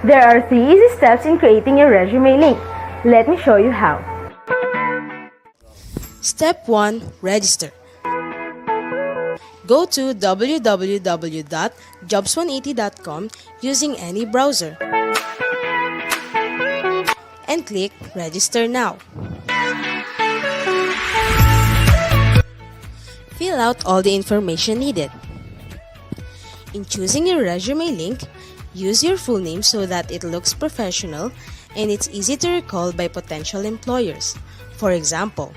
There are 3 easy steps in creating your resume link. Let me show you how. Step 1. Register. Go to www.jobs180.com using any browser and click Register Now. Fill out all the information needed. In choosing your resume link, use your full name so that it looks professional and it's easy to recall by potential employers. For example,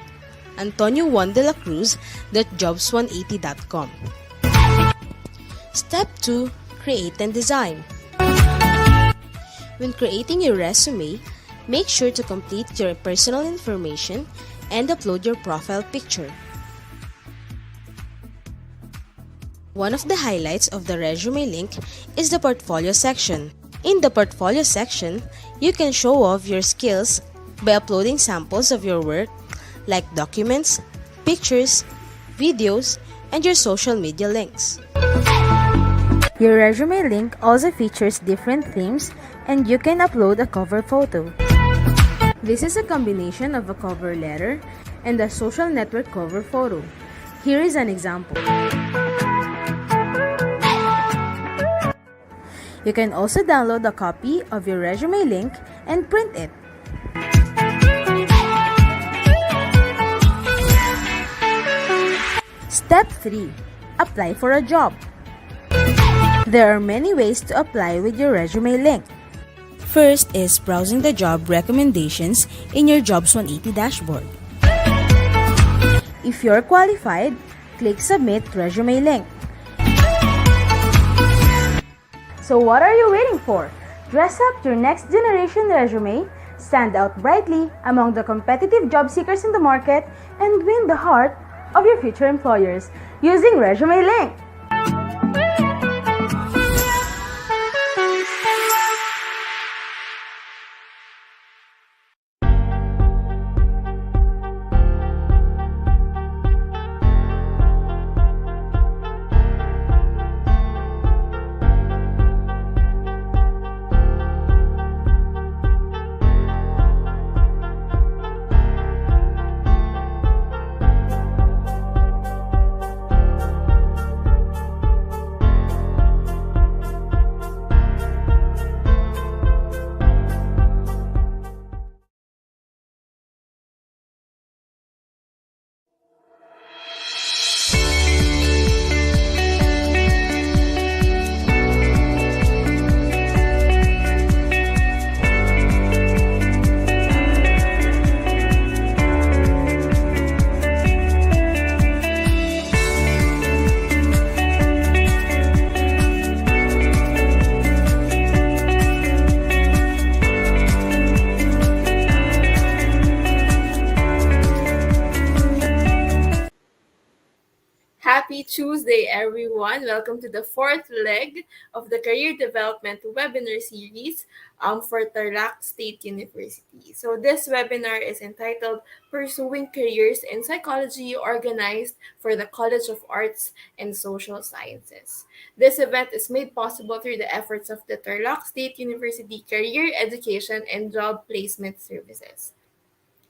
Antonio Juan de la Cruz.jobs180.com. Step 2. Create and design. When creating your resume, make sure to complete your personal information and upload your profile picture. One of the highlights of the resume link is the portfolio section. In the portfolio section, you can show off your skills by uploading samples of your work like documents, pictures, videos, and your social media links. Your resume link also features different themes and you can upload a cover photo. This is a combination of a cover letter and a social network cover photo. Here is an example. You can also download a copy of your resume link and print it. Step 3. Apply for a job. There are many ways to apply with your resume link. First is browsing the job recommendations in your Jobs 180 dashboard. If you're qualified, click Submit Resume Link. So what are you waiting for? Dress up your next generation resume, stand out brightly among the competitive job seekers in the market, and win the heart of your future employers using Resume Link. Happy Tuesday, everyone. Welcome to the 4th leg of the Career Development Webinar Series for Tarlac State University. So this webinar is entitled Pursuing Careers in Psychology, organized for the College of Arts and Social Sciences. This event is made possible through the efforts of the Tarlac State University Career Education and Job Placement Services.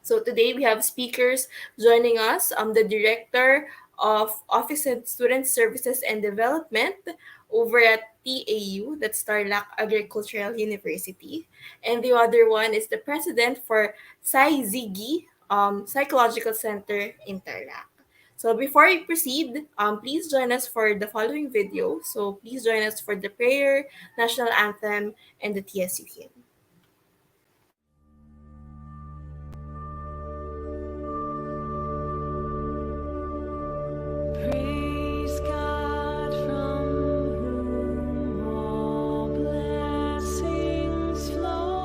So today we have speakers joining us, the Director of Office and Student Services and Development over at TAU, that's Tarlac Agricultural University. And the other one is the President for Psyzygy, Psychological Center in Tarlac. So before we proceed, please join us for the following video. So please join us for the prayer, national anthem, and the TSU hymn. Praise God from whom all blessings flow.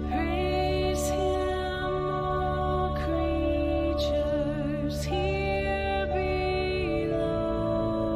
Praise Him, all creatures here below.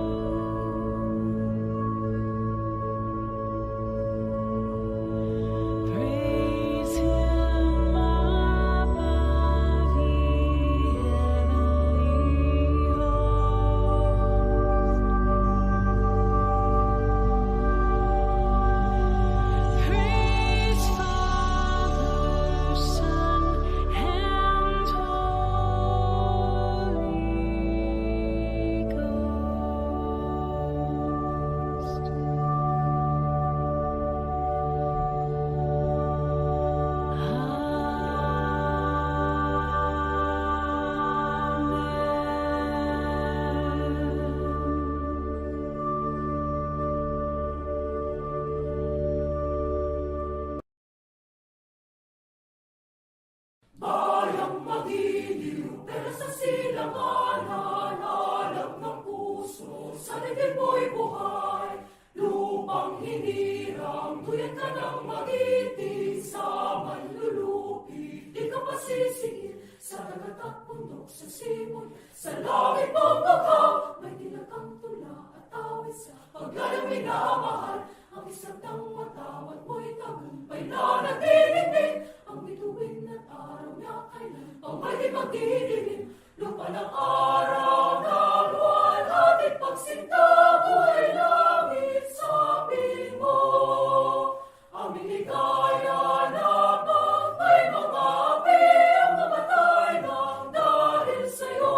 ay magdidilim, lupa ng araw ng buwan, ating pagsinta, buhay langit sa piling mo. Aming ligaya na pagkay mga api, ang mamatay ng dahil sa'yo.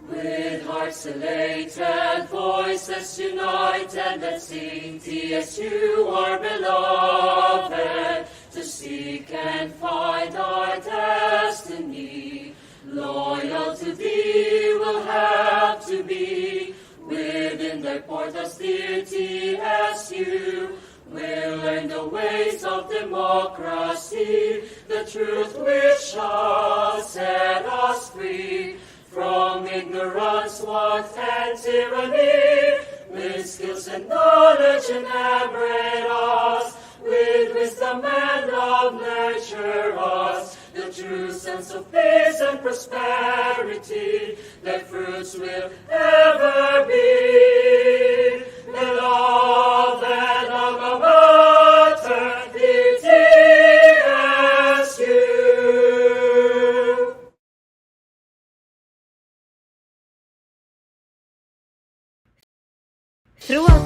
With hearts elated, voices united, let's sing TSU, our beloved, to seek and find our destiny. Loyal to thee we'll have to be, within thy portals, dear TSU. We'll learn the ways of democracy, the truth which shall set us free. From ignorance, want, and tyranny, with skills and knowledge enamored us, with wisdom and love nurture us, the true sense of peace and prosperity, their fruits will ever be. The love and alma mater, dear TSU. Throughout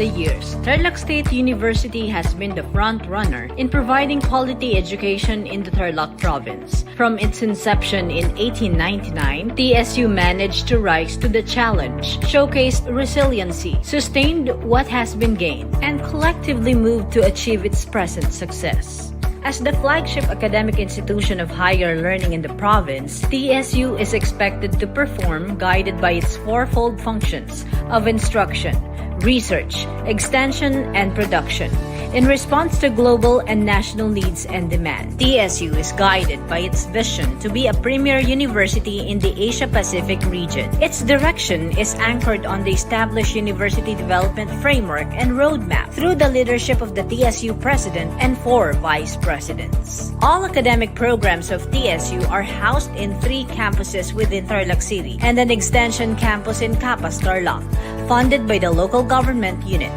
the years, Tarlac State University has been the front runner in providing quality education in the Tarlac province. From its inception in 1899, TSU managed to rise to the challenge, showcased resiliency, sustained what has been gained, and collectively moved to achieve its present success. As the flagship academic institution of higher learning in the province, TSU is expected to perform guided by its fourfold functions of instruction, research, extension, and production. In response to global and national needs and demand, TSU is guided by its vision to be a premier university in the Asia-Pacific region. Its direction is anchored on the established university development framework and roadmap through the leadership of the TSU president and 4 vice presidents. All academic programs of TSU are housed in 3 campuses within Tarlac City and an extension campus in Capas, Tarlac, funded by the local government unit.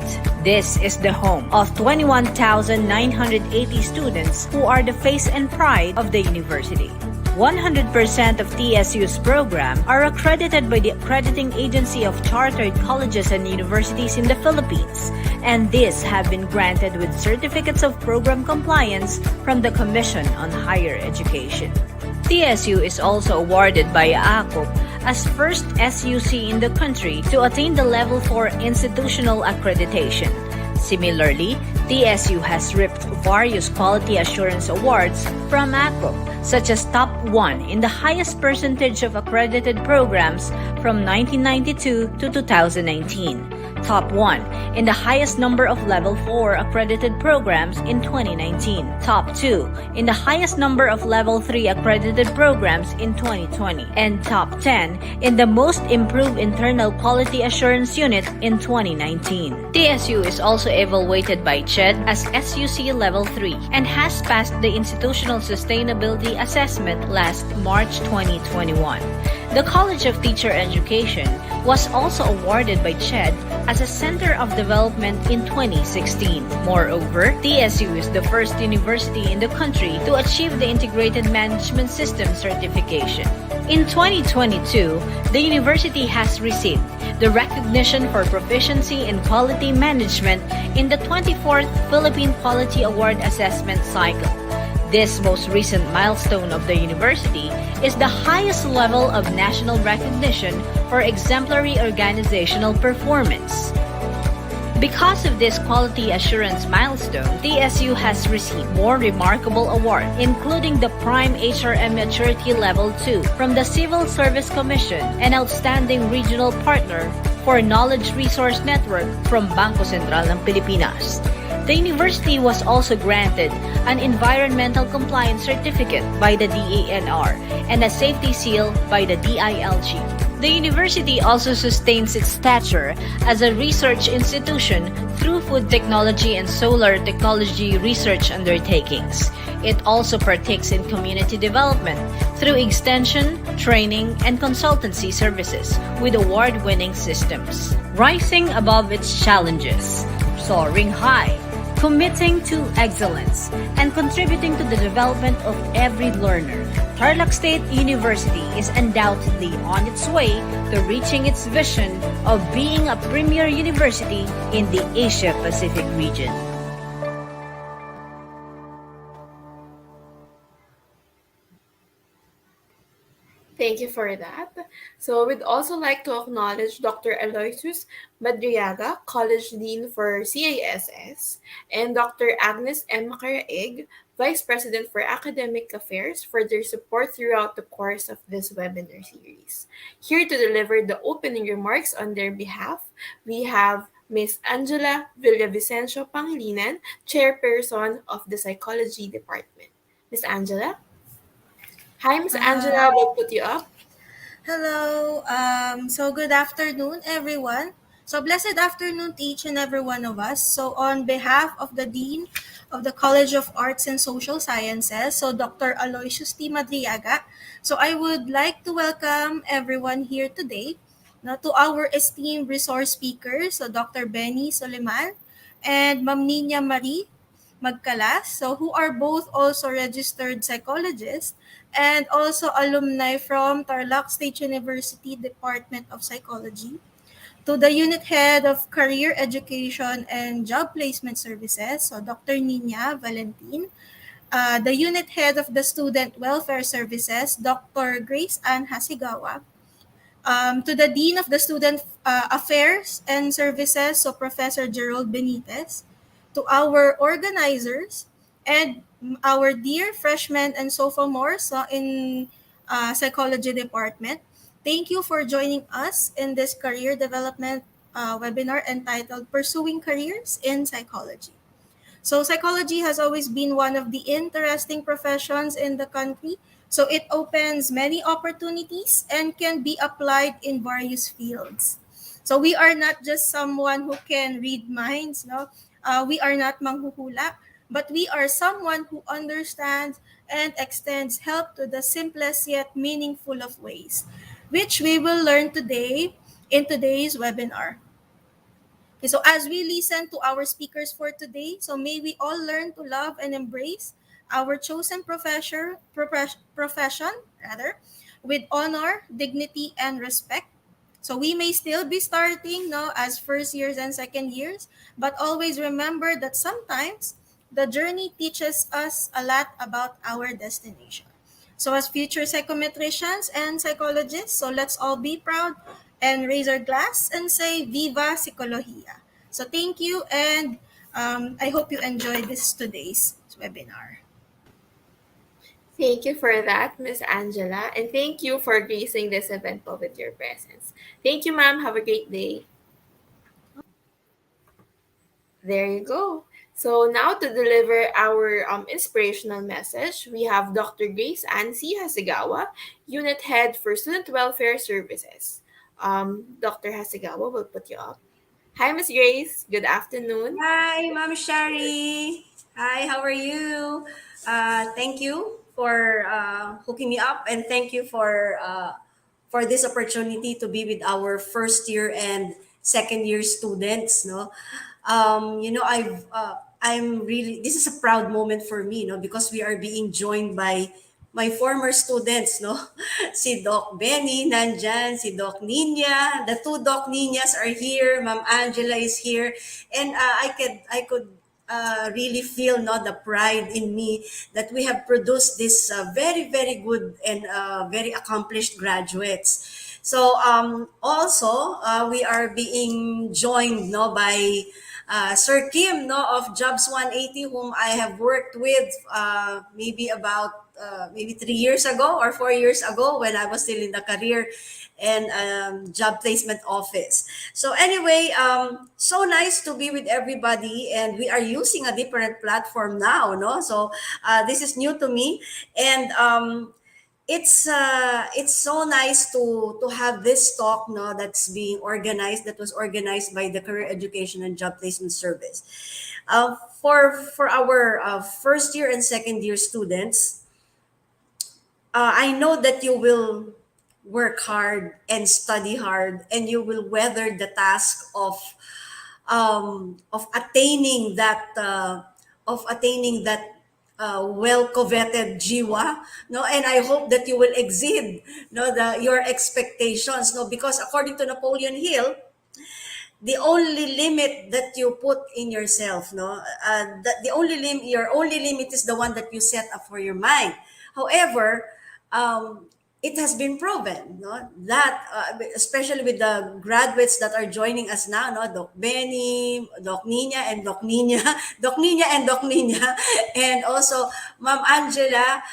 This is the home of 21,980 students who are the face and pride of the university. 100% of TSU's program are accredited by the Accrediting Agency of Chartered Colleges and Universities in the Philippines, and these have been granted with certificates of program compliance from the Commission on Higher Education. TSU is also awarded by AACOP as first SUC in the country to attain the Level 4 institutional accreditation. Similarly, TSU has reaped various quality assurance awards from AACOP, such as Top 1 in the highest percentage of accredited programs from 1992 to 2019. Top 1 in the highest number of Level 4 accredited programs in 2019. Top 2 in the highest number of Level 3 accredited programs in 2020. And Top 10 in the most improved internal quality assurance unit in 2019. TSU is also evaluated by CHED as SUC Level 3 and has passed the Institutional Sustainability Assessment last March 2021. The College of Teacher Education was also awarded by CHED as a Center of Development in 2016. Moreover, TSU is the first university in the country to achieve the Integrated Management System certification. In 2022, the university has received the recognition for proficiency in quality management in the 24th Philippine Quality Award Assessment Cycle. This most recent milestone of the university is the highest level of national recognition for exemplary organizational performance. Because of this quality assurance milestone, TSU has received more remarkable awards, including the Prime HRM Maturity Level 2 from the Civil Service Commission and Outstanding Regional Partner for Knowledge Resource Network from Bangko Sentral ng Pilipinas. The university was also granted an Environmental Compliance Certificate by the DANR and a Safety Seal by the DILG. The university also sustains its stature as a research institution through food technology and solar technology research undertakings. It also partakes in community development through extension, training, and consultancy services with award-winning systems. Rising above its challenges, soaring high, committing to excellence, and contributing to the development of every learner, Tarlac State University is undoubtedly on its way to reaching its vision of being a premier university in the Asia-Pacific region. Thank you for that. So we'd also like to acknowledge Dr. Aloysius Madriaga, College Dean for CASS, and Dr. Agnes M. Macaraig, Vice President for Academic Affairs, for their support throughout the course of this webinar series. Here to deliver the opening remarks on their behalf, we have Ms. Angela Villavicencio Pangilinan, Chairperson of the Psychology Department. Ms. Angela? Hi, Ms. Angela. We'll put you up. Hello. So good afternoon, everyone. So blessed afternoon to each and every one of us. So on behalf of the Dean of the College of Arts and Social Sciences, so Dr. Aloysius T. Madriaga, so I would like to welcome everyone here today to our esteemed resource speakers, so Dr. Benny Soliman and Ma'am NIña Marie Magcalas, so who are both also registered psychologists and also alumni from Tarlac State University Department of Psychology, to the Unit Head of Career Education and Job Placement Services, so Dr. NIña Valentin, the Unit Head of the Student Welfare Services, Dr. Grace Ann Hasigawa, to the Dean of the Student Affairs and Services, so Professor Gerald Benitez, to our organizers, and our dear freshmen and sophomores in psychology department. Thank you for joining us in this career development webinar entitled Pursuing Careers in Psychology. So psychology has always been one of the interesting professions in the country. So it opens many opportunities and can be applied in various fields. So we are not just someone who can read minds, no? We are not manghuhula, but we are someone who understands and extends help to the simplest yet meaningful of ways, which we will learn today in today's webinar. Okay, so as we listen to our speakers for today, so may we all learn to love and embrace our chosen profession rather, with honor, dignity, and respect. So we may still be starting no, as first years and second years, but always remember that sometimes the journey teaches us a lot about our destination. So as future psychometricians and psychologists, so let's all be proud and raise our glass and say Viva Psicologia. So thank you, and I hope you enjoyed this today's webinar. Thank you for that, Miss Angela, and thank you for gracing this event po with your presence. Thank you, ma'am. Have a great day. There you go. So now to deliver our inspirational message, we have Dr. Grace Ansi Hasegawa, Unit Head for Student Welfare Services. Dr. Hasegawa will put you up. Hi, Miss Grace. Good afternoon. Hi, Ma'am Shari. Hi, how are you? Thank you for hooking me up, and thank you for this opportunity to be with our first year and second year students. No, I'm really, this is a proud moment for me, no, because we are being joined by my former students, no? Si Doc Benny nandyan, si Doc NIña, the two Doc NIñas are here, Ma'am Angela is here, and I could really feel no the pride in me that we have produced this very good and very accomplished graduates. So also we are being joined no by Sir Kim no of Jobs 180, whom I have worked with maybe about maybe 3 years ago or 4 years ago when I was still in the career and job placement office. So anyway, so nice to be with everybody, and we are using a different platform now, no? So this is new to me, and it's so nice to have this talk, no, that was organized by the Career Education and Job Placement Service. For our first year and second year students, I know that you will work hard and study hard, and you will weather the task of attaining that well coveted jiwa, no, and I hope that you will exceed, no, your expectations, no, because according to Napoleon Hill, the only limit that you put in yourself, no, your only limit is the one that you set up for your mind. However, it has been proven, no, that especially with the graduates that are joining us now, no, Doc Benny, Doc Nina, and Doc Nina, Doc Nina and Doc Nina, and also Ma'am Angela,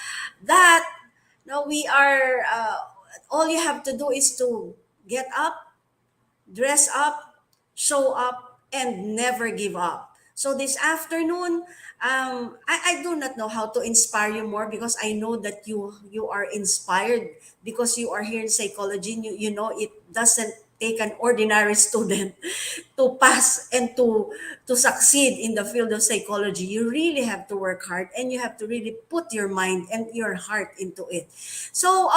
that no, we are. All you have to do is to get up, dress up, show up, and never give up. So this afternoon, I do not know how to inspire you more, because I know that you are inspired because you are here in psychology. And you know it doesn't take an ordinary student to pass and to succeed in the field of psychology. You really have to work hard, and you have to really put your mind and your heart into it. So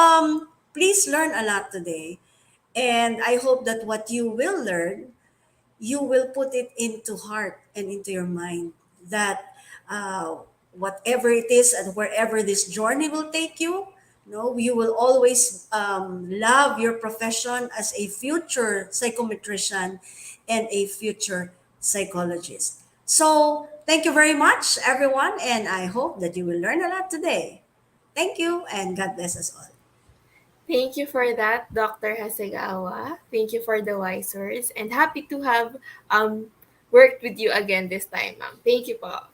please learn a lot today. And I hope that what you will learn, you will put it into heart and into your mind, that uh, whatever it is and wherever this journey will take you, no, you will always love your profession as a future psychometrician and a future psychologist. So thank you very much, everyone, and I hope that you will learn a lot today. Thank you, and God bless us all. Thank you for that, Dr. Hasegawa. Thank you for the wise words, and happy to have worked with you again this time, ma'am. Thank you po.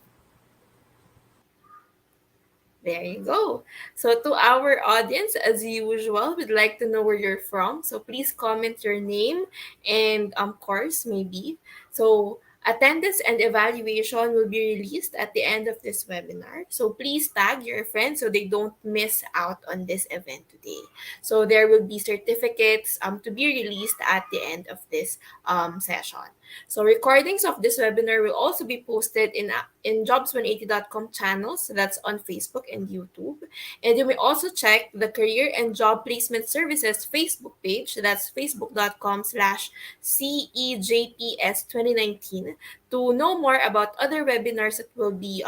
There you go. So to our audience, as usual, we'd like to know where you're from. So please comment your name and course maybe. So attendance and evaluation will be released at the end of this webinar. So please tag your friends so they don't miss out on this event today. So there will be certificates to be released at the end of this session. So recordings of this webinar will also be posted in jobs180.com channels, so that's on Facebook and YouTube. And you may also check the Career and Job Placement Services Facebook page, that's facebook.com/CEJPS2019, to know more about other webinars that will be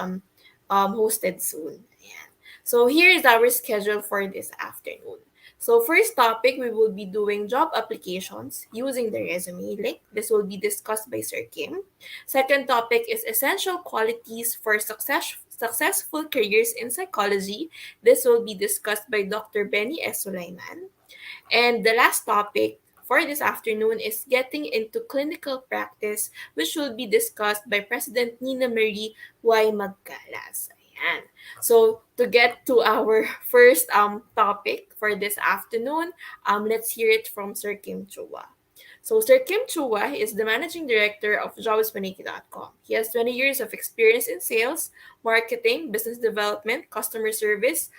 hosted soon. Ayan. So here is our schedule for this afternoon. So first topic, we will be doing job applications using the resume link. This will be discussed by Sir Kim. Second topic is essential qualities for successful careers in psychology. This will be discussed by Dr. Benny S. Soliman. And the last topic for this afternoon is getting into clinical practice, which will be discussed by President Nina Marie Y. Magcalas. Ayan. So to get to our first topic for this afternoon, let's hear it from Sir Kim Chua. So Sir Kim Chua is the managing director of jobs180.com. He has 20 years of experience in sales, marketing, business development, customer service,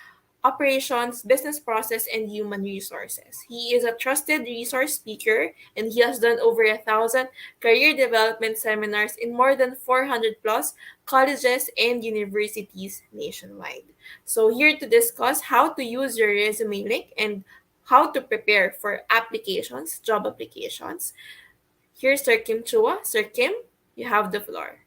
operations, business process, and human resources. He is a trusted resource speaker, and he has done over 1,000 career development seminars in more than 400 plus colleges and universities nationwide. So here to discuss how to use your resume link and how to prepare for applications, job applications. Here's Sir Kim Chua. Sir Kim, you have the floor.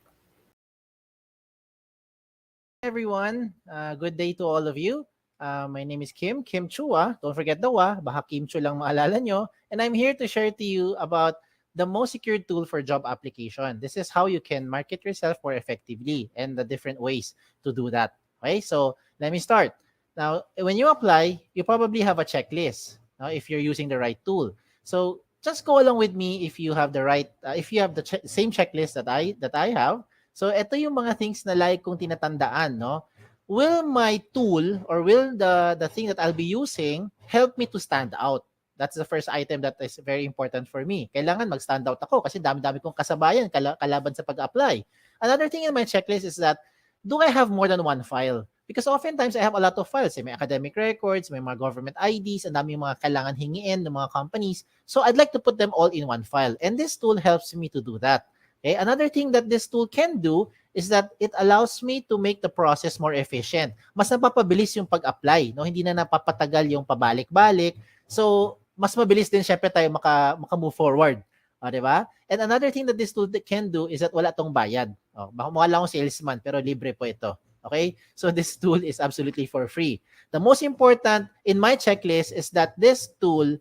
Everyone. Good day to all of you. My name is Kim Chua. Don't forget the wa, baka Kim Chu lang maalala nyo. And I'm here to share to you about the most secure tool for job application. This is how you can market yourself more effectively and the different ways to do that. Okay, so let me start. Now, when you apply, you probably have a checklist if you're using the right tool. So just go along with me if you have the right, if you have the same checklist that I have. So ito yung mga things na like kong tinatandaan, no? Will my tool or will the thing that I'll be using help me to stand out? That's the first item that is very important for me. Kailangan mag-stand out ako kasi dami-dami kong kasabayan kalaban sa pag-apply. Another thing in my checklist is that, do I have more than one file? Because oftentimes I have a lot of files. May academic records, may mga government IDs, and dami yung mga kailangan hingiin ng mga companies. So I'd like to put them all in one file. And this tool helps me to do that. Okay? Another thing that this tool can do is that it allows me to make the process more efficient. Mas napapabilis yung pag-apply. No? Hindi na napapatagal yung pabalik-balik. So, mas mabilis din syempre tayo maka-move forward. Diba? And another thing that this tool can do is that wala tong bayad. Baka mukha lang akong salesman, pero libre po ito. Okay? So this tool is absolutely for free. The most important in my checklist is that this tool,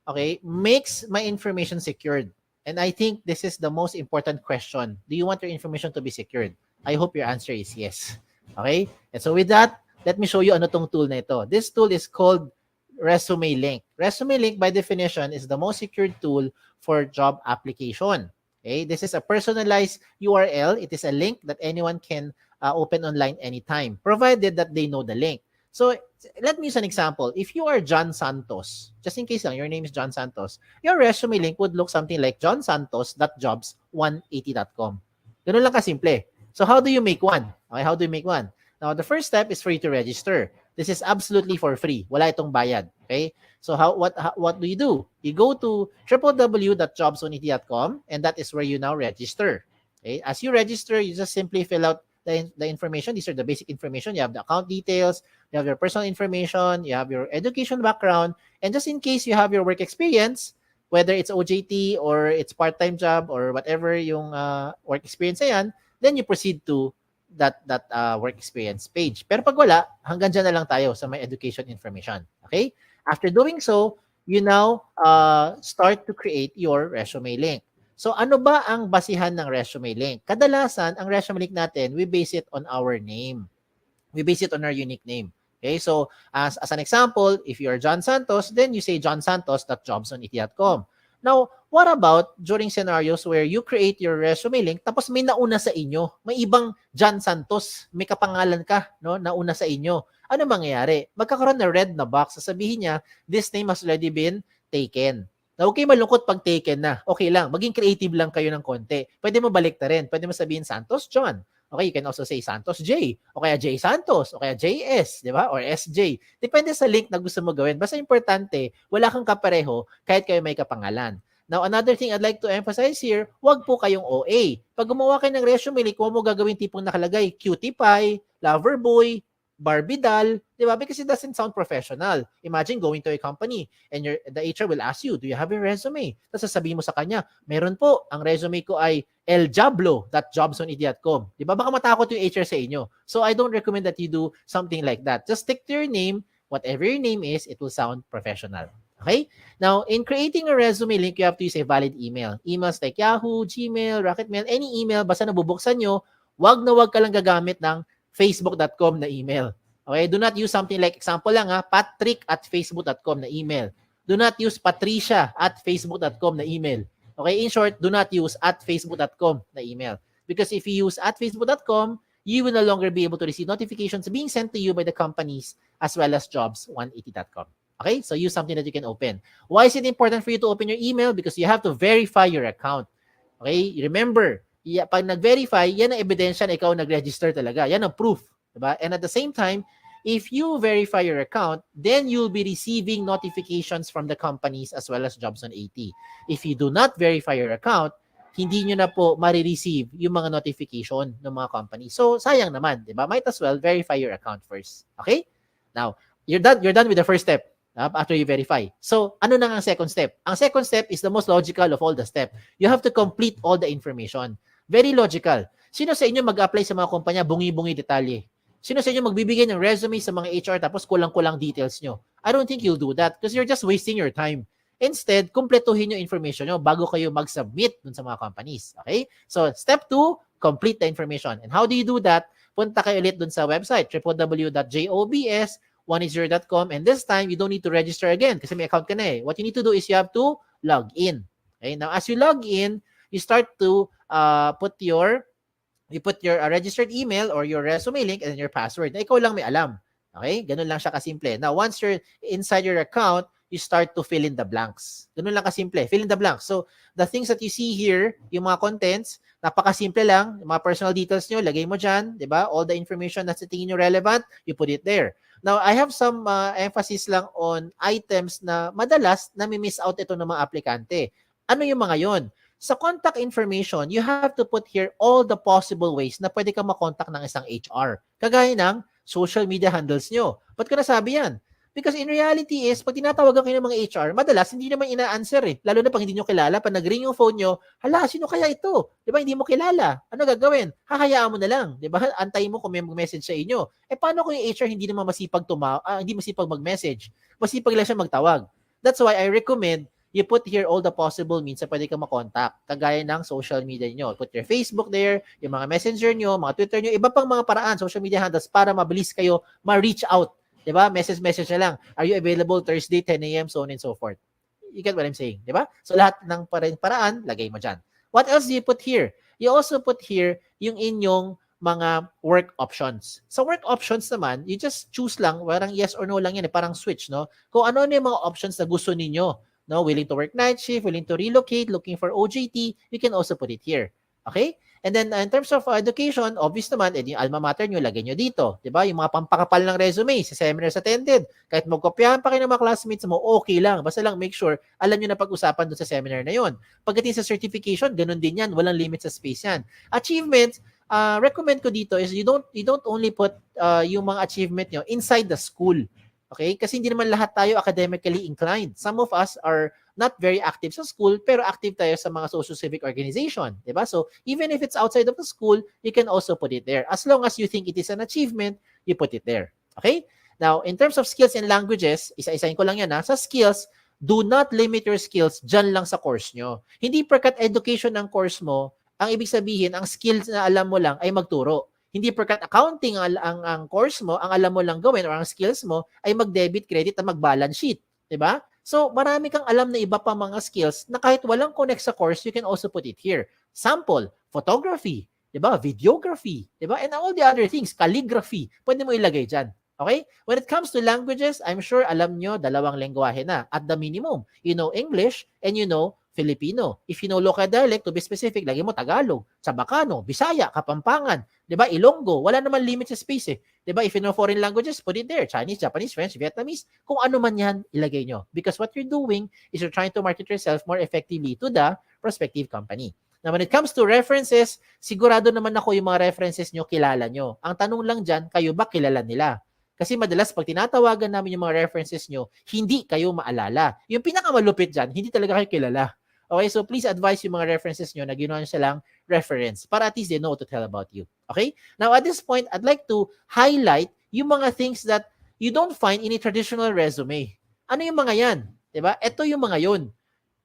okay, makes my information secured. And I think this is the most important question. Do you want your information to be secured? I hope your answer is yes. Okay? And so with that, let me show you ano tong tool na ito. This tool is called ResumeLink. ResumeLink, by definition, is the most secured tool for job application. Okay? This is a personalized URL. It is a link that anyone can open online anytime, provided that they know the link. So let me use an example. If you are John Santos, just in case your name is John Santos, your resume link would look something like johnsantos.jobs180.com. Ganun lang kasimple. So how do you make one? Okay, how do you make one? Now, the first step is for you to register. This is absolutely for free. Wala itong bayad. Okay? So what do? You go to www.jobs180.com, and that is where you now register. Okay? As you register, you just simply fill out the information. These are the basic information. You have the account details, you have your personal information, you have your education background, and just in case you have your work experience, whether it's OJT or it's part-time job or whatever yung work experience na yan, then you proceed to that work experience page. Pero pag wala, hanggang dyan na lang tayo sa my education information. Okay? After doing so, you now start to create your resume link. So ano ba ang basihan ng resume link? Kadalasan, ang resume link natin, we base it on our name. We base it on our unique name. Okay, so as an example, if you are John Santos, then you say johnsantos.jobs180.com. Now, what about during scenarios where you create your resume link tapos may nauna sa inyo? May ibang John Santos, may kapangalan ka, no, nauna sa inyo. Ano mangyayari? Magkakaroon na red na box, sasabihin niya, this name has already been taken. Na okay, malungkot pag taken na. Okay lang, maging creative lang kayo ng konti. Pwede mo balik na rin. Pwede mo sabihin Santos John. Okay, you can also say Santos J. O kaya J Santos. O kaya JS, di ba? Or SJ. Depende sa link na gusto mo gawin. Basta importante, wala kang kapareho kahit kayo may kapangalan. Now, another thing I'd like to emphasize here, wag po kayong OA. Pag gumawa kayo ng resume link, huwag mo gagawin tipong nakalagay, cutie pie, lover boy, Barbie doll, di ba? Because it doesn't sound professional. Imagine going to a company and the HR will ask you, do you have a resume? Tapos sasabihin mo sa kanya, meron po, ang resume ko ay eljablo.jobs180.com. Di ba? Baka matakot yung HR sa inyo. So I don't recommend that you do something like that. Just stick to your name. Whatever your name is, it will sound professional. Okay? Now, in creating a resume link, you have to use a valid email. Emails like Yahoo, Gmail, Rocketmail, any email, basta nabubuksan nyo, wag na wag ka lang gagamit ng facebook.com na email. Okay? Do not use something like, example lang patrick@facebook.com na email. Do not use patricia@facebook.com na email. Okay? In short, do not use @facebook.com na email. Because if you use @facebook.com, you will no longer be able to receive notifications being sent to you by the companies as well as jobs180.com. Okay? So use something that you can open. Why is it important for you to open your email? Because you have to verify your account. Okay? Remember, pag nag-verify, yan ang ebidensya na ikaw nag-register talaga. Yan ang proof. Diba? And at the same time, if you verify your account, then you'll be receiving notifications from the companies as well as Jobs180. If you do not verify your account, hindi nyo na po marireceive yung mga notification ng mga companies. So, sayang naman. Diba? Might as well verify your account first. Okay? Now, you're done with the first step. After you verify. So, ano na ang second step? Ang second step is the most logical of all the steps. You have to complete all the information. Very logical. Sino sa inyo mag-apply sa mga kumpanya, bungi-bungi detalye? Sino sa inyo magbibigay ng resume sa mga HR tapos kulang-kulang details nyo? I don't think you'll do that because you're just wasting your time. Instead, kumpletuhin yung information nyo bago kayo mag-submit dun sa mga companies. Okay? So, step 2, complete the information. And how do you do that? Punta kayo ulit dun sa website, www.jobs180.com, and this time, you don't need to register again kasi may account ka na eh. What you need to do is you have to log in. Okay? Now, as you log in, you start to put your registered email or your resume link and then your password na ikaw lang may alam. Okay? Ganun lang siya kasimple. Now, once you're inside your account, you start to fill in the blanks. Ganun lang kasimple. Fill in the blanks. So, the things that you see here, yung mga contents, Napakasimple lang, yung mga personal details nyo, lagay mo dyan, di ba? All the information na sa tingin nyo relevant, you put it there. Now, I have some emphasis lang on items na madalas nami-miss out ito ng mga aplikante. Ano yung mga yon? Sa contact information, you have to put here all the possible ways na pwede kang makontak ng isang HR. Kagaya ng social media handles nyo. Ba't ko nasabi yan? Because in reality is, pag tinatawagan kayo ng mga HR, madalas hindi naman ina-answer eh. Lalo na pag hindi nyo kilala, pag nag-ring yung phone nyo, hala, sino kaya ito? Di ba, hindi mo kilala. Ano gagawin? Hahayaan mo na lang. Di ba? Antayin mo kung may mag-message sa inyo. Eh, paano kung yung HR hindi naman masipag hindi masipag mag-message? Masipag lang siya magtawag. That's why I recommend you put here all the possible means na pwede kang makontak. Kagaya ng social media nyo. Put your Facebook there, yung mga messenger nyo, mga Twitter nyo, iba pang mga paraan, social media handles para mabilis kayo ma-reach out. Diba? Message na lang. Are you available Thursday, 10 a.m., so on and so forth. You get what I'm saying? Diba? So lahat ng paraan, lagay mo dyan. What else do you put here? You also put here yung inyong mga work options. Sa work options naman, you just choose lang, parang yes or no lang yan, parang switch, no? Kung ano yung mga options na gusto ninyo, no? Willing to work night shift, willing to relocate, looking for OJT, you can also put it here. Okay? And then in terms of education, obvious naman, yung alma mater nyo, lagay nyo dito. Diba? Yung mga pampakapal ng resume, sa seminars attended. Kahit magkopyahan pa kayo ng mga classmates mo, okay lang. Basta lang make sure, alam nyo na pag-usapan doon sa seminar na yon. Pagdating sa certification, ganun din yan. Walang limit sa space yan. Achievements, recommend ko dito is you don't only put yung mga achievement nyo inside the school. Okay? Kasi hindi naman lahat tayo academically inclined. Some of us are not very active sa school, pero active tayo sa mga social-civic organization. Diba? So, even if it's outside of the school, you can also put it there. As long as you think it is an achievement, you put it there. Okay? Now, in terms of skills and languages, isa-isahin ko lang yan ha. Sa skills, do not limit your skills dyan lang sa course nyo. Hindi perkat education ng course mo, ang ibig sabihin, ang skills na alam mo lang ay magturo. Hindi perkat accounting ang course mo, ang alam mo lang gawin or ang skills mo ay mag-debit, credit at mag-balance sheet. Diba? So, marami kang alam na iba pa mga skills na kahit walang connect sa course, you can also put it here. Sample, photography, diba? Videography, diba? And all the other things, calligraphy, pwede mo ilagay dyan. Okay? When it comes to languages, I'm sure alam nyo, 2 lengguwahe na. At the minimum, you know English and you know Filipino. If you know local dialect, to be specific, lagi mo Tagalog, Sabacano, Bisaya, Kapampangan, diba? Ilonggo, wala naman limit sa space eh. Diba? If you know foreign languages, put it there. Chinese, Japanese, French, Vietnamese. Kung ano man yan, ilagay nyo. Because what you're doing is you're trying to market yourself more effectively to the prospective company. Now, when it comes to references, sigurado naman ako yung mga references nyo, kilala nyo. Ang tanong lang dyan, kayo ba kilala nila? Kasi madalas pag tinatawagan namin yung mga references nyo, hindi kayo maalala. Yung pinakamalupit dyan, hindi talaga kayo kilala. Okay, so please advise yung mga references nyo na ginawa nyo silang reference para at least they know what to tell about you. Okay? Now, at this point, I'd like to highlight yung mga things that you don't find in a traditional resume. Ano yung mga yan? Diba? Ito yung mga yun.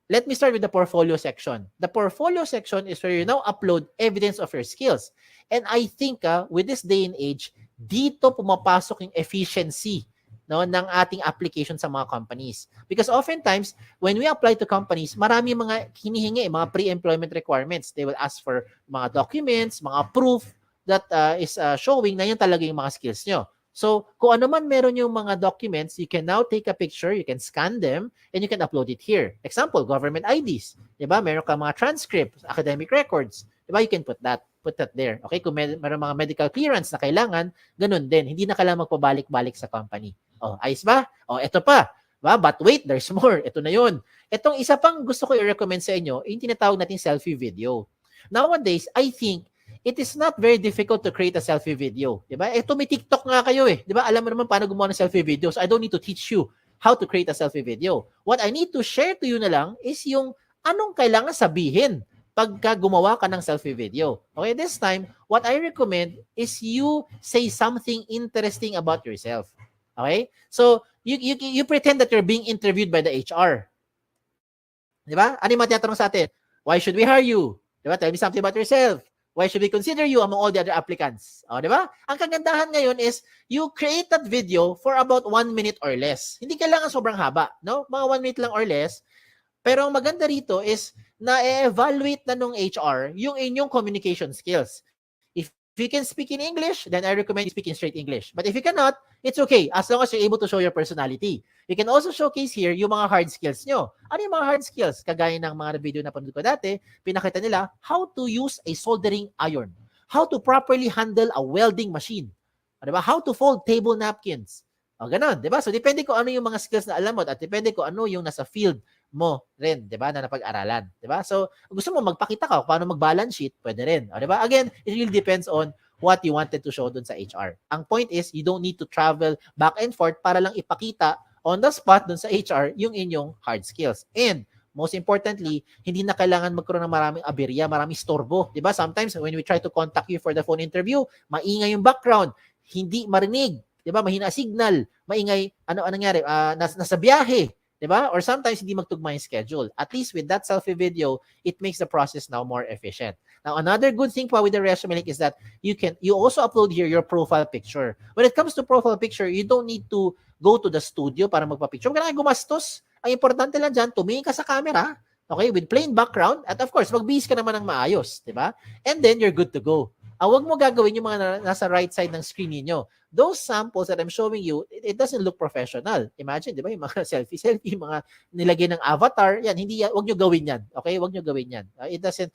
Let me start with the portfolio section. The portfolio section is where you now upload evidence of your skills. And I think with this day and age, dito pumapasok yung efficiency, no, ng ating application sa mga companies. Because oftentimes, when we apply to companies, marami mga hinihingi, mga pre-employment requirements. They will ask for mga documents, mga proof that is showing na yun talaga yung mga skills nyo. So, kung ano man meron yung mga documents, you can now take a picture, you can scan them, and you can upload it here. Example, government IDs. Diba? Meron ka mga transcripts, academic records. Diba? You can put that there. Okay? Kung meron mga medical clearance na kailangan, ganun din. Hindi na kailangan magpabalik-balik sa company. Oh, ayos ba? Oh, ito pa. Diba? But wait, there's more. Ito na yun. Itong isa pang gusto ko i-recommend sa inyo, yung tinatawag nating selfie video. Nowadays, I think, it is not very difficult to create a selfie video. Diba? May TikTok nga kayo eh. Diba? Alam mo naman paano gumawa ng selfie video. So I don't need to teach you how to create a selfie video. What I need to share to you na lang is yung anong kailangan sabihin pagka gumawa ka ng selfie video. Okay, this time, what I recommend is you say something interesting about yourself. Okay? So, you pretend that you're being interviewed by the HR. Diba? Ano yung matiyatanong sa atin? Why should we hire you? Diba? Tell me something about yourself. Why should we consider you among all the other applicants? O, di ba? Ang kagandahan ngayon is you create that video for about 1 minute or less. Hindi kailangan sobrang haba, no? Mga 1 minute lang or less. Pero ang maganda rito is na-evaluate na nung HR yung inyong communication skills. If If you can speak in English, then I recommend you speak in straight English. But if you cannot, it's okay as long as you're able to show your personality. You can also showcase here yung mga hard skills nyo. Ano yung mga hard skills? Kagaya ng mga video na panood ko dati, pinakita nila how to use a soldering iron, how to properly handle a welding machine, diba? How to fold table napkins. O ganun, diba? So depende kung ano yung mga skills na alam mo at depende kung ano yung nasa field mo rin, diba? Na napag-aralan, diba? So gusto mo magpakita ka paano mag-balance sheet, pwede rin. O diba? Again, it really depends on what you wanted to show dun sa HR. Ang point is, you don't need to travel back and forth para lang ipakita on the spot dun sa HR yung inyong hard skills. And most importantly, hindi na kailangan magkaroon ng maraming aberya, maraming storbo. Diba? Sometimes when we try to contact you for the phone interview, maingay yung background, hindi marinig, 'di ba? Mahina signal, maingay, ano nangyari? Nasa biyahe, 'di ba? Or sometimes hindi magtugma yung schedule. At least with that selfie video, it makes the process now more efficient. Now, another good thing pa with the ResumeLink is that you also upload here your profile picture. When it comes to profile picture, you don't need to go to the studio para magpa-picture. Huwag ka na gumastos. Ang importante lang dyan, tumingin ka sa camera, okay, with plain background, at of course, magbihis ka naman ng maayos, 'di ba? And then you're good to go. Huwag mo gagawin yung mga nasa right side ng screen niyo. Those samples that I'm showing you, it doesn't look professional. Imagine, di ba, yung mga selfie, mga nilagay ng avatar, yan, huwag nyo gawin yan. Okay? Huwag nyo gawin yan. It doesn't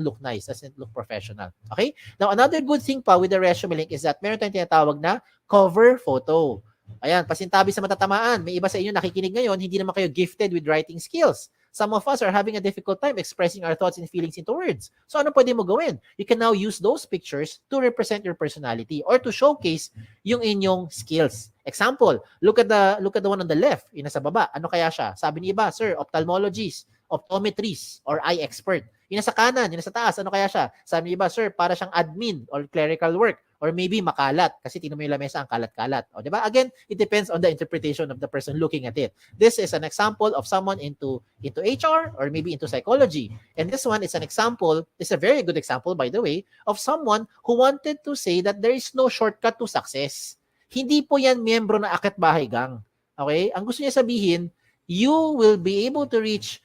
look nice, doesn't look professional. Okay? Now, another good thing pa with the ResumeLink is that meron tayong tinatawag na cover photo. Ayan, pasintabi sa matatamaan. May iba sa inyo nakikinig ngayon, hindi naman kayo gifted with writing skills. Some of us are having a difficult time expressing our thoughts and feelings into words. So ano pwede mo gawin? You can now use those pictures to represent your personality or to showcase yung inyong skills. Example, look at the one on the left, yung nasa baba. Ano kaya siya? Sabi ni iba, sir, ophthalmologist, optometrist, or eye expert. Yung nasa kanan, yung nasa taas, ano kaya siya? Sabi ni iba, sir, para siyang admin or clerical work. Or maybe makalat kasi tingnan mo yung lamesa ang kalat-kalat. O, di ba? Again, it depends on the interpretation of the person looking at it. This is an example of someone into HR or maybe into psychology. And this one is an example, it's a very good example by the way, of someone who wanted to say that there is no shortcut to success. Hindi po yan miyembro na Akit Bahay Gang. Okay? Ang gusto niya sabihin, you will be able to reach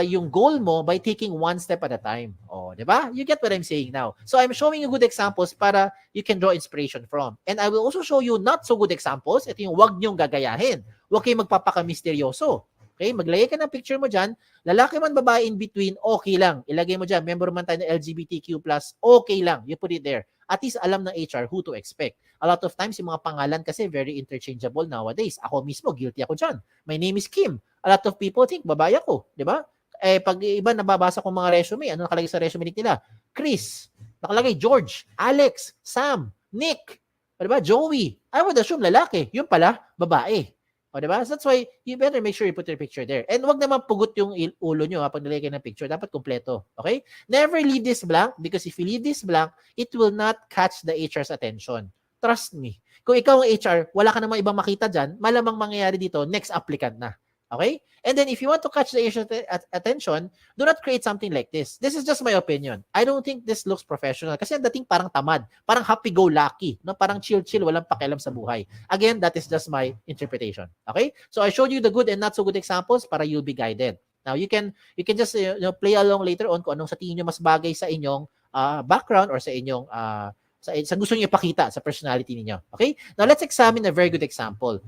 yung goal mo by taking one step at a time. Oh, di ba? You get what I'm saying now. So I'm showing you good examples para you can draw inspiration from. And I will also show you not so good examples. Ito yung wag niyong gagayahin. Huwag kayong magpapaka-misteryoso. Okay? Maglagay ka ng picture mo dyan. Lalaki man, babae in between, okay lang. Ilagay mo dyan. Member man tayo ng LGBTQ+, okay lang. You put it there. At least alam ng HR who to expect. A lot of times, yung mga pangalan kasi very interchangeable nowadays. Ako mismo, guilty ako dyan. My name is Kim. A lot of people think, babae ako. Di ba? Pag iba nababasa kong mga resume, ano nakalagay sa resume nila? Chris. Nakalagay George, Alex, Sam, Nick. O diba? Joey. I would assume lalaki. Yun pala, babae. O diba? So that's why you better make sure you put your picture there. And wag naman pugot yung ulo nyo pag nilagay ng picture. Dapat kompleto. Okay? Never leave this blank because if you leave this blank, it will not catch the HR's attention. Trust me. Kung ikaw ang HR, wala ka namang ibang makita dyan, malamang mangyayari dito, next applicant na. Okay? And then if you want to catch the HR's attention, do not create something like this. This is just my opinion. I don't think this looks professional kasi ang dating parang tamad, parang happy-go-lucky, no? Parang chill-chill, walang pakialam sa buhay. Again, that is just my interpretation. Okay? So I showed you the good and not so good examples para you'll be guided. Now, you can just play along later on kung anong sa tingin nyo mas bagay sa inyong background or sa inyong sa gusto niyo ipakita sa personality niyo. Okay? Now, let's examine a very good example.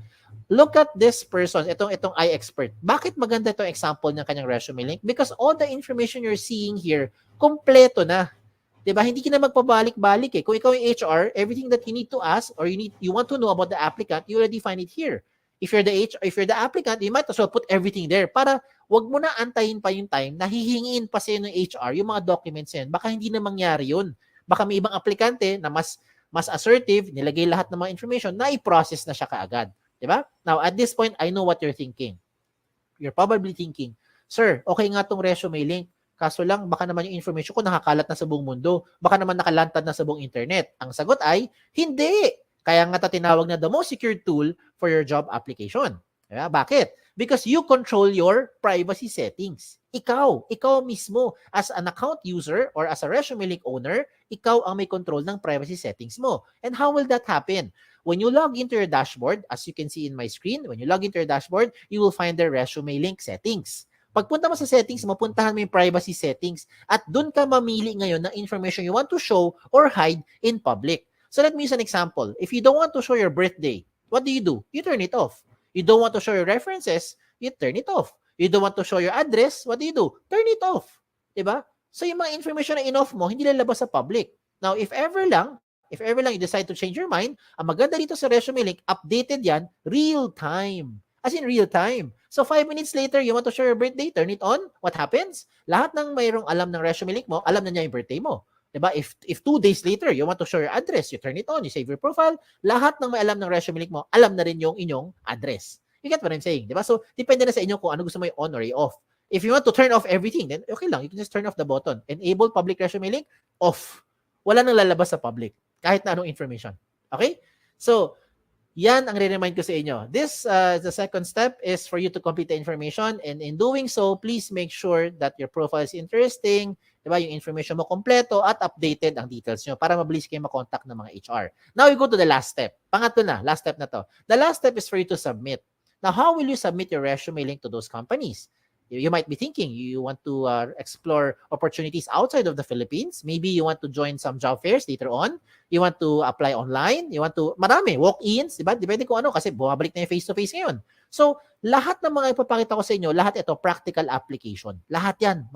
Look at this person, itong eye expert. Bakit maganda itong example ng kanyang resume link? Because all the information you're seeing here, kompleto na. 'Di ba? Hindi ka na magpabalik-balik eh. Kung ikaw yung HR, everything that you need to ask or you want to know about the applicant, you already find it here. If you're the applicant, you might as well put everything there para wag mo na antayin pa yung time na hihingin pa sa ng HR yung mga documents yan. Baka hindi na mangyari yun. Baka may ibang aplikante na mas assertive, nilagay lahat ng mga information na i-process na siya kaagad. Diba? Now, at this point, I know what you're thinking. You're probably thinking, sir, okay nga tong resume link. Kaso lang, baka naman yung information ko nakakalat na sa buong mundo. Baka naman nakalantad na sa buong internet. Ang sagot ay, hindi. Kaya nga tinawag na the most secure tool for your job application. Diba? Bakit? Because you control your privacy settings. Ikaw mismo, as an account user or as a resume link owner, ikaw ang may control ng privacy settings mo. And how will that happen? When you log into your dashboard, as you can see in my screen, when you log into your dashboard, you will find the resume link settings. Pagpunta mo sa settings, mapuntahan mo yung privacy settings at doon ka mamili ngayon ng information you want to show or hide in public. So let me use an example. If you don't want to show your birthday, what do? You turn it off. You don't want to show your references, you turn it off. You don't want to show your address, what do? Turn it off. Diba? So yung mga information na in-off mo, hindi lalabas sa public. Now, if ever lang you decide to change your mind, ang maganda dito sa ResumeLink, updated yan, real time. As in real time. So 5 minutes later, you want to share your birthday, turn it on. What happens? Lahat ng mayroong alam ng ResumeLink mo, alam na niya yung birthday mo. Diba? If 2 days later, you want to show your address, you turn it on, you save your profile, lahat ng may alam ng ResumeLink mo, alam na rin yung inyong address. You get what I'm saying? Diba? So, depende na sa inyo kung ano gusto mo yung on or i-off. If you want to turn off everything, then okay lang. You can just turn off the button. Enable public ResumeLink, off. Wala nang lalabas sa public. Kahit na anong information. Okay? So, yan ang re-remind ko sa inyo. This, the second step is for you to complete the information, and in doing so, please make sure that your profile is interesting, diba? Yung information mo kompleto at updated ang details nyo para mabilis kayo makontak ng mga HR. Now, we go to the last step. Pangatlo na, last step na to. The last step is for you to submit. Now, how will you submit your resume link to those companies? You might be thinking you want to explore opportunities outside of the Philippines. Maybe you want to join some job fairs later on. You want to apply online. You want to, marami, walk-ins, diba? Depende kung ano, kasi bumabalik na yung face-to-face ngayon. So, lahat ng mga ipapakita ko sa inyo, lahat ito, practical application. Lahat yan,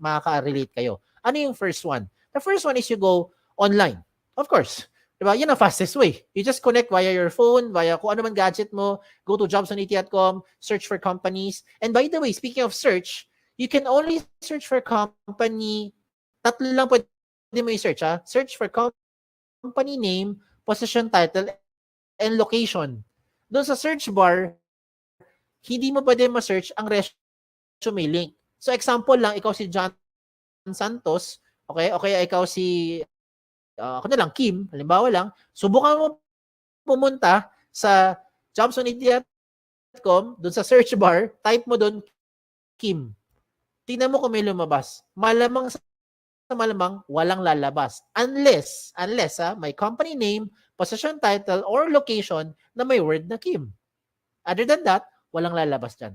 makaka-relate kayo. Ano yung first one? The first one is you go online. Of course. Diba? Yan ang fastest way. You just connect via your phone, via kung ano man gadget mo, go to jobsonit.com, search for companies. And by the way, speaking of search, you can only search for company, tatlo lang pwede mo i-search. Search for company name, position title, and location. Doon sa search bar, hindi mo pwede ma-search ang resume link. So example lang, ikaw si John Santos, okay? Okay, ikaw si ako na lang, Kim, halimbawa lang, subukan mo pumunta sa jobsonit.com, doon sa search bar, type mo doon, Kim. Tingnan mo kung may lumabas. Malamang walang lalabas. Unless may company name, position title, or location na may word na Kim. Other than that, walang lalabas dyan.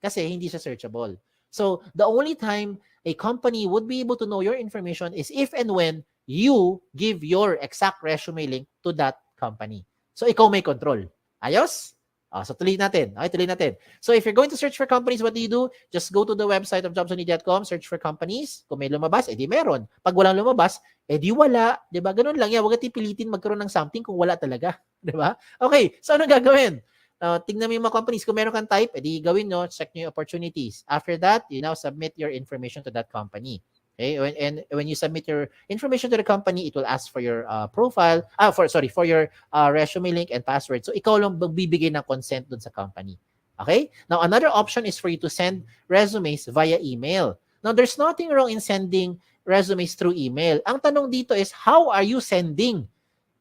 Kasi hindi siya searchable. So, the only time a company would be able to know your information is if and when you give your exact resume link to that company. So, ikaw may control. Ayos? So, tuloy natin. Okay, tuloy natin. So, if you're going to search for companies, what do? Just go to the website of jobsonit.com, search for companies. Kung may lumabas, edi meron. Pag walang lumabas, edi wala. Diba? Ganun lang yan. Huwag natin pilitin magkaroon ng something kung wala talaga. Diba? Okay, so ano gagawin? Tingnan mo yung mga companies. Kung meron kang type, edi gawin nyo, check nyo yung opportunities. After that, you now submit your information to that company. Okay, and when you submit your information to the company, it will ask for your profile, for your resume link and password. So ikaw lang magbibigay ng consent dun sa company. Okay? Now another option is for you to send resumes via email. Now there's nothing wrong in sending resumes through email. Ang tanong dito is, how are you sending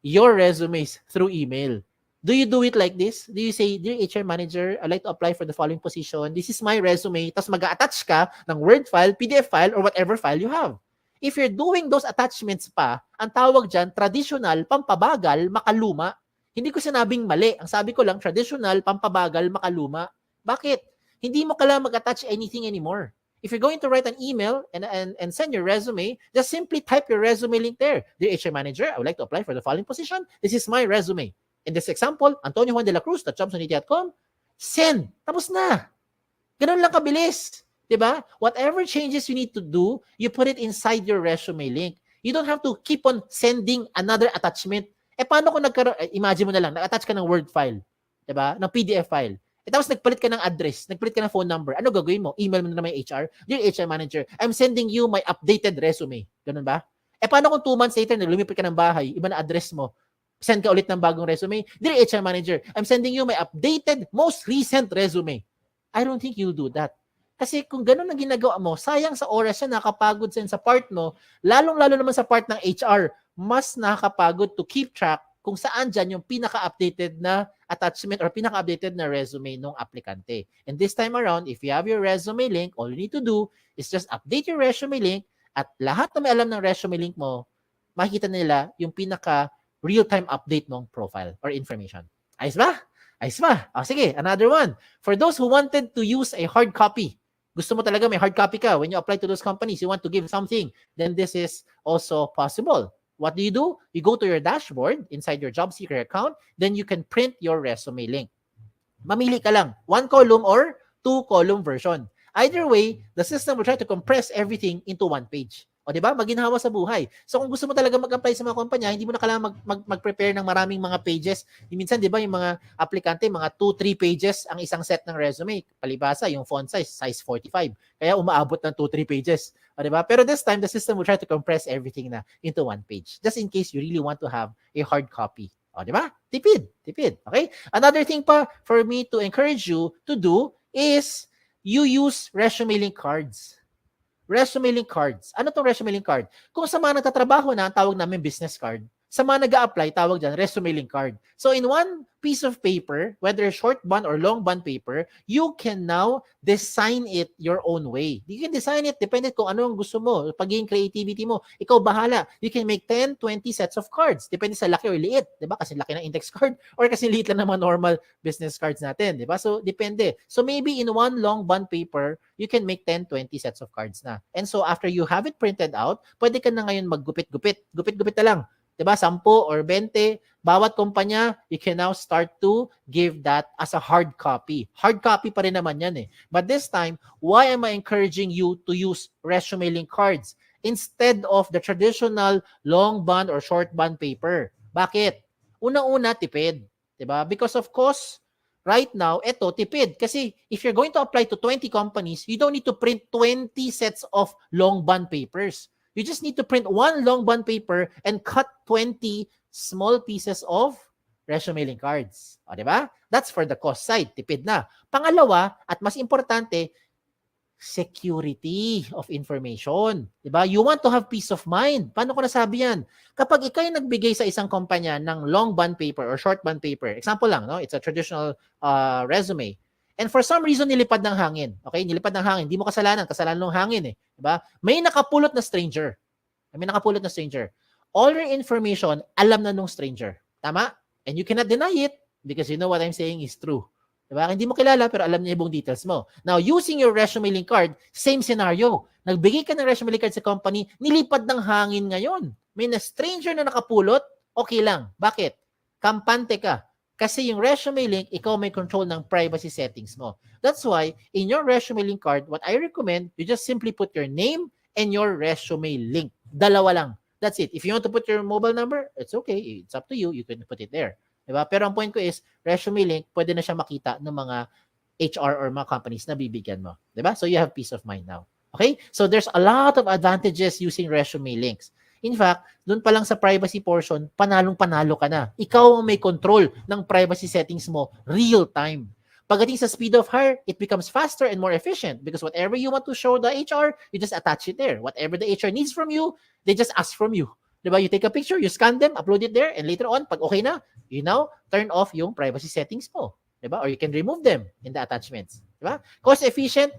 your resumes through email? Do you do it like this? Do you say, "Dear HR manager, I'd like to apply for the following position. This is my resume." Tapos mag-attach ka ng Word file, PDF file, or whatever file you have. If you're doing those attachments pa, ang tawag dyan, traditional, pampabagal, makaluma. Hindi ko sinabing mali. Ang sabi ko lang, traditional, pampabagal, makaluma. Bakit? Hindi mo kailangan mag-attach anything anymore. If you're going to write an email and send your resume, just simply type your resume link there. "Dear HR manager, I would like to apply for the following position. This is my resume. In this example, Antonio Juan de la Cruz, jobsonit.com, send. Tapos na. Ganun lang kabilis. Diba? Whatever changes you need to do, you put it inside your resume link. You don't have to keep on sending another attachment. Paano kung imagine mo na lang, nag-attach ka ng Word file. Diba? Ng PDF file. Tapos nagpalit ka ng address, nagpalit ka ng phone number. Ano gagawin mo? Email mo na naman yung HR. "Dear HR manager, I'm sending you my updated resume." Ganun ba? Paano kung 2 months later, lumipat ka ng bahay, iba na address mo, send ka ulit ng bagong resume? "Dear HR manager, I'm sending you my updated, most recent resume." I don't think you'll do that. Kasi kung ganun ang ginagawa mo, sayang sa oras yan, nakakapagod sa part mo, lalong-lalo naman sa part ng HR, mas nakakapagod to keep track kung saan dyan yung pinaka-updated na attachment or pinaka-updated na resume ng aplikante. And this time around, if you have your resume link, all you need to do is just update your resume link at lahat na may alam ng resume link mo, makikita nila yung pinaka real-time update ng profile or information. Ayos ba? Ayos ba? Sige, another one. For those who wanted to use a hard copy, Gusto mo talaga may hard copy ka. When you apply to those companies, you want to give something, then this is also possible. What do? You go to your dashboard inside your job seeker account, then you can print your resume link. Mamili ka lang, 1 column or 2 column version. Either way, the system will try to compress everything into 1 page. O di ba? Maginhawa sa buhay. So kung gusto mo talaga mag-apply sa mga kumpanya, hindi mo na kailangan mag-prepare ng maraming mga pages. Minsan, di ba, yung mga aplikante, mga 2-3 pages ang isang set ng resume. Palibasa, yung font size 45. Kaya umaabot ng 2-3 pages. O di ba? Pero this time, the system will try to compress everything na into 1 page. Just in case you really want to have a hard copy. O di ba? Tipid. Okay? Another thing pa for me to encourage you to do is you use resume link cards. Resume link cards. Ano tong resume link card? Kung sa mga nagtatrabaho na, tawag namin business card. Sa mga nag-a-apply, tawag dyan, resume link card. So in one piece of paper, whether short bond or long bond paper, you can now design it your own way. You can design it depende kung ano ang gusto mo, pagiging creativity mo. Ikaw bahala. You can make 10, 20 sets of cards. Depende sa laki or liit. Diba? Kasi laki ng index card or kasi liit lang ng mga normal business cards natin. Diba? So depende. So maybe in one long bond paper, you can make 10, 20 sets of cards na. And so after you have it printed out, pwede ka na ngayon maggupit-gupit. Gupit-gupit na lang. Diba? 10 or 20, bawat kumpanya, you can now start to give that as a hard copy. Hard copy pa rin naman yan eh. But this time, why am I encouraging you to use resume link cards instead of the traditional long bond or short bond paper? Bakit? Una-una, tipid. Diba? Because of course, right now, eto, tipid. Kasi if you're going to apply to 20 companies, you don't need to print 20 sets of long bond papers. You just need to print one long bond paper and cut 20 small pieces of resume link cards. O, diba? That's for the cost side. Tipid na. Pangalawa, at mas importante, security of information. Diba? You want to have peace of mind. Paano ko nasabi yan? Kapag ikaw yung nagbigay sa isang kumpanya ng long bond paper or short bond paper, example lang, no? It's a traditional resume. And for some reason, nilipad ng hangin. Okay? Nilipad ng hangin. Hindi mo kasalanan. Kasalanan ng hangin eh. Diba? May nakapulot na stranger. All your information, alam na nung stranger. Tama? And you cannot deny it because you know what I'm saying is true. Diba? Hindi mo kilala pero alam niya yung details mo. Now, using your resume link card, same scenario. Nagbigay ka ng resume link card sa company, nilipad ng hangin ngayon. May na stranger na nakapulot, okay lang. Bakit? Kampante ka. Kasi yung resume link, ikaw may control ng privacy settings mo. That's why, in your resume link card, what I recommend, you just simply put your name and your resume link. Dalawa lang. That's it. If you want to put your mobile number, it's okay. It's up to you. You can put it there. Diba? Pero ang point ko is, resume link, pwede na siya makita ng mga HR or mga companies na bibigyan mo. Diba? So you have peace of mind now. Okay? So there's a lot of advantages using resume links. In fact, doon pa lang sa privacy portion, panalong-panalo ka na. Ikaw ang may control ng privacy settings mo real time. Pagdating sa speed of hire, it becomes faster and more efficient because whatever you want to show the HR, you just attach it there. Whatever the HR needs from you, they just ask from you. Diba? You take a picture, you scan them, upload it there, and later on, pag okay na, you now turn off yung privacy settings mo. Diba? Or you can remove them in the attachments. Diba? Cost efficient,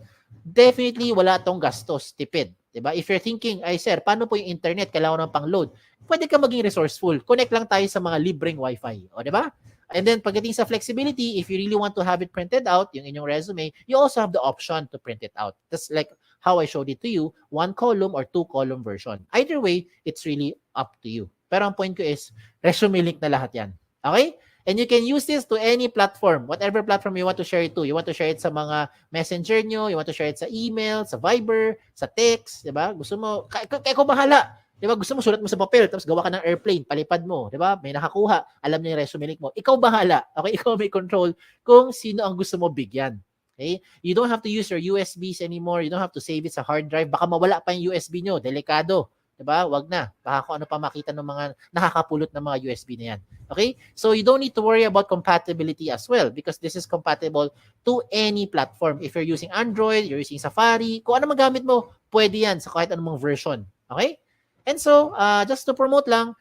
definitely wala tong gastos, tipid. Diba? If you're thinking, ay sir, paano po yung internet, kailangan ng pang-load? Pwede ka maging resourceful. Connect lang tayo sa mga libreng wifi. O, diba? And then, pagdating sa flexibility, if you really want to have it printed out, yung inyong resume, you also have the option to print it out. That's like how I showed it to you, 1 column or 2 column version. Either way, it's really up to you. Pero ang point ko is, resume link na lahat yan. Okay? And you can use this to any platform, whatever platform you want to share it to. You want to share it sa mga messenger nyo, you want to share it sa email, sa Viber, sa text, diba? Gusto mo, kaya ko bahala. Diba? Gusto mo, sulat mo sa papel, tapos gawa ka ng airplane, palipad mo, diba? May nakakuha, alam niya yung resume link mo. Ikaw bahala. Okay? Ikaw may control kung sino ang gusto mo bigyan. Okay? You don't have to use your USBs anymore. You don't have to save it sa hard drive. Baka mawala pa yung USB nyo. Delikado. Diba? Wag na. Baka kung ano pa makita ng mga nakakapulot ng mga USB na yan. Okay? So you don't need to worry about compatibility as well because this is compatible to any platform. If you're using Android, you're using Safari, kung ano magamit mo, pwede yan sa kahit anong version. Okay? And so, just to promote lang,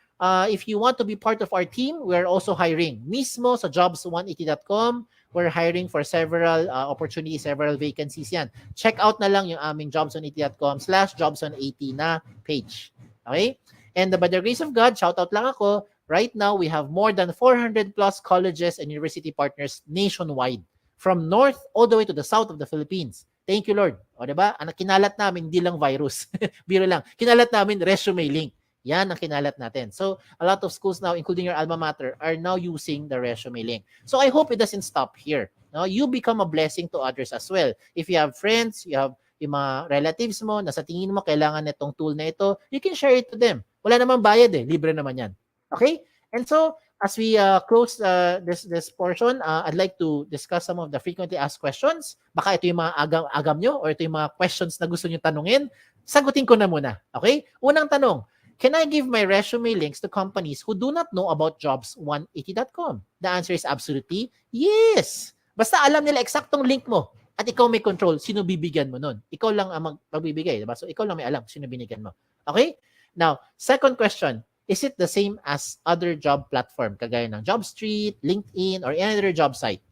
if you want to be part of our team, we're also hiring. Mismo sa jobs180.com, we're hiring for several opportunities, several vacancies yan. Check out na lang yung aming jobs180.com/jobs180 na page. Okay? And by the grace of God, shout out lang ako, right now we have more than 400 plus colleges and university partners nationwide, from north all the way to the south of the Philippines. Thank you, Lord. O, diba? Ang kinalat namin, hindi lang virus. Biro lang. Kinalat namin ResumeLink. Yan ang kinalat natin. So, a lot of schools now, including your alma mater, are now using the ResumeLink. So, I hope it doesn't stop here. No? You become a blessing to others as well. If you have friends, you have yung mga relatives mo na sa tingin mo kailangan nitong tool na ito, you can share it to them. Wala namang bayad eh. Libre naman yan. Okay? And so, as we close this portion, I'd like to discuss some of the frequently asked questions. Baka ito yung mga agam nyo or ito yung mga questions na gusto nyo tanungin. Sagutin ko na muna. Okay? Unang tanong, can I give my resume links to companies who do not know about jobs180.com? The answer is absolutely yes. Basta alam nila eksaktong link mo at ikaw may control, sino bibigyan mo nun? Ikaw lang ang magbibigay, diba? So ikaw lang may alam sino binigyan mo. Okay? Now, second question, is it the same as other job platform kagaya ng JobStreet, LinkedIn, or any other job site?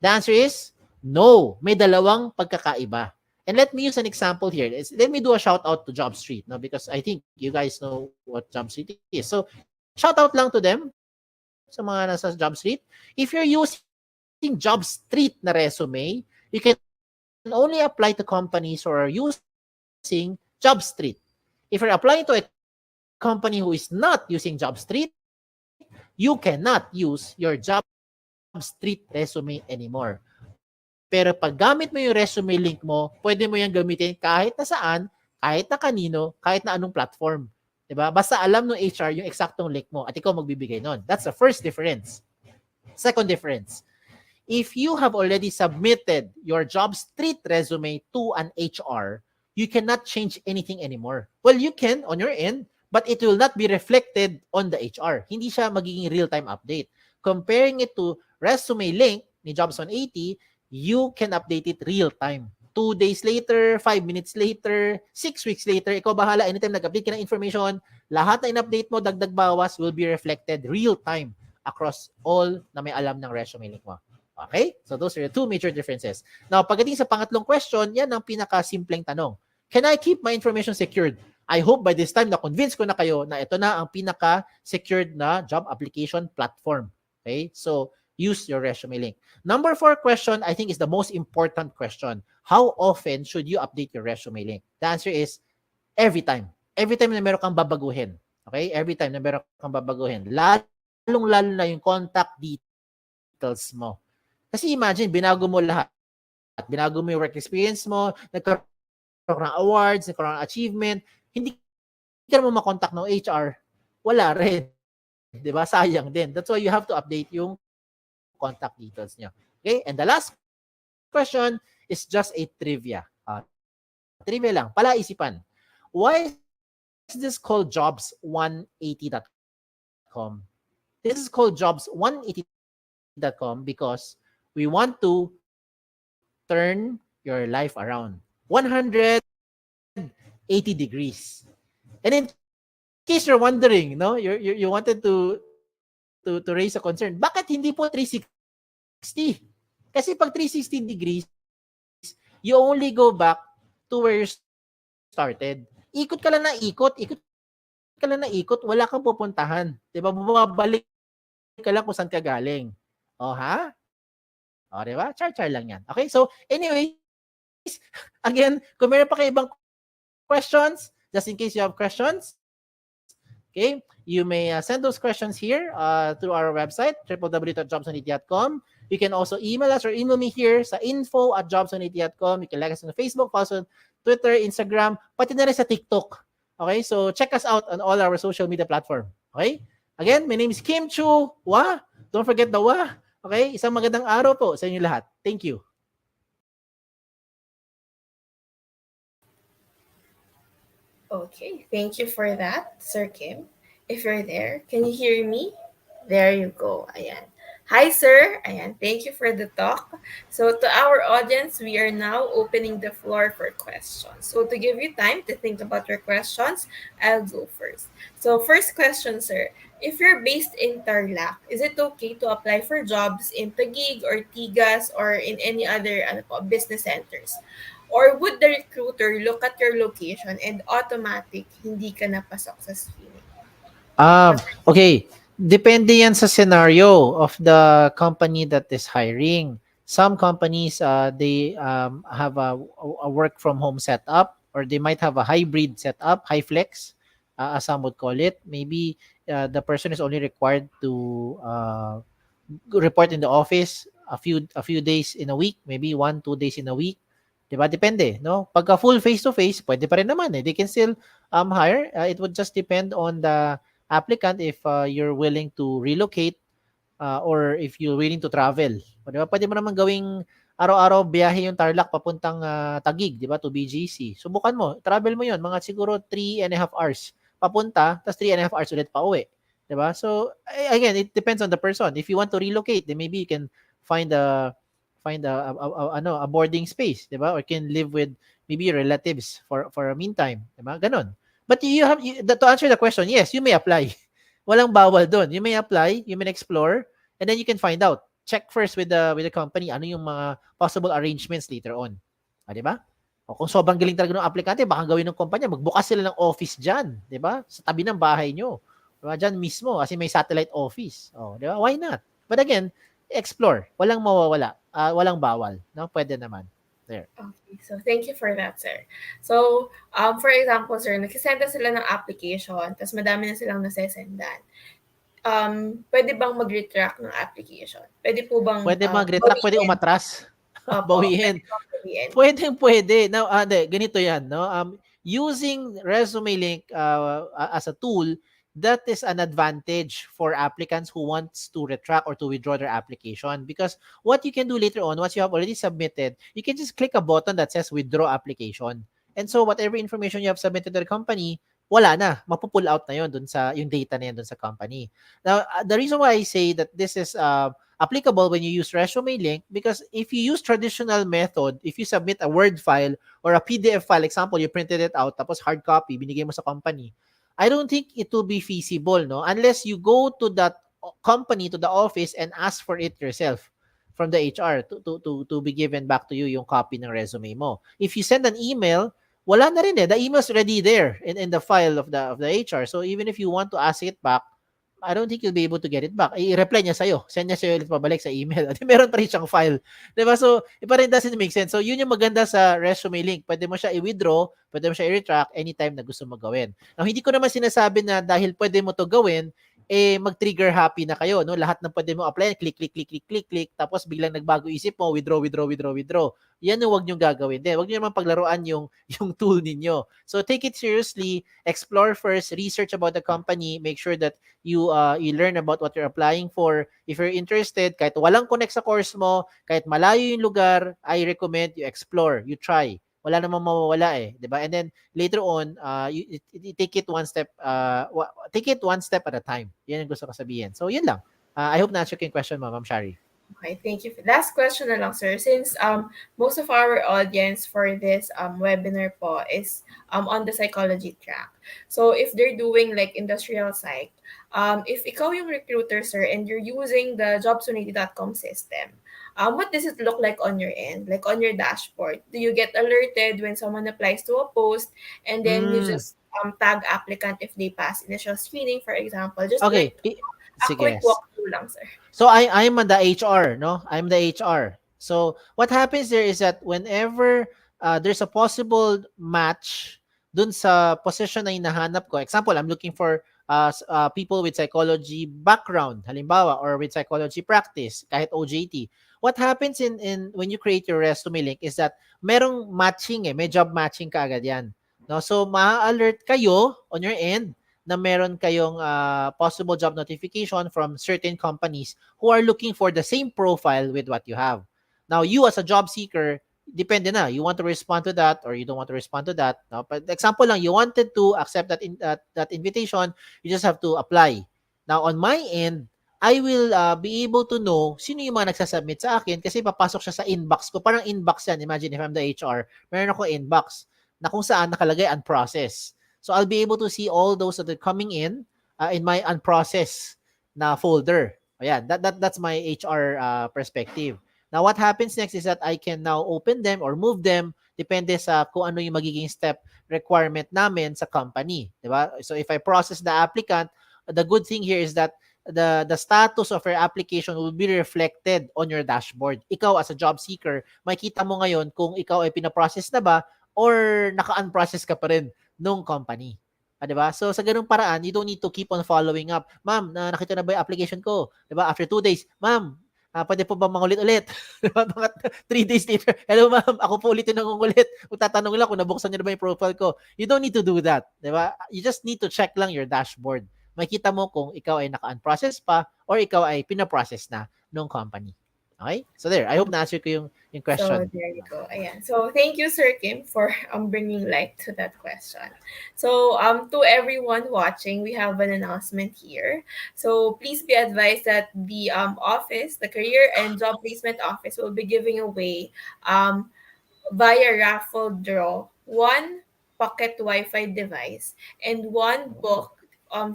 The answer is no. May dalawang pagkakaiba. And let me use an example here. Let me do a shout out to JobStreet, no? Because I think you guys know what JobStreet is. So, shout out lang to them sa mga nasa JobStreet. If you're using JobStreet na resume, you can only apply to companies who are using JobStreet. If you're applying to a company who is not using JobStreet, you cannot use your JobStreet resume anymore. Pero pag gamit mo yung resume link mo, pwede mo yung gamitin kahit na saan, kahit na kanino, kahit na anong platform. Diba? Basta alam ng HR yung eksaktong link mo at ikaw magbibigay nun. That's the first difference. Second difference, if you have already submitted your JobStreet resume to an HR, you cannot change anything anymore. Well, you can on your end, but it will not be reflected on the HR. Hindi siya magiging real-time update. Comparing it to resume link ni Jobs 180, you can update it real-time. 2 days later, 5 minutes later, 6 weeks later, ikaw bahala. Anytime nag-update ka ng information, lahat na in-update mo, dagdag bawas, will be reflected real-time across all na may alam ng resume link mo. Okay? So those are the two major differences. Now, pagdating sa pangatlong question, yan ang pinaka-simpleng tanong. Can I keep my information secured? I hope by this time na-convince ko na kayo na ito na ang pinaka-secured na job application platform. Okay? So, use your resume link. Number 4 question, I think is the most important question. How often should you update your resume link? The answer is every time. Every time na meron kang babaguhin. Okay? Every time na meron kang babaguhin. Lalong-lalo na yung contact details mo. Kasi imagine, binago mo lahat. Binago mo yung work experience mo, nagkaroon ng awards, nagkaroon ng achievement, hindi ka mo makontak ng HR, wala rin. Diba? Sayang din. That's why you have to update yung contact details niyo. Okay? And the last question is just a trivia. Trivia lang. Palaisipan. Why is this called jobs180.com? This is called jobs180.com because we want to turn your life around 180 degrees. And in case you're wondering, no, you wanted to raise a concern, bakit hindi po 360? Kasi pag 360 degrees, you only go back to where you started. Ikot ka lang na ikot, wala kang pupuntahan. Diba? Bumabalik ka lang kung saan ka galing. O ha? O, diba? Char-char lang yan. Okay, so anyways, again, kung meron pa kayo ibang questions, just in case you have questions, okay, you may send those questions here through our website, www.jobs180.com. You can also email us or email me here sa info@jobs180.com. You can like us on Facebook, follow us on Twitter, Instagram, pati na rin sa TikTok. Okay, so check us out on all our social media platform. Okay? Again, my name is Kim Chua. Don't forget the wa. Okay? Isang magandang araw po sa inyo lahat. Thank you. Okay, thank you for that, Sir Kim. If you're there, can you hear me? There you go. Ayan. Hi, sir. Ayan. Thank you for the talk. So to our audience, we are now opening the floor for questions. So to give you time to think about your questions, I'll go first. So first question, sir. If you're based in Tarlac, is it okay to apply for jobs in Taguig or Tigas or in any other business centers? Or would the recruiter look at your location and automatic hindi ka napasok sa screening? Okay. Depende yan sa scenario of the company that is hiring. Some companies, they have a work from home setup, or they might have a hybrid setup, high flex, as some would call it. Maybe the person is only required to report in the office a few days in a week, maybe 1-2 days in a week. 'Di ba? Depende, no? Pagka full face to face, pwede pa rin naman eh. They can still hire. It would just depend on the applicant if you're willing to relocate, or if you're willing to travel. O, di ba? Pwede mo naman gawing araw-araw biyahe yung Tarlac papuntang Taguig, di ba, to BGC. Subukan mo, travel mo yun, mga siguro 3.5 hours papunta, tapos 3.5 hours ulit pa uwi. Di ba? So, again, it depends on the person. If you want to relocate, then maybe you can find a boarding space, di ba? Or can live with maybe your relatives for a meantime, di ba? Ganon. But to answer the question, yes, you may apply. Walang bawal doon. You may apply, you may explore, and then you can find out. Check first with the company ano yung mga possible arrangements later on. Di ba? O kung sobrang galing talaga ng aplikante, baka gawin ng kumpanya, magbukas sila ng office diyan, di ba? Sa tabi ng bahay nyo. Diba? Diyan mismo kasi may satellite office. Oh, di ba? Why not? But again, explore. Walang mawawala. Walang bawal, no? Pwede naman. There. Okay, so thank you for that, sir. So, for example, sir, nagsisenda sila ng application, tapos madami na silang nasesendan. Pwede bang mag-retract ng application? Pwede po bang Pwede mag-retract, pwede umatras. Bawiin. Pwede. Now, ganito yan, no? Using ResumeLink as a tool, that is an advantage for applicants who wants to retract or to withdraw their application, because what you can do later on, once you have already submitted, you can just click a button that says withdraw application. And so whatever information you have submitted to the company, wala na, mapupull out na yun dun sa yung data na yun dun sa company. Now, the reason why I say that this is applicable when you use ResumeLink, because if you use traditional method, if you submit a Word file or a PDF file, example, you printed it out, tapos hard copy, binigay mo sa company, I don't think it will be feasible, no? Unless you go to that company, to the office, and ask for it yourself from the HR to be given back to you yung copy ng resume mo. If you send an email, wala na rin eh. The email's already there in the file of the HR. So even if you want to ask it back, I don't think you'll be able to get it back. I-reply niya sa'yo. Send niya sa'yo ulit pabalik sa email. At meron pa rin siyang file. Diba? So, it pa rin doesn't make sense. So, yun yung maganda sa ResumeLink. Pwede mo siya i-withdraw, pwede mo siya i-retract anytime na gusto mo gawin. Now, hindi ko naman sinasabi na dahil pwede mo to gawin, mag-trigger happy na kayo, no? Lahat ng pwede mo apply, click, tapos biglang nagbago isip mo, withdraw. Yan yung wag niyo gagawin. Wag niyo naman paglaruan yung tool ninyo. So take it seriously, explore first, research about the company, make sure that you learn about what you're applying for. If you're interested, kahit walang connect sa course mo, kahit malayo yung lugar, I recommend you explore, you try. Wala namang mawawala eh, 'di ba? And then later on, you take it one step at a time. Yan ang gusto ko sabihin. So, yun lang. I hope na-answer yung question mo, Ma'am Shari. Okay, thank you. Last question na lang, sir. Since most of our audience for this webinar po is on the psychology track. So, if they're doing like industrial psych, if ikaw yung recruiter, sir, and you're using the jobsunity.com system, what does it look like on your end, like on your dashboard? Do you get alerted when someone applies to a post, and then you just tag applicant if they pass initial screening, for example? Just okay. like a quick walkthrough lang, sir. So I'm on the HR, no? I'm the HR. So what happens there is that whenever there's a possible match dun sa position na hinahanap ko, example, I'm looking for people with psychology background, halimbawa, or with psychology practice, kahit OJT. What happens in when you create your resume link is that merong matching may job matching ka agad yan. No? So ma-alert kayo on your end na meron kayong possible job notification from certain companies who are looking for the same profile with what you have. Now, you as a job seeker, depende na. You want to respond to that or you don't want to respond to that. No? But example lang, you wanted to accept that invitation, you just have to apply. Now, on my end, I will be able to know sino yung mga nagsasubmit sa akin kasi papasok siya sa inbox ko. Parang inbox yan. Imagine if I'm the HR, meron ako inbox na kung saan nakalagay unprocessed. So I'll be able to see all those that are coming in my unprocessed na folder. Ayan, that's my HR perspective. Now, what happens next is that I can now open them or move them depende sa kung ano yung magiging step requirement namin sa company. Diba? So if I process the applicant, the good thing here is that the status of your application will be reflected on your dashboard. Ikaw as a job seeker, makita mo ngayon kung ikaw ay pinaprocess na ba or naka-unprocess ka pa rin nung company. 'Di ba? So sa ganung paraan, you don't need to keep on following up. Ma'am, nakita na ba yung application ko? 'Di ba? After 2 days, ma'am, pwede po ba mangulit-ulit? 'Di ba? Mga 3 days later, hello ma'am, ako po ulit yung nangungulit. Tatanong lang kung nabuksan niyo na ba yung profile ko. You don't need to do that. 'Di ba? You just need to check lang your dashboard. Makita mo kung ikaw ay naka-unprocess pa or ikaw ay pina-process na nung company. Okay? So there, I hope na-answer ko yung So question. there you go. Ayan. So thank you, Sir Kim, for bringing light to that question. So to everyone watching, we have an announcement here. So please be advised that the office, the Career and Job Placement Office, will be giving away via raffle draw one pocket Wi-Fi device and one book,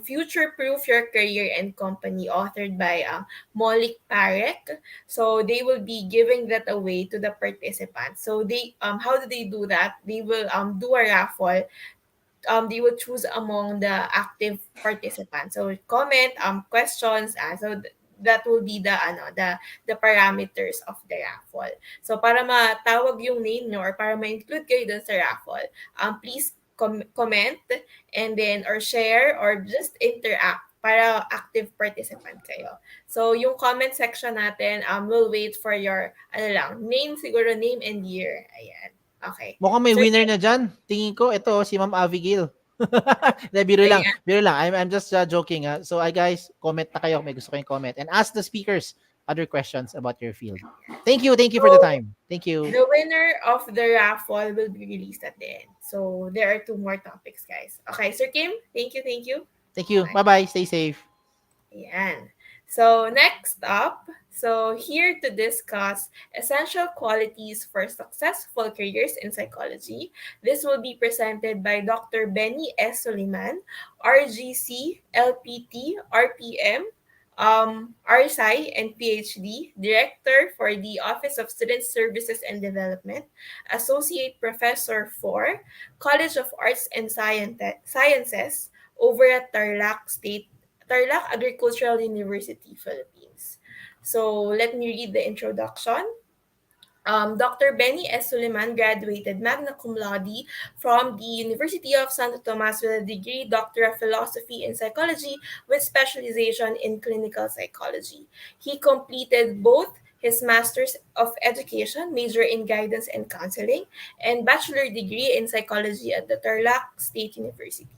Future Proof Your Career and Company, authored by Molik Parek. So they will be giving that away to the participants. So they how do they do that? They will do a raffle. They will choose among the active participants. So comment questions. That will be the parameters of the raffle. So para matawag yung name nyo or para ma-include kayo dun sa raffle, please comment and then or share or just interact para active participant kayo. So yung comment section natin, we'll wait for your name, siguro name and year. Ayan. Okay. Mukhang may So, winner na dyan. Tingin ko, ito, si Ma'am Abigail. Biro lang. ayan. Biro lang. I'm just joking. So, guys, comment na kayo kung may gusto kayong comment. And ask the speakers other questions about your field. Thank you. Thank you for the time. Thank you. The winner of the raffle will be released at the end. So there are 2 more topics, guys. Okay, Sir Kim, thank you, thank you. Thank you. Bye-bye. Stay safe. Ayan. So next up, so here to discuss essential qualities for successful careers in psychology, this will be presented by Dr. Benny S. Soliman, RGC, LPT, RPM, RPsy, and Ph.D., Director for the Office of Student Services and Development, Associate Professor for College of Arts and Sciences over at Tarlac Agricultural University, Philippines. So let me read the introduction. Dr. Benny S. Soliman graduated magna cum laude from the University of Santo Tomas with a degree Doctor of Philosophy in Psychology with specialization in clinical psychology. He completed both his Master's of Education, major in guidance and counseling, and bachelor degree in psychology at the Tarlac State University.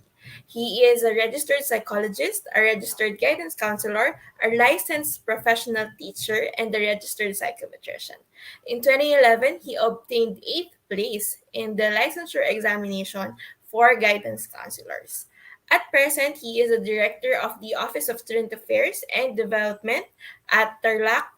He is a registered psychologist, a registered guidance counselor, a licensed professional teacher, and a registered psychometrician. In 2011, he obtained 8th place in the licensure examination for guidance counselors. At present, he is a director of the Office of Student Affairs and Development at Tarlac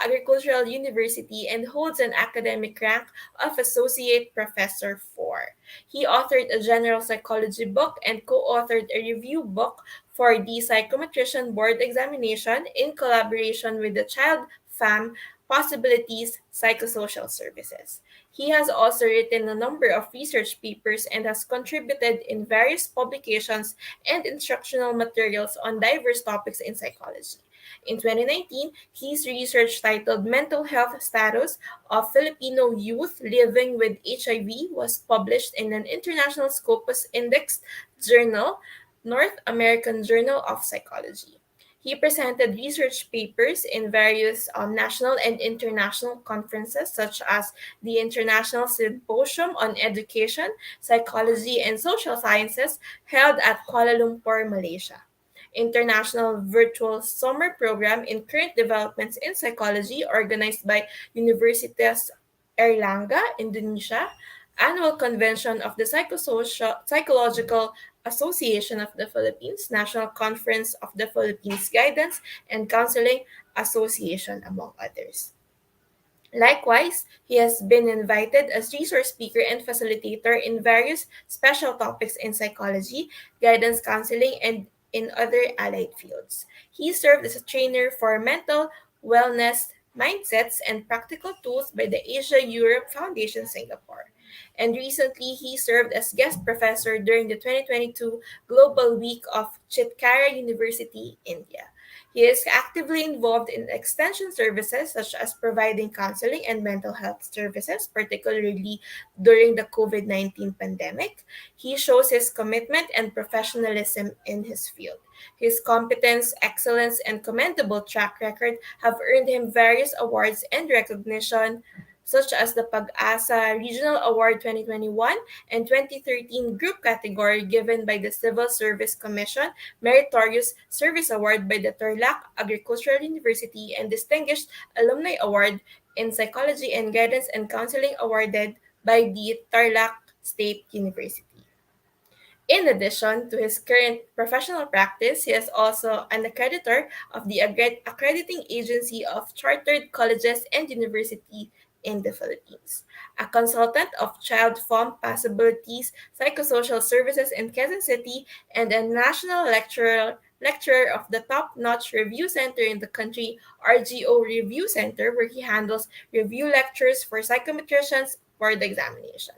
Agricultural University and holds an academic rank of Associate Professor 4. He authored a general psychology book and co-authored a review book for the Psychometrician Board examination in collaboration with the Child FAM Possibilities Psychosocial Services. He has also written a number of research papers and has contributed in various publications and instructional materials on diverse topics in psychology. In 2019, his research titled Mental Health Status of Filipino Youth Living with HIV was published in an International Scopus Indexed journal, North American Journal of Psychology. He presented research papers in various national and international conferences, such as the International Symposium on Education, Psychology, and Social Sciences held at Kuala Lumpur, Malaysia. International Virtual Summer Program in Current Developments in Psychology organized by Universitas Erlangga, Indonesia, Annual Convention of the Psychological Association of the Philippines, National Conference of the Philippines Guidance and Counseling Association, among others. Likewise, he has been invited as resource speaker and facilitator in various special topics in psychology, guidance counseling, and in other allied fields. He served as a trainer for mental wellness Mindsets and Practical Tools by the Asia Europe Foundation Singapore. And recently, he served as guest professor during the 2022 Global Week of Chitkara University, India. He is actively involved in extension services such as providing counseling and mental health services, particularly during the COVID 19 pandemic. He shows his commitment and professionalism in his field. His competence, excellence, and commendable track record have earned him various awards and recognition, such as the Pag-asa Regional Award 2021 and 2013 Group Category given by the Civil Service Commission, Meritorious Service Award by the Tarlac Agricultural University, and Distinguished Alumni Award in Psychology and Guidance and Counseling awarded by the Tarlac State University. In addition to his current professional practice, he is also an accreditor of the Accrediting Agency of Chartered Colleges and Universities in the Philippines, a consultant of child farm possibilities, psychosocial services in Quezon City, and a national lecturer of the top-notch review center in the country, RGO Review Center, where he handles review lectures for psychometricians for the examination.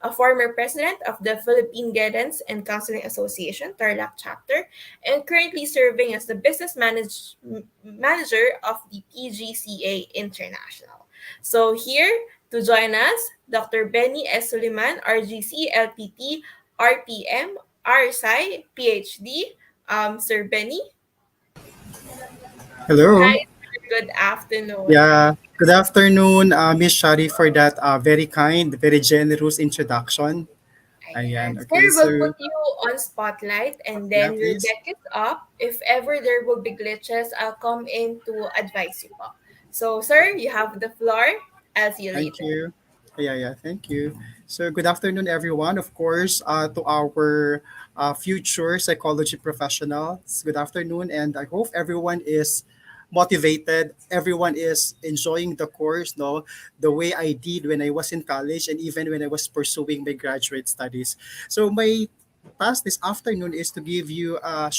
A former president of the Philippine Guidance and Counseling Association, Tarlac chapter, and currently serving as the manager of the PGCA International. So here to join us, Dr. Benny S. Soliman, RGC, LPT, RPM, RPsy, Ph.D. Sir Benny. Hello. Hi, sir. Good afternoon. Yeah. Good afternoon, Miss Shari, for that very kind, very generous introduction. Ayan. Ayan. Sir, Okay, we'll put so you on spotlight and yeah, then we'll please. deck it up. If ever there will be glitches, I'll come in to advise you po. So, sir, you have the floor. I'll see you Thank later. you. Yeah, thank you. So, good afternoon, everyone. Of course, to our future psychology professionals, good afternoon, and I hope everyone is motivated. Everyone is enjoying the course, no, the way I did when I was in college and even when I was pursuing my graduate studies. So, my task this afternoon is to give you a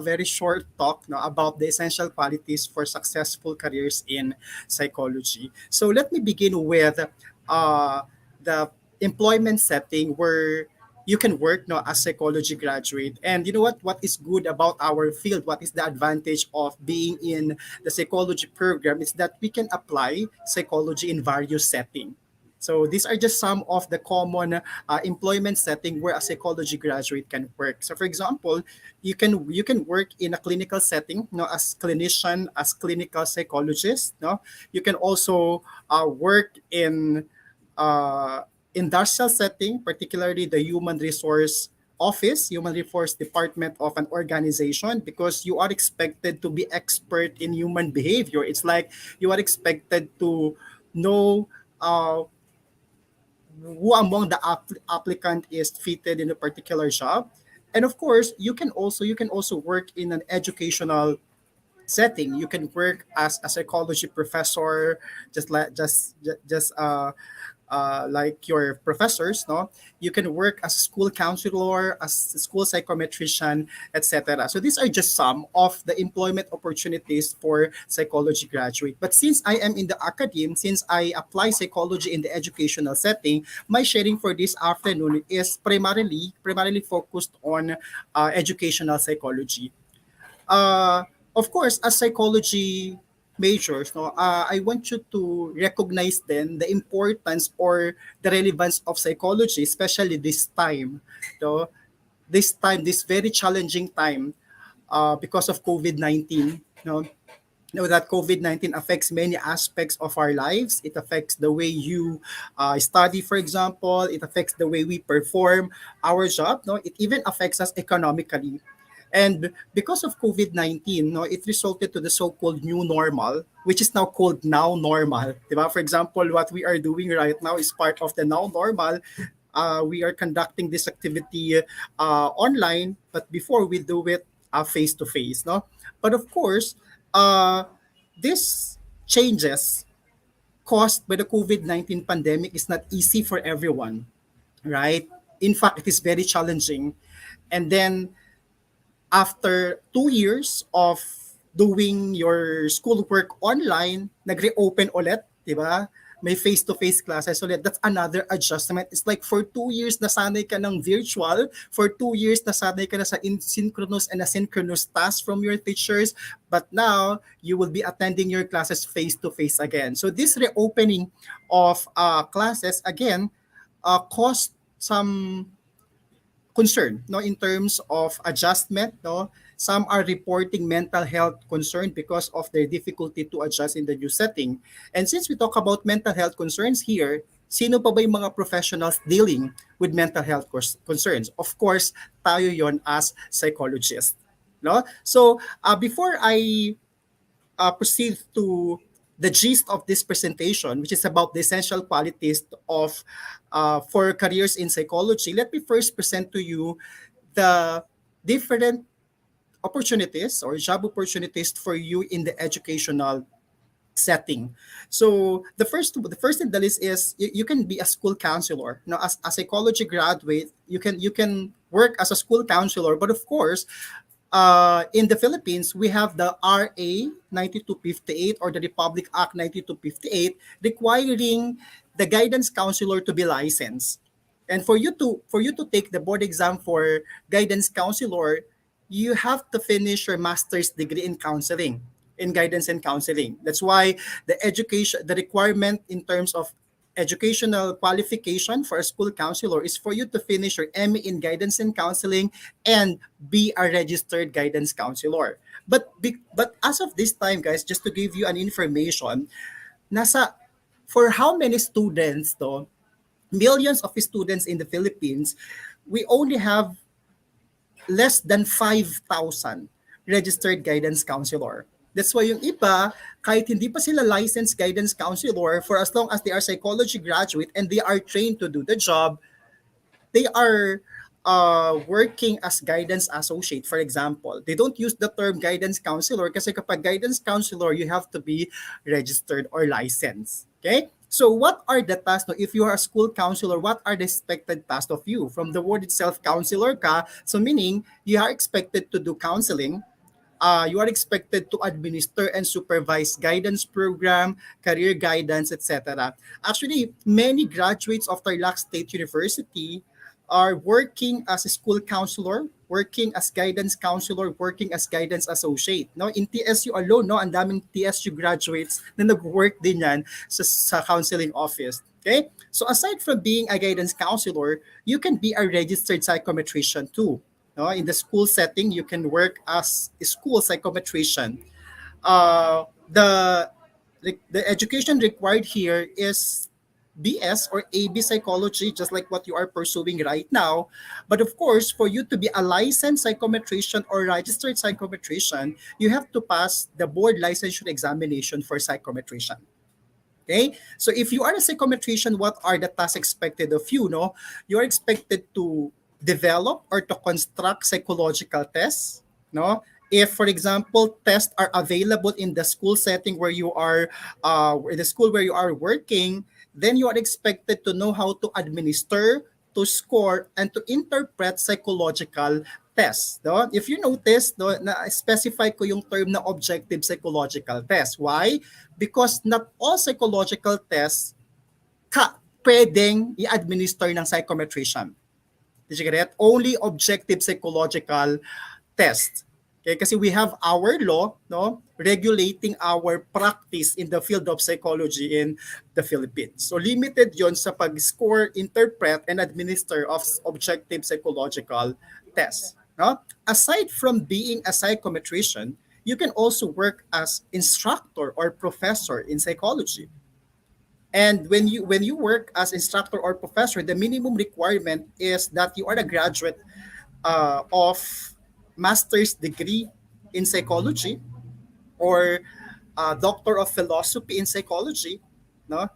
very short talk, no, about the essential qualities for successful careers in psychology. So let me begin with the employment setting where you can work, no, as psychology graduate. And you know what is good about our field, what is the advantage of being in the psychology program is that we can apply psychology in various settings. So these are just some of the common employment setting where a psychology graduate can work. So for example, you can work in a clinical setting, as clinician, as clinical psychologist. You can also work in industrial setting, particularly the human resource office, human resource department of an organization, because you are expected to be expert in human behavior. It's like you are expected to know uh, who among the applicant is fitted in a particular job. And of course, you can also work in an educational setting. You can work as a psychology professor, just like your professors. No, you can work as a school counselor, as a school psychometrician, etc. So these are just some of the employment opportunities for psychology graduate. But since I am in the academe, since I apply psychology in the educational setting, my sharing for this afternoon is primarily focused on educational psychology. uh, of course, as psychology majors, no, I want you to recognize then the importance or the relevance of psychology, especially this time. No, this very challenging time, because of COVID-19. No, know that COVID-19 affects many aspects of our lives. It affects the way you study, for example. It affects the way we perform our job. No, it even affects us economically. And because of COVID-19, no, it resulted to the so-called new normal, which is now called now normal. Diba? For example, what we are doing right now is part of the now normal. We are conducting this activity online, but before we do it face to face. No, but of course, uh, this changes caused by the COVID-19 pandemic is not easy for everyone, right? In fact, it is very challenging. And then after 2 years of doing your schoolwork online, nag-reopen ulit, di ba? May face-to-face classes ulit. That's another adjustment. It's like for 2 years nasanay ka ng virtual, for 2 years nasanay ka na sa synchronous and asynchronous tasks from your teachers, but now you will be attending your classes face-to-face again. So this reopening of classes again caused some concern, no, in terms of adjustment, no. Some are reporting mental health concern because of their difficulty to adjust in the new setting. And since we talk about mental health concerns here, sino pa ba yung mga professionals dealing with mental health concerns? Of course, tayo yon as psychologists, no. So before I proceed to the gist of this presentation, which is about the essential qualities of for careers in psychology, let me first present to you the different opportunities or job opportunities for you in the educational setting. So the first in the list is you can be a school counselor. Now, as a psychology graduate, you can work as a school counselor, but of course, in the Philippines, we have the RA 9258 or the Republic Act 9258 requiring the guidance counselor to be licensed. And for you to take the board exam for guidance counselor, you have to finish your master's degree in counseling, in guidance and counseling. That's why the requirement in terms of educational qualification for a school counselor is for you to finish your MA in guidance and counseling and be a registered guidance counselor. But as of this time, guys, just to give you an information, nasa for how many students though, millions of students in the Philippines, we only have less than 5,000 registered guidance counselor. That's why yung iba, kahit hindi pa sila licensed guidance counselor, for as long as they are psychology graduate and they are trained to do the job, they are working as guidance associate, for example. They don't use the term guidance counselor kasi kapag guidance counselor, you have to be registered or licensed. Okay? So what are the tasks? No? If you are a school counselor, what are the expected tasks of you? From the word itself, counselor ka, so meaning you are expected to do counseling, you are expected to administer and supervise guidance program, career guidance, etc. Actually, many graduates of Tarlac State University are working as a school counselor, working as guidance counselor, working as guidance associate. No, in TSU alone, no, ang daming TSU graduates na nag-work din yan sa counseling office. Okay? So aside from being a guidance counselor, you can be a registered psychometrician too. No, in the school setting, you can work as a school psychometrician. The education required here is BS or AB psychology, just like what you are pursuing right now. But of course, for you to be a licensed psychometrician or registered psychometrician, you have to pass the board licensure examination for psychometrician. Okay, so if you are a psychometrician, what are the tasks expected of you? No, you are expected to develop or to construct psychological tests. No, if for example tests are available in the school setting where you are, in the school where you are working, then you are expected to know how to administer, to score, and to interpret psychological test. No? If you notice, no, na-specify ko yung term na objective psychological test. Why? Because not all psychological tests pwedeng i-administer ng psychometrician. Did you get it? Only objective psychological test. Okay, kasi we have our law, no, regulating our practice in the field of psychology in the Philippines. So limited yon sa pag-score, interpret, and administer of objective psychological tests. No? Aside from being a psychometrician, you can also work as instructor or professor in psychology. And when you work as instructor or professor, the minimum requirement is that you are a graduate of master's degree in psychology or doctor of philosophy in psychology, no?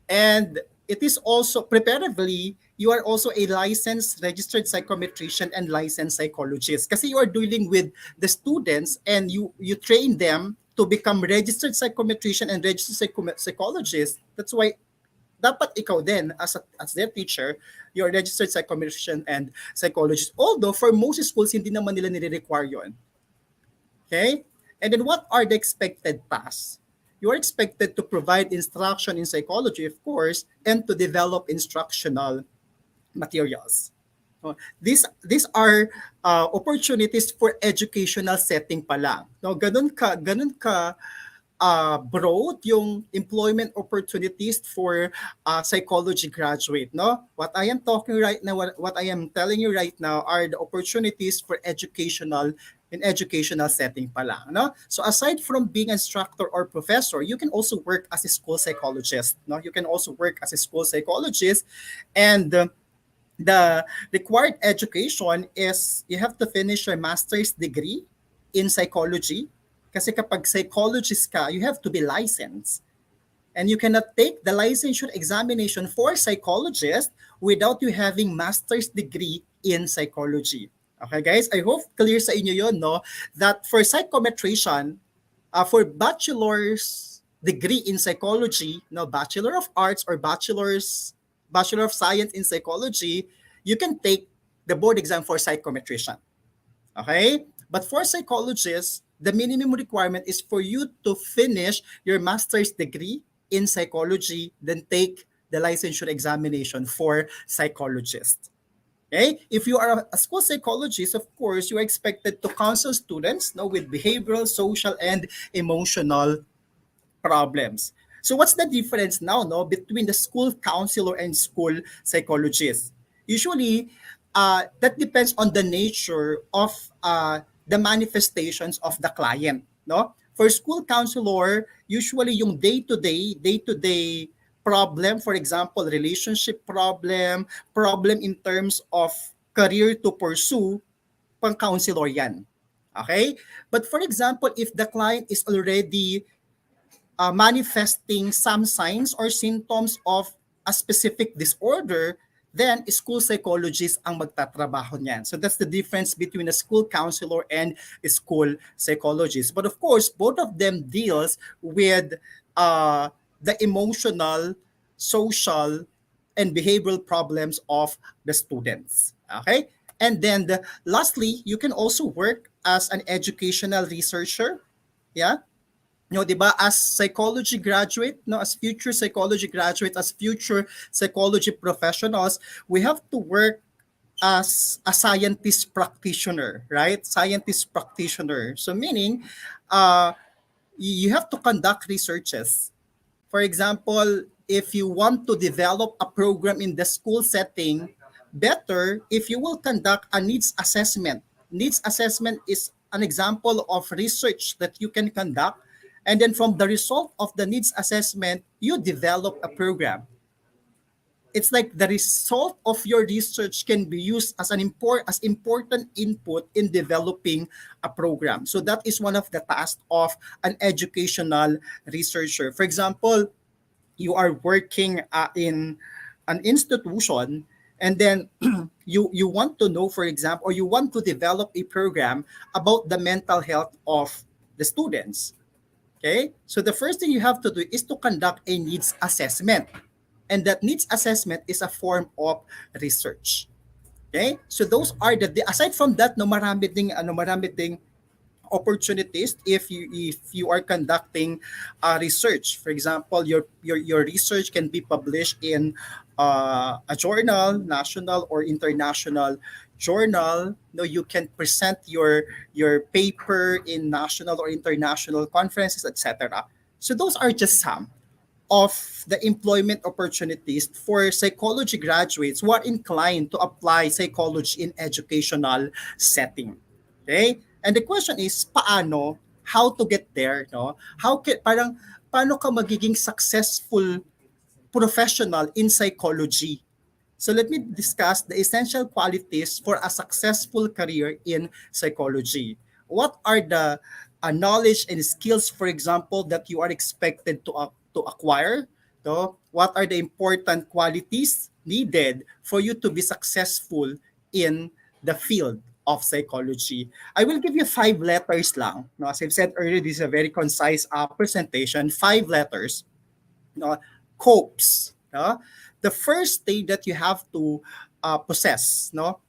And it is also preferably you are also a licensed registered psychometrician and licensed psychologist kasi you are dealing with the students and you train them to become registered psychometrician and registered psychologist. That's why dapat ikaw din as their teacher, you're a registered psychometrician and psychologist. Although for most schools hindi naman nila nire-require 'yon. Okay? And then what are the expected tasks? You are expected to provide instruction in psychology, of course, and to develop instructional materials. No, these are opportunities for educational setting pa lang. No, ganun ka broad yung employment opportunities for psychology graduate. No, what I am talking right now, what I am telling you right now are the opportunities for educational setting pa lang. No, so aside from being instructor or professor, you can also work as a school psychologist. No, you can also work as a school psychologist, and the required education is you have to finish your master's degree in psychology. Kasi kapag psychologist ka, you have to be licensed. And you cannot take the licensure examination for psychologist without you having master's degree in psychology. Okay guys, I hope clear sa inyo yun, no? That for psychometrician, for bachelor's degree in psychology, no, Bachelor of Arts or Bachelor of Science in Psychology, you can take the board exam for psychometrician. Okay? But for psychologists, the minimum requirement is for you to finish your master's degree in psychology, then take the licensure examination for psychologists. Okay? If you are a school psychologist, of course, you are expected to counsel students, no, with behavioral, social, and emotional problems. So what's the difference now, no, between the school counselor and school psychologist? Usually, that depends on the nature of the manifestations of the client, no? For school counselor, usually yung day-to-day problem, for example, relationship problem in terms of career to pursue, pang counselor yan. Okay? But for example, if the client is already manifesting some signs or symptoms of a specific disorder, then school psychologist ang magtatrabaho niyan. So that's the difference between a school counselor and a school psychologist. But of course, both of them deals with the emotional, social, and behavioral problems of the students. Okay? And then lastly, you can also work as an educational researcher. Yeah? No, 'di ba, as psychology graduate, no, as future psychology graduate, as future psychology professionals, we have to work as a scientist practitioner, right? Scientist practitioner. So meaning, you have to conduct researches. For example, if you want to develop a program in the school setting, better if you will conduct a needs assessment. Needs assessment is an example of research that you can conduct, and then from the result of the needs assessment, you develop a program. It's like the result of your research can be used as as important input in developing a program. So that is one of the tasks of an educational researcher. For example, you are working in an institution, and then you want to know, for example, or you want to develop a program about the mental health of the students. Okay, so the first thing you have to do is to conduct a needs assessment, and that needs assessment is a form of research. Okay, so those are aside from that, no, marami ding opportunities if you are conducting research. For example, your research can be published in a journal, national or international journal. No, you can present your paper in national or international conferences, etc. So those are just some of the employment opportunities for psychology graduates who are inclined to apply psychology in educational setting. Okay? And the question is, paano? How to get there? No? Paano ka magiging successful professional in psychology? So let me discuss the essential qualities for a successful career in psychology. What are the knowledge and skills, for example, that you are expected to acquire? So, what are the important qualities needed for you to be successful in the field of psychology? I will give you 5 letters lang. No, as I've said earlier, this is a very concise presentation. 5 letters. No, COPES. No? The first thing that you have to possess, no,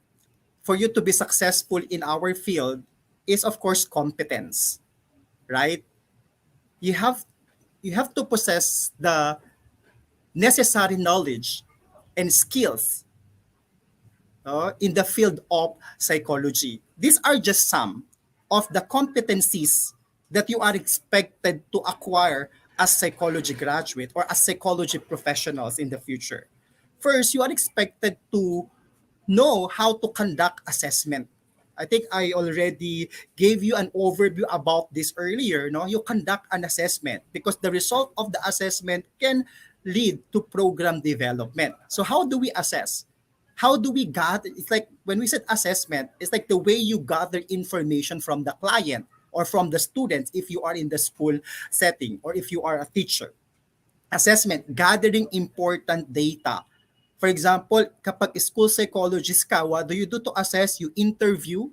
for you to be successful in our field is, of course, competence. right? You have you have to possess the necessary knowledge and skills in the field of psychology. These are just some of the competencies that you are expected to acquire as psychology graduate or as psychology professionals in the future. First, you are expected to know how to conduct assessment. I think I already gave you an overview about this earlier. No, you conduct an assessment because the result of the assessment can lead to program development. So how do we assess? How do we gather? It's like when we said assessment, it's like the way you gather information from the client or from the students if you are in the school setting or if you are a teacher. Assessment, gathering important data. For example, kapag school psychologist ka, what do you do to assess? You interview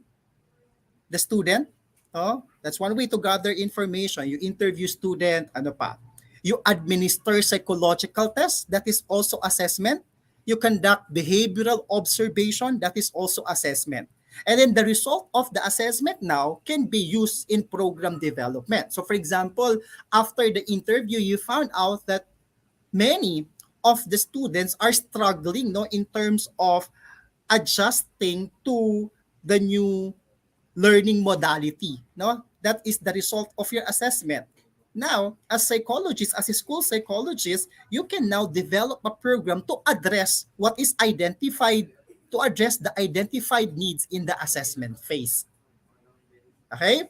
the student. Oh, that's one way to gather information. You interview student, ano pa? You administer psychological tests, that is also assessment. You conduct behavioral observation, that is also assessment. And then the result of the assessment now can be used in program development. So for example, after the interview, you found out that many of the students are struggling no in terms of adjusting to the new learning modality, no? That is the result of your assessment. Now, as psychologists, as a school psychologist, you can now develop a program to address what is identified, to address the identified needs in the assessment phase. Okay?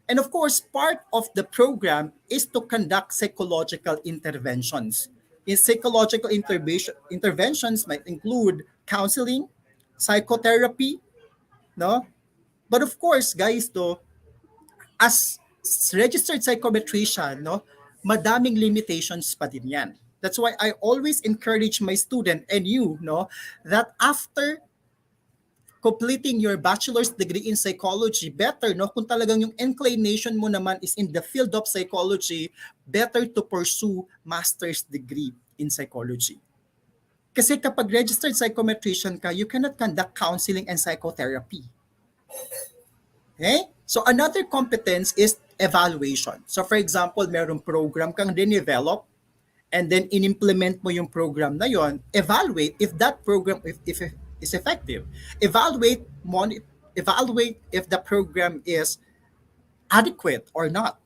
And of course, part of the program is to conduct psychological interventions. In psychological interventions might include counseling, psychotherapy, no? But of course, guys, though, as registered psychometrician, no, madaming limitations pa din yan. That's why I always encourage my student and you, no, that after completing your bachelor's degree in psychology, better, no, kung talagang yung inclination mo naman is in the field of psychology, better to pursue master's degree in psychology. Kasi kapag registered psychometrician ka, you cannot conduct counseling and psychotherapy. Okay? So another competence is evaluation. So for example, merong program kang dinevelop and then inimplement mo yung program na yon, evaluate if that program if is effective. Evaluate if the program is adequate or not.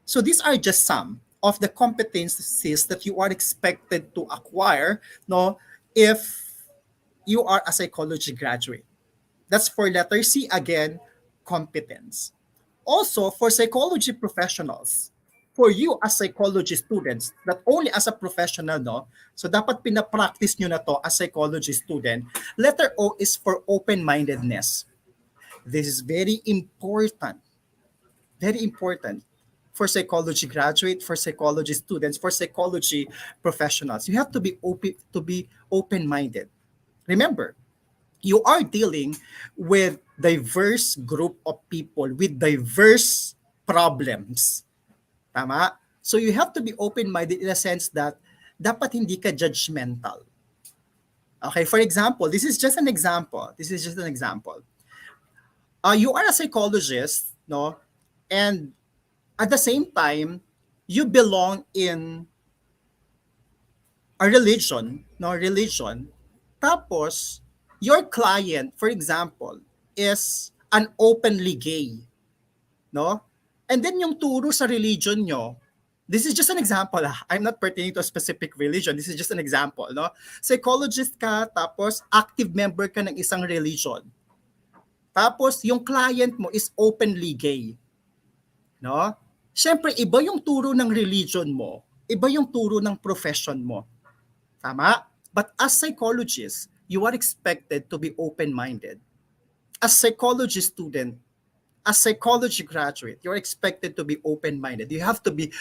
So these are just some of the competencies that you are expected to acquire, no, if you are a psychology graduate. That's for letter C again, competence. Also, for psychology professionals, for you as psychology students, not only as a professional, no, so dapat pinapractice nyo na to as psychology student. Letter O is for open-mindedness. This is very important for psychology graduate, for psychology students, for psychology professionals. You have to be open-minded. Remember, you are dealing with diverse group of people with diverse problems. Tama? So you have to be open-minded in a sense that dapat hindi ka judgmental. Okay, for example, this is just an example. You are a psychologist, no? And at the same time, you belong in a religion, no? Religion. Tapos, your client, for example, is an openly gay, no? And then yung turo sa religion nyo, this is just an example. I'm not pertaining to a specific religion. This is just an example, no? Psychologist ka, tapos active member ka ng isang religion. Tapos yung client mo is openly gay, no? Siyempre, iba yung turo ng religion mo, iba yung turo ng profession mo. Tama? But as psychologists, you are expected to be open-minded. As psychology student, as psychology graduate, you're expected to be open-minded. You have to be,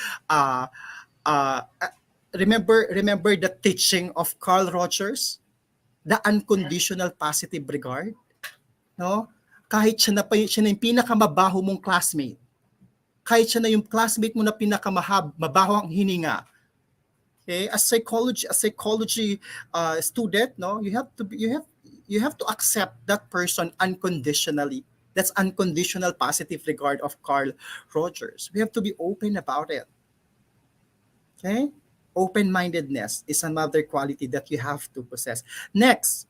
remember the teaching of Carl Rogers, the unconditional positive regard, no? Kahit siya na yung pinakamabaho mong classmate, kahit siya na yung classmate mo na pinakamabaho ang hininga, okay? As psychology student, no, you have to accept that person unconditionally. That's unconditional positive regard of Carl Rogers. We have to be open about it. Okay? Open-mindedness is another quality that you have to possess. Next,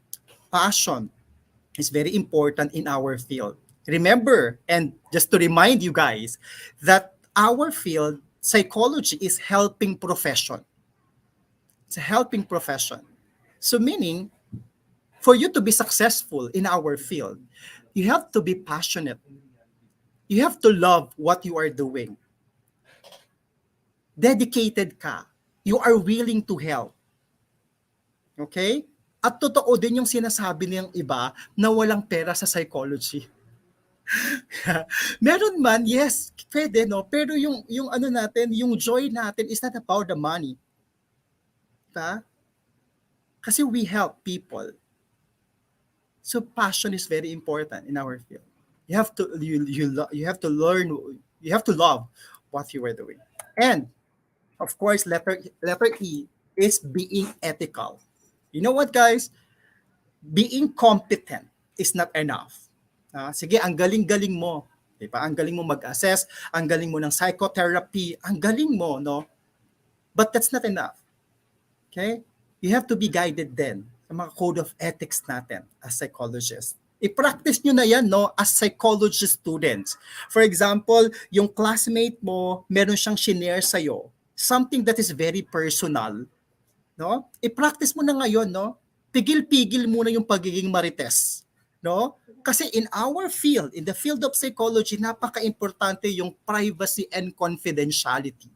passion is very important in our field. Remember, and just to remind you guys, that our field, psychology, is helping profession. It's a helping profession. So meaning, for you to be successful in our field, you have to be passionate. You have to love what you are doing. Dedicated ka. You are willing to help. Okay? At totoo din yung sinasabi ng iba na walang pera sa psychology. Meron man, yes, pwede, no? Pero yung ano natin, yung joy natin is not about the money. Diba? Kasi we help people. So passion is very important in our field. You have to you have to learn, you have to love what you are doing. And of course, letter E is being ethical. You know what, guys? Being competent is not enough. Sige, ang galing-galing mo. Diba? Ang galing mo mag-assess, ang galing mo ng psychotherapy, ang galing mo, no? But that's not enough. Okay? You have to be guided then sa mga code of ethics natin as psychologists. I-practice nyo na yan, no, as psychology students. For example, yung classmate mo, meron siyang shinare sa'yo, something that is very personal, no? I-practice mo na ngayon, no? Pigil-pigil muna yung pagiging marites, no? Kasi in our field, in the field of psychology, napaka-importante yung privacy and confidentiality.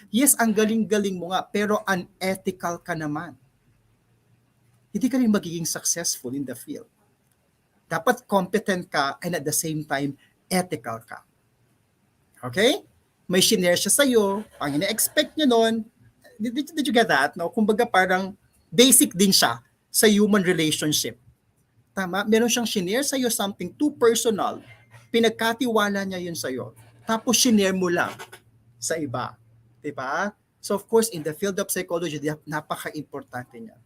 Yes, ang galing-galing mo nga, pero unethical ka naman. Hindi ka rin magiging successful in the field. Dapat competent ka and at the same time, ethical ka. Okay? May shinare siya sa'yo, ang ina-expect nyo nun, did you get that? No? Kumbaga parang basic din siya sa human relationship. Tama? Meron siyang shinare sa'yo something too personal, pinagkatiwala niya yun sa'yo, tapos shinare mo lang sa iba. Diba? So of course, in the field of psychology, napaka-importante niya.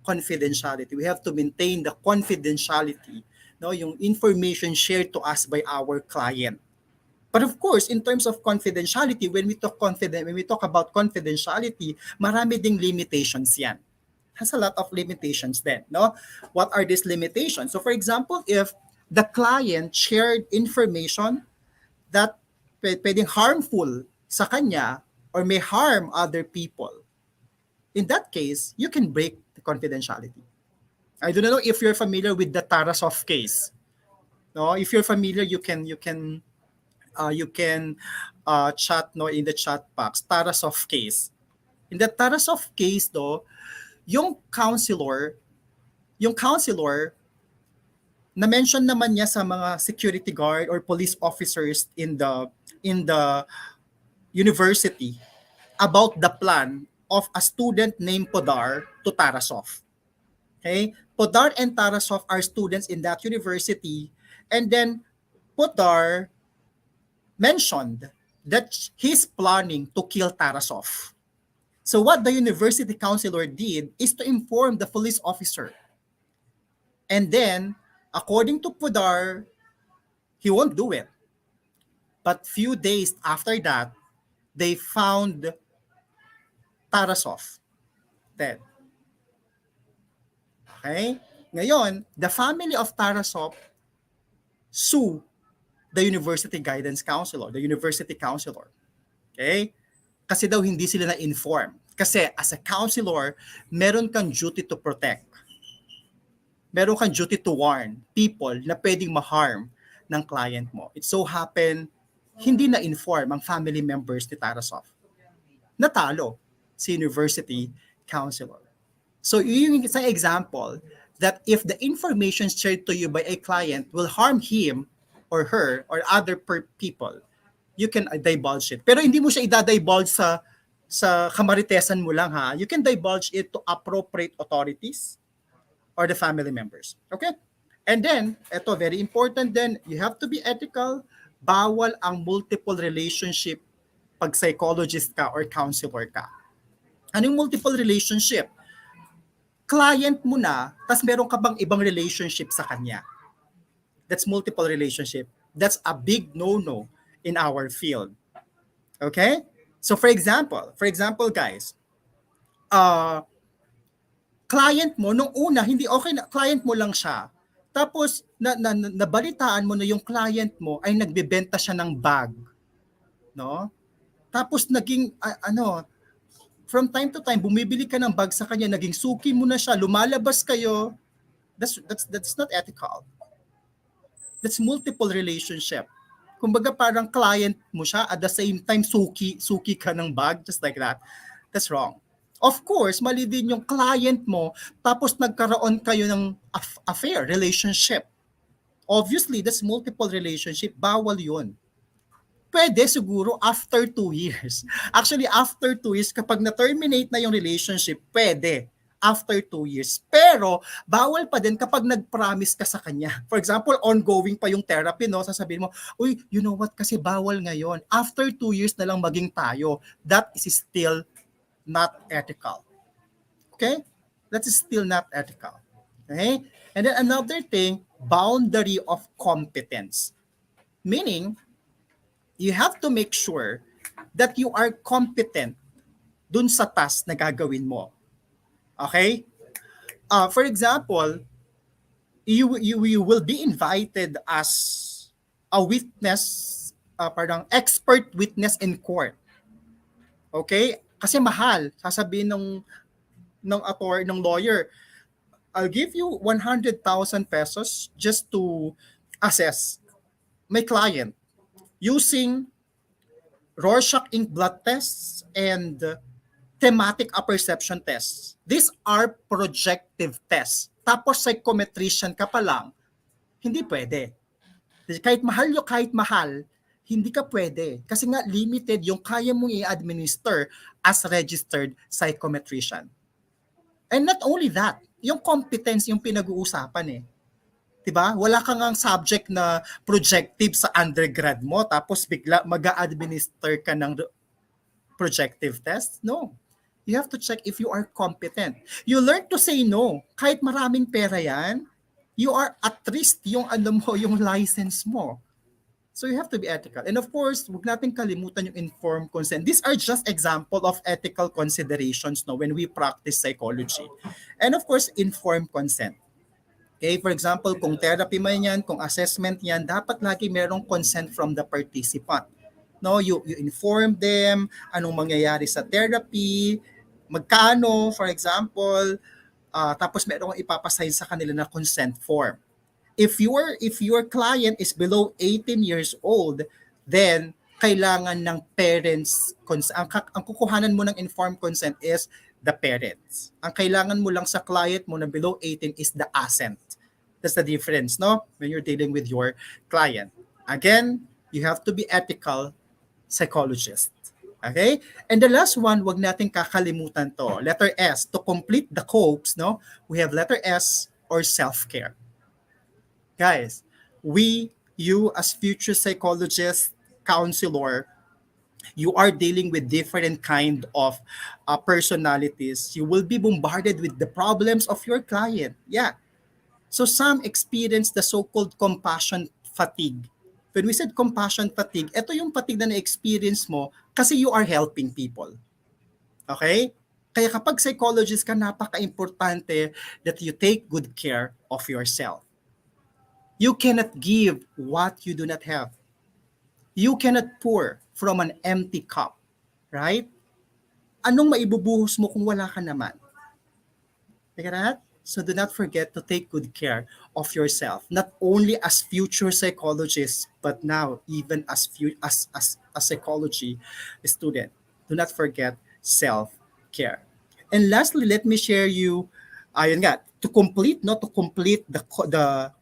Confidentiality. We have to maintain the confidentiality, no, yung information shared to us by our client. But of course, in terms of confidentiality, when we talk about confidentiality, marami ding limitations yan. Has a lot of limitations then, no? What are these limitations? So for example, if the client shared information that pwedeng harmful sa kanya or may harm other people, in that case, you can break the confidentiality. I don't know if you're familiar with the Tarasov case. No, if you're familiar, you can chat, no, in the chat box, Tarasov case. In the Tarasov case, though, yung counselor na mention naman niya sa mga security guard or police officers in the university about the plan of a student named Podar to Tarasov. Okay? Podar and Tarasov are students in that university, and then Podar mentioned that he's planning to kill Tarasov. So what the university counselor did is to inform the police officer. And then, according to Podar, he won't do it. But few days after that, they found Tarasov dead. Okay? Ngayon, the family of Tarasov sue the university guidance counselor, the university counselor. Okay? Kasi daw hindi sila na-inform. Kasi as a counselor, meron kang duty to protect. Meron kang duty to warn people na pwedeng ma-harm ng client mo. It so happened, hindi na-inform ang family members ni Tarasov. Natalo si university counselor. So yun yung isang example that if the information shared to you by a client will harm him or her or other people, you can divulge it. Pero hindi mo siya i-divulge sa kamaritesan mo lang, ha. You can divulge it to appropriate authorities or the family members. Okay? And then, ito, very important then, you have to be ethical. Bawal ang multiple relationship pag psychologist ka or counselor ka. Anong multiple relationship? Client mo na, tas meron ka bang ibang relationship sa kanya? That's multiple relationship. That's a big no-no in our field. Okay? So for example guys, uh client mo nung una hindi okay na client mo lang siya. Tapos nabalitaan mo na yung client mo ay nagbebenta siya ng bag, no? Tapos naging from time to time bumibili ka ng bag sa kanya, naging suki mo na siya, lumalabas kayo. That's not ethical. That's multiple relationship. Kumbaga parang client mo siya at the same time suki ka ng bag, just like that. That's wrong. Of course, mali din yung client mo tapos nagkaroon kayo ng affair, relationship. Obviously, that's multiple relationship. Bawal yun. Pwede siguro after 2 years. Actually, after 2 years, kapag na-terminate na yung relationship, pwede after 2 years. Pero, bawal pa din kapag nag-promise ka sa kanya. For example, ongoing pa yung therapy, no? Sasabihin mo, uy, you know what, kasi bawal ngayon. After 2 years na lang maging tayo. That is still not ethical. Okay? That is still not ethical. Okay? And then another thing, boundary of competence. Meaning, you have to make sure that you are competent dun sa task na gagawin mo. Okay? For example, you will be invited as a witness, parang expert witness in court. Okay? Kasi mahal. Sasabihin ng lawyer, I'll give you 100,000 pesos just to assess my client using Rorschach ink blood tests and thematic apperception tests. These are projective tests. Tapos psychometrician ka pa lang, hindi pwede. Kahit mahal, hindi ka pwede. Kasi nga limited yung kaya mong i-administer as registered psychometrician. And not only that, yung competence yung pinag-uusapan eh. 'Di ba? Wala kang ang subject na projective sa undergrad mo tapos bigla mag-a-administer ka ng projective test. No. You have to check if you are competent. You learn to say no. Kahit maraming pera yan, you are at risk yung yung license mo. So you have to be ethical. And of course, huwag natin kalimutan yung informed consent. These are just example of ethical considerations no when we practice psychology. And of course, informed consent. Okay, for example, kung therapy man yan, kung assessment yan, dapat lagi merong consent from the participant. No, you inform them anong mangyayari sa therapy, magkano, for example, tapos merong ipapasign sa kanila na consent form. If your client is below 18 years old, then kailangan ng parents consent. Ang kukuhanan mo ng informed consent is the parents. Ang kailangan mo lang sa client mo na below 18 is the assent. That's the difference, no? When you're dealing with your client. Again, you have to be ethical psychologist. Okay? And the last one, wag nating kakalimutan to. Letter S, to complete the copes, no? We have letter S or self-care. Guys, you as future psychologist, counselor, you are dealing with different kind of personalities. You will be bombarded with the problems of your client. Yeah. So some experience the so-called compassion fatigue. When we said compassion fatigue, ito yung fatigue na na-experience mo kasi you are helping people. Okay? Kaya kapag psychologist ka, napaka-importante that you take good care of yourself. You cannot give what you do not have. You cannot pour from an empty cup. Right? Anong maibubuhos mo kung wala ka naman? Like that? So do not forget to take good care of yourself, not only as future psychologists, but now even as a psychology student. Do not forget self-care. And lastly, let me share you, to complete the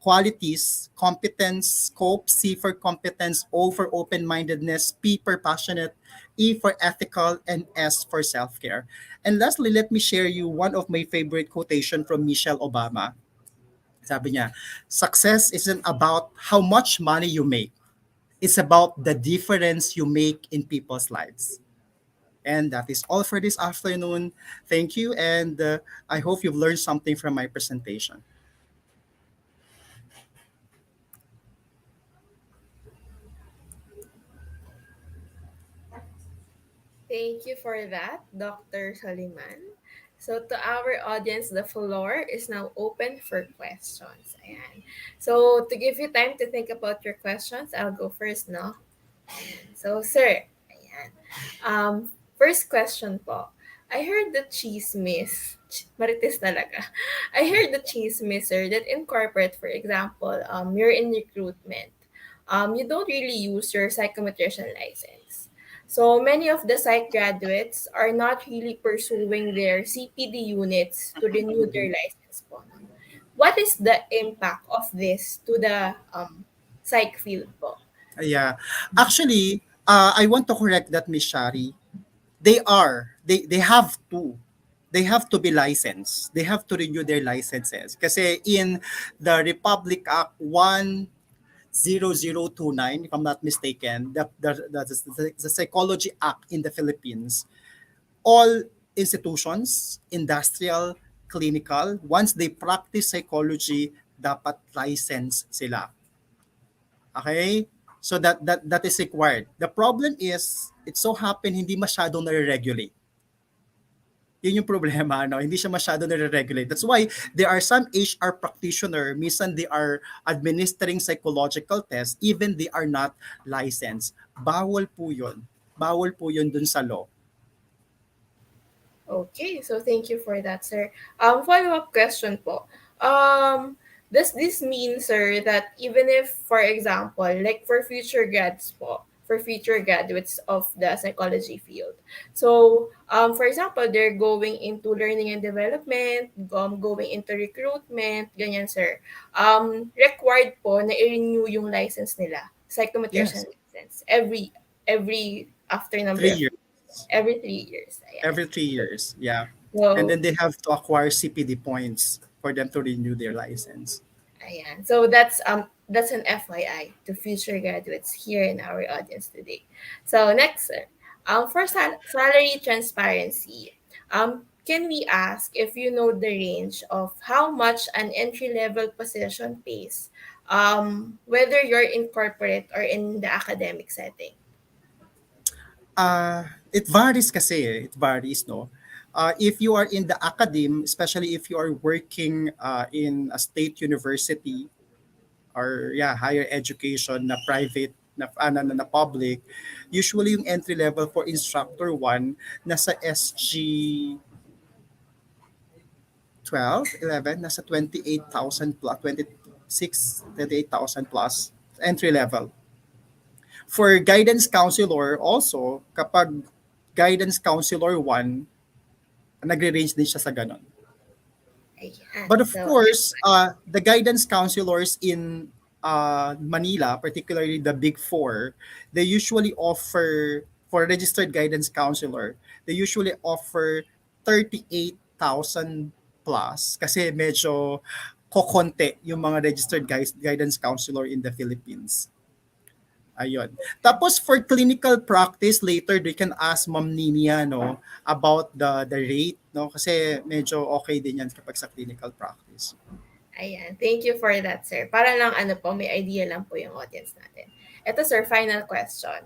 qualities, competence, scope, C for competence, O for open-mindedness, P for passionate, E for ethical, and S for self-care. And lastly, let me share you one of my favorite quotation from Michelle Obama. Sabi niya, success isn't about how much money you make. It's about the difference you make in people's lives. And that is all for this afternoon. Thank you, and I hope you've learned something from my presentation. Thank you for that, Dr. Soliman. So to our audience, the floor is now open for questions. Ayan. So to give you time to think about your questions, I'll go first, no? So, sir, ayan. First question po. I heard the chismis, marites talaga. I heard the chismis, sir, that in corporate, for example, you're in recruitment. You don't really use your psychometrician license. So many of the psych graduates are not really pursuing their CPD units to renew their license po. No? What is the impact of this to the psych field po? Yeah. Actually, I want to correct that, Miss Shari. They have to. They have to be licensed. They have to renew their licenses. Kasi in the Republic Act 10029, if I'm not mistaken, the Psychology Act in the Philippines, all institutions, industrial, clinical, once they practice psychology, dapat license sila. Okay? So that is required. The problem is, it so happen hindi masyadong nare-regulate. Yun yung problema, no? Hindi siya masyado nare-regulate. That's why there are some HR practitioner, minsan they are administering psychological tests, even they are not licensed. Bawal po yun. Bawal po yun dun sa law. Okay, so thank you for that, sir. Follow-up question po. Does this mean, sir, that even if, for example, like for future grads po, for future graduates of the psychology field, so, for example, they're going into learning and development, going into recruitment, ganyan, sir. Required po na i-renew yung license nila, psychometrician Yes. license, every after number 3 of years. every 3 years. Ayan. Every 3 years. Yeah. And So, then they have to acquire CPD points for them to renew their license. ayan. So that's an FYI to future graduates here in our audience today. So next, sir. For salary transparency, can we ask if you know the range of how much an entry level position pays, whether you're in corporate or in the academic setting? It varies kasi eh. It varies, no? If you are in the academe, especially if you are working in a state university or yeah, higher education na private na public, usually yung entry level for instructor 1 nasa SG 12, 11, nasa 28,000 plus, 28,000 plus entry level. For guidance counselor also, kapag guidance counselor 1, nagre-range din siya sa ganon. Ayan. But of So, course, the guidance counselors in Manila, particularly the Big Four, they usually offer, for a registered guidance counselor, they usually offer 38,000 plus kasi medyo kokonte yung mga registered guidance counselor in the Philippines. Ayun. Tapos for clinical practice, later they can ask Ma'am NIña, no, about the rate, no, kasi medyo okay din yan kapag sa clinical practice. ayan. Thank you for that, sir. Para lang ano po, may idea lang po yung audience natin. Ito, sir, final question.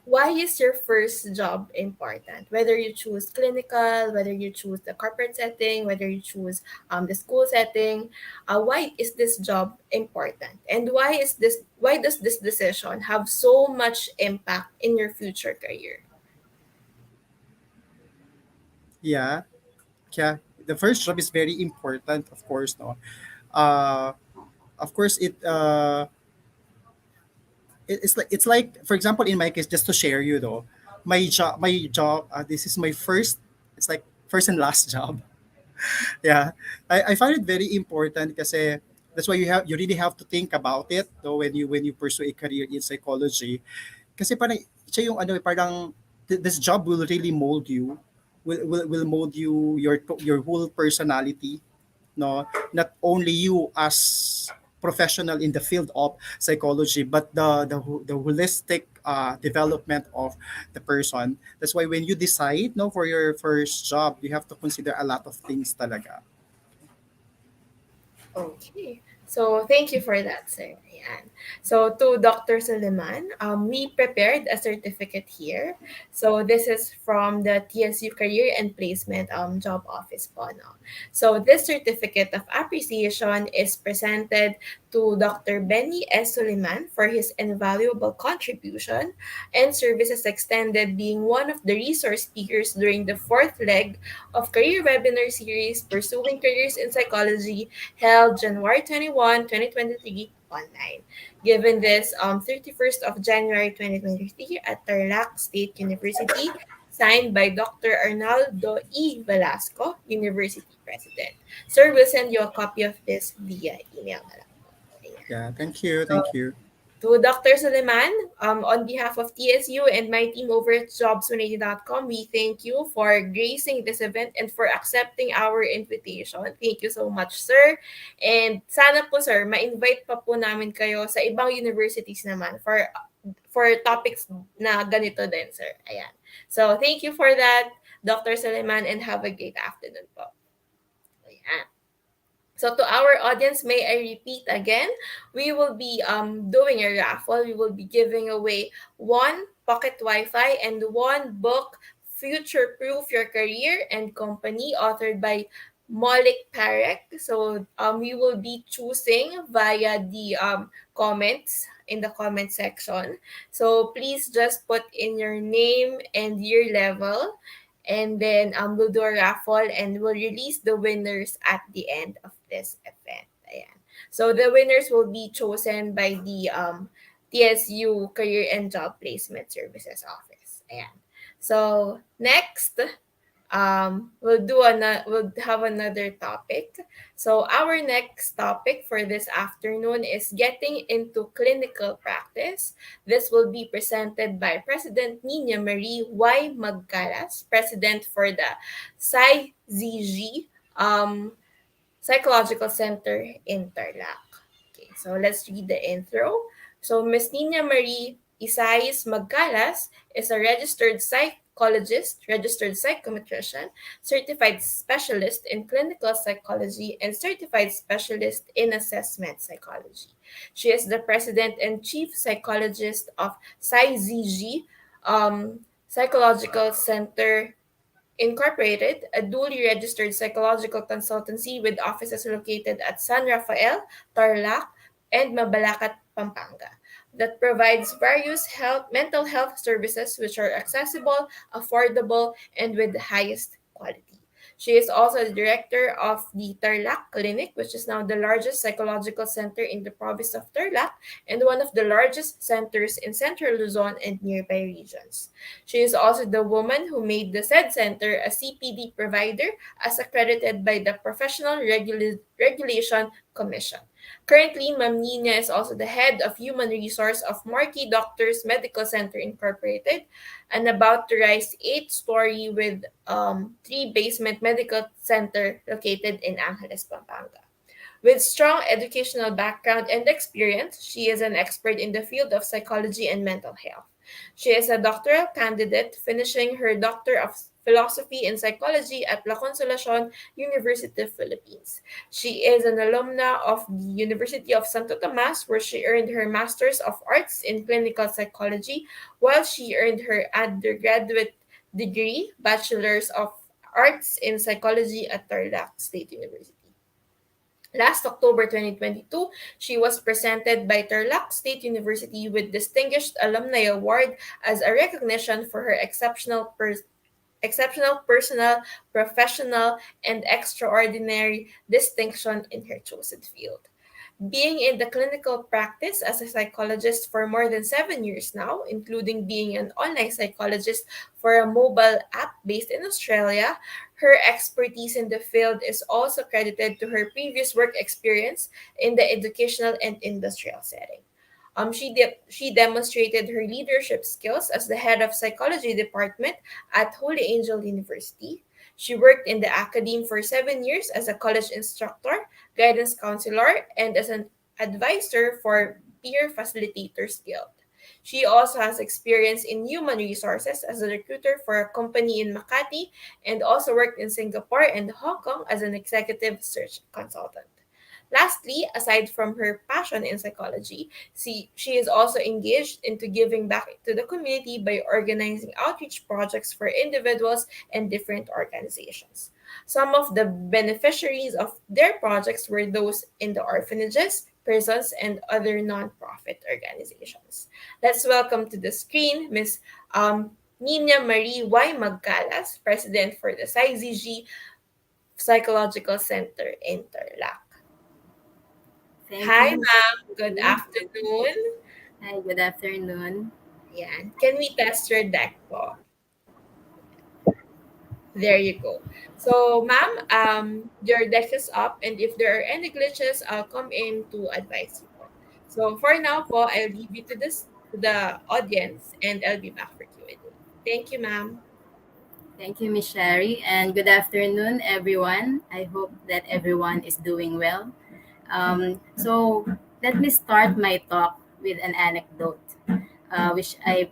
Why is your first job important? Whether you choose clinical, whether you choose the corporate setting, whether you choose the school setting, why is this job important? And why does this decision have so much impact in your future career? Yeah. Yeah. The first job is very important, of course, no. Uh, of course, it's like for example in my case, just to share you though, my job, this is my first, it's like first and last job. Yeah, I find it very important kasi that's why you really have to think about it though when you pursue a career in psychology, kasi parang siya yung ano parang this job will really mold you, will mold you, your whole personality, no, not only you as professional in the field of psychology, but the holistic development of the person. That's why when you decide, no, for your first job, you have to consider a lot of things talaga. Okay. So thank you for that, sir. Ayan. So to Dr. Soliman, we prepared a certificate here. So this is from the TSU Career and Placement Job Office po. No? So this certificate of appreciation is presented to Dr. Benny S. Soliman for his invaluable contribution and services extended, being one of the resource speakers during the fourth leg of career webinar series Pursuing Careers in Psychology, held January 21, 2023 online. Given this 31st of January 2023 at Tarlac State University, signed by Dr. Arnaldo E. Velasco, University President. Sir, we'll send you a copy of this via email na lang po. Ayan. Yeah, thank you, So, thank you. to Dr. Soliman, on behalf of TSU and my team over at jobs180.com, we thank you for gracing this event and for accepting our invitation. Thank you so much, sir. And sana po, sir, ma-invite pa po namin kayo sa ibang universities naman for topics na ganito din, sir. Ayan. So, thank you for that, Dr. Soliman, and have a great afternoon po. Ayan. So to our audience, may I repeat again, we will be doing a raffle. We will be giving away one pocket Wi-Fi and one book, Future Proof Your Career and Company, authored by Molik Parek. So we will be choosing via the comments in the comment section. So please just put in your name and year level, and then we'll do a raffle and we'll release the winners at the end of this event. Ayan. So the winners will be chosen by the TSU Career and Job Placement Services Office. Ayan. So next, we'll have another topic. So our next topic for this afternoon is getting into clinical practice. This will be presented by President NIña Marie Y. Magcalas, President for the Psyzygy Psychological Center in Tarlac. Okay, so let's read the intro. So Ms. NIña Marie Isais Magcalas is a registered psychologist, registered psychometrician, certified specialist in clinical psychology, and certified specialist in assessment psychology. She is the president and chief psychologist of Psyzygy Psychological Center Incorporated, a duly registered psychological consultancy with offices located at San Rafael, Tarlac, and Mabalacat, Pampanga, that provides various mental health services which are accessible, affordable, and with the highest quality. She is also the director of the Tarlac Clinic, which is now the largest psychological center in the province of Tarlac and one of the largest centers in central Luzon and nearby regions. She is also the woman who made the said center a CPD provider as accredited by the Professional Regulation Commission. Currently, Ma'am NIña is also the head of human resource of Marquee Doctors Medical Center Incorporated, an about to rise 8-story with 3-basement medical center located in Angeles, Pampanga. With strong educational background and experience, she is an expert in the field of psychology and mental health. She is a doctoral candidate, finishing her Doctor of Philosophy in Psychology at La Consolacion University of Philippines. She is an alumna of the University of Santo Tomas, where she earned her Master's of Arts in Clinical Psychology, while she earned her undergraduate degree, Bachelor's of Arts in Psychology at Tarlac State University. Last October 2022, she was presented by Tarlac State University with Distinguished Alumni Award as a recognition for her exceptional personal, professional, and extraordinary distinction in her chosen field. Being in the clinical practice as a psychologist for more than 7 years now, including being an online psychologist for a mobile app based in Australia, her expertise in the field is also credited to her previous work experience in the educational and industrial setting. She demonstrated her leadership skills as the head of psychology department at Holy Angel University. She worked in the academe for 7 years as a college instructor, guidance counselor, and as an advisor for Peer Facilitators Guild. She also has experience in human resources as a recruiter for a company in Makati and also worked in Singapore and Hong Kong as an executive search consultant. Lastly, aside from her passion in psychology, she is also engaged into giving back to the community by organizing outreach projects for individuals and different organizations. Some of the beneficiaries of their projects were those in the orphanages, prisons, and other nonprofit organizations. Let's welcome to the screen Miss NIña Marie Y. Magcalas, President for the Psyzygy Psychological Center in Tarlac. Thank Hi, you, Miss ma'am. Good Shirley. afternoon. Hi, good afternoon. Yan. Can we test your deck po? There you go. So, ma'am, your deck is up, and if there are any glitches, I'll come in to advise you po. So, for now po, I'll leave you to the audience, and I'll be back for Q&A. Thank you, ma'am. Thank you, Miss Sherry, and good afternoon, everyone. I hope that everyone is doing well. So, let me start my talk with an anecdote, which I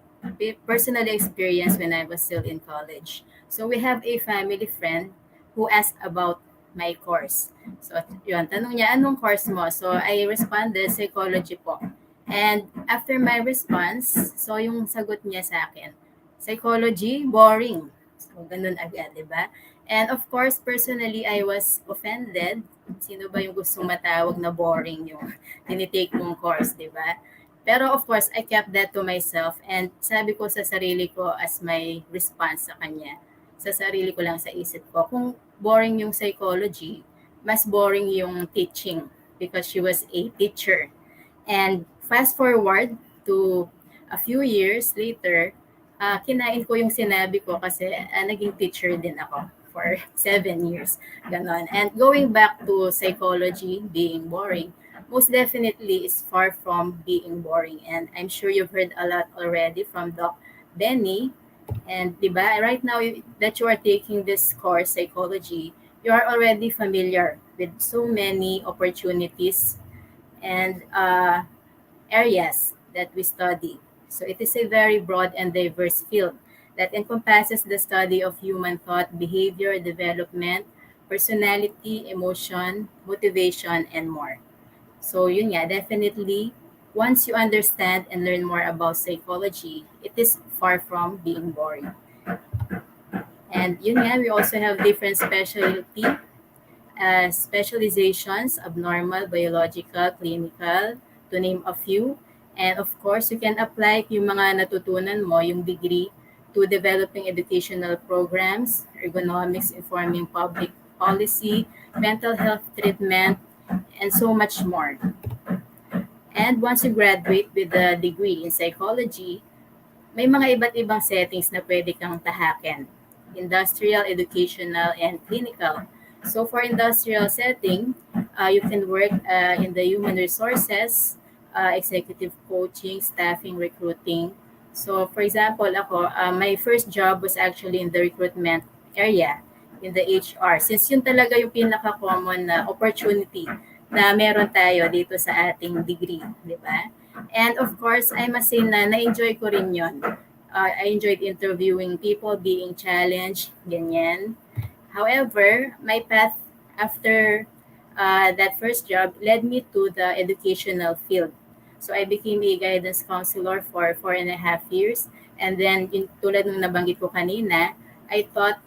personally experienced when I was still in college. So, we have a family friend who asked about my course. So, yun, tanong niya, anong course mo? So, I responded, psychology po. And after my response, so yung sagot niya sa akin, psychology, boring. So, ganun agad, di ba? And of course, personally, I was offended. Sino ba yung gustong matawag na boring yung tinitake mong course, di ba? Pero of course, I kept that to myself and sabi ko sa sarili ko as my response sa kanya. Sa sarili ko lang sa isip ko, kung boring yung psychology, mas boring yung teaching because she was a teacher. And fast forward to a few years later, kinain ko yung sinabi ko kasi naging teacher din ako for 7 years. Ganon. And going back to psychology being boring, most definitely is far from being boring. And I'm sure you've heard a lot already from Doc Benny. And diba, right now that you are taking this course, psychology, you are already familiar with so many opportunities and areas that we study. So it is a very broad and diverse field that encompasses the study of human thought, behavior, development, personality, emotion, motivation, and more. So yun nga, definitely, once you understand and learn more about psychology, it is far from being boring. And yun nga, we also have different specializations, abnormal, biological, clinical, to name a few. And of course, you can apply yung mga natutunan mo, yung degree, to developing educational programs, ergonomics, informing public policy, mental health treatment, and so much more. And once you graduate with a degree in psychology, may mga iba't ibang settings na pwede kang tahakin. Industrial, educational, and clinical. So for industrial setting, you can work in the human resources, executive coaching, staffing, recruiting. So for example, ako, my first job was actually in the recruitment area, in the HR. Since yun talaga yung pinaka-common na opportunity na meron tayo dito sa ating degree, di ba? And of course, I must say na na-enjoy ko rin yun. I enjoyed interviewing people, being challenged, ganyan. However, my path after that first job led me to the educational field. So I became a guidance counselor for 4.5 years. And then, tulad ng nabanggit ko kanina, I taught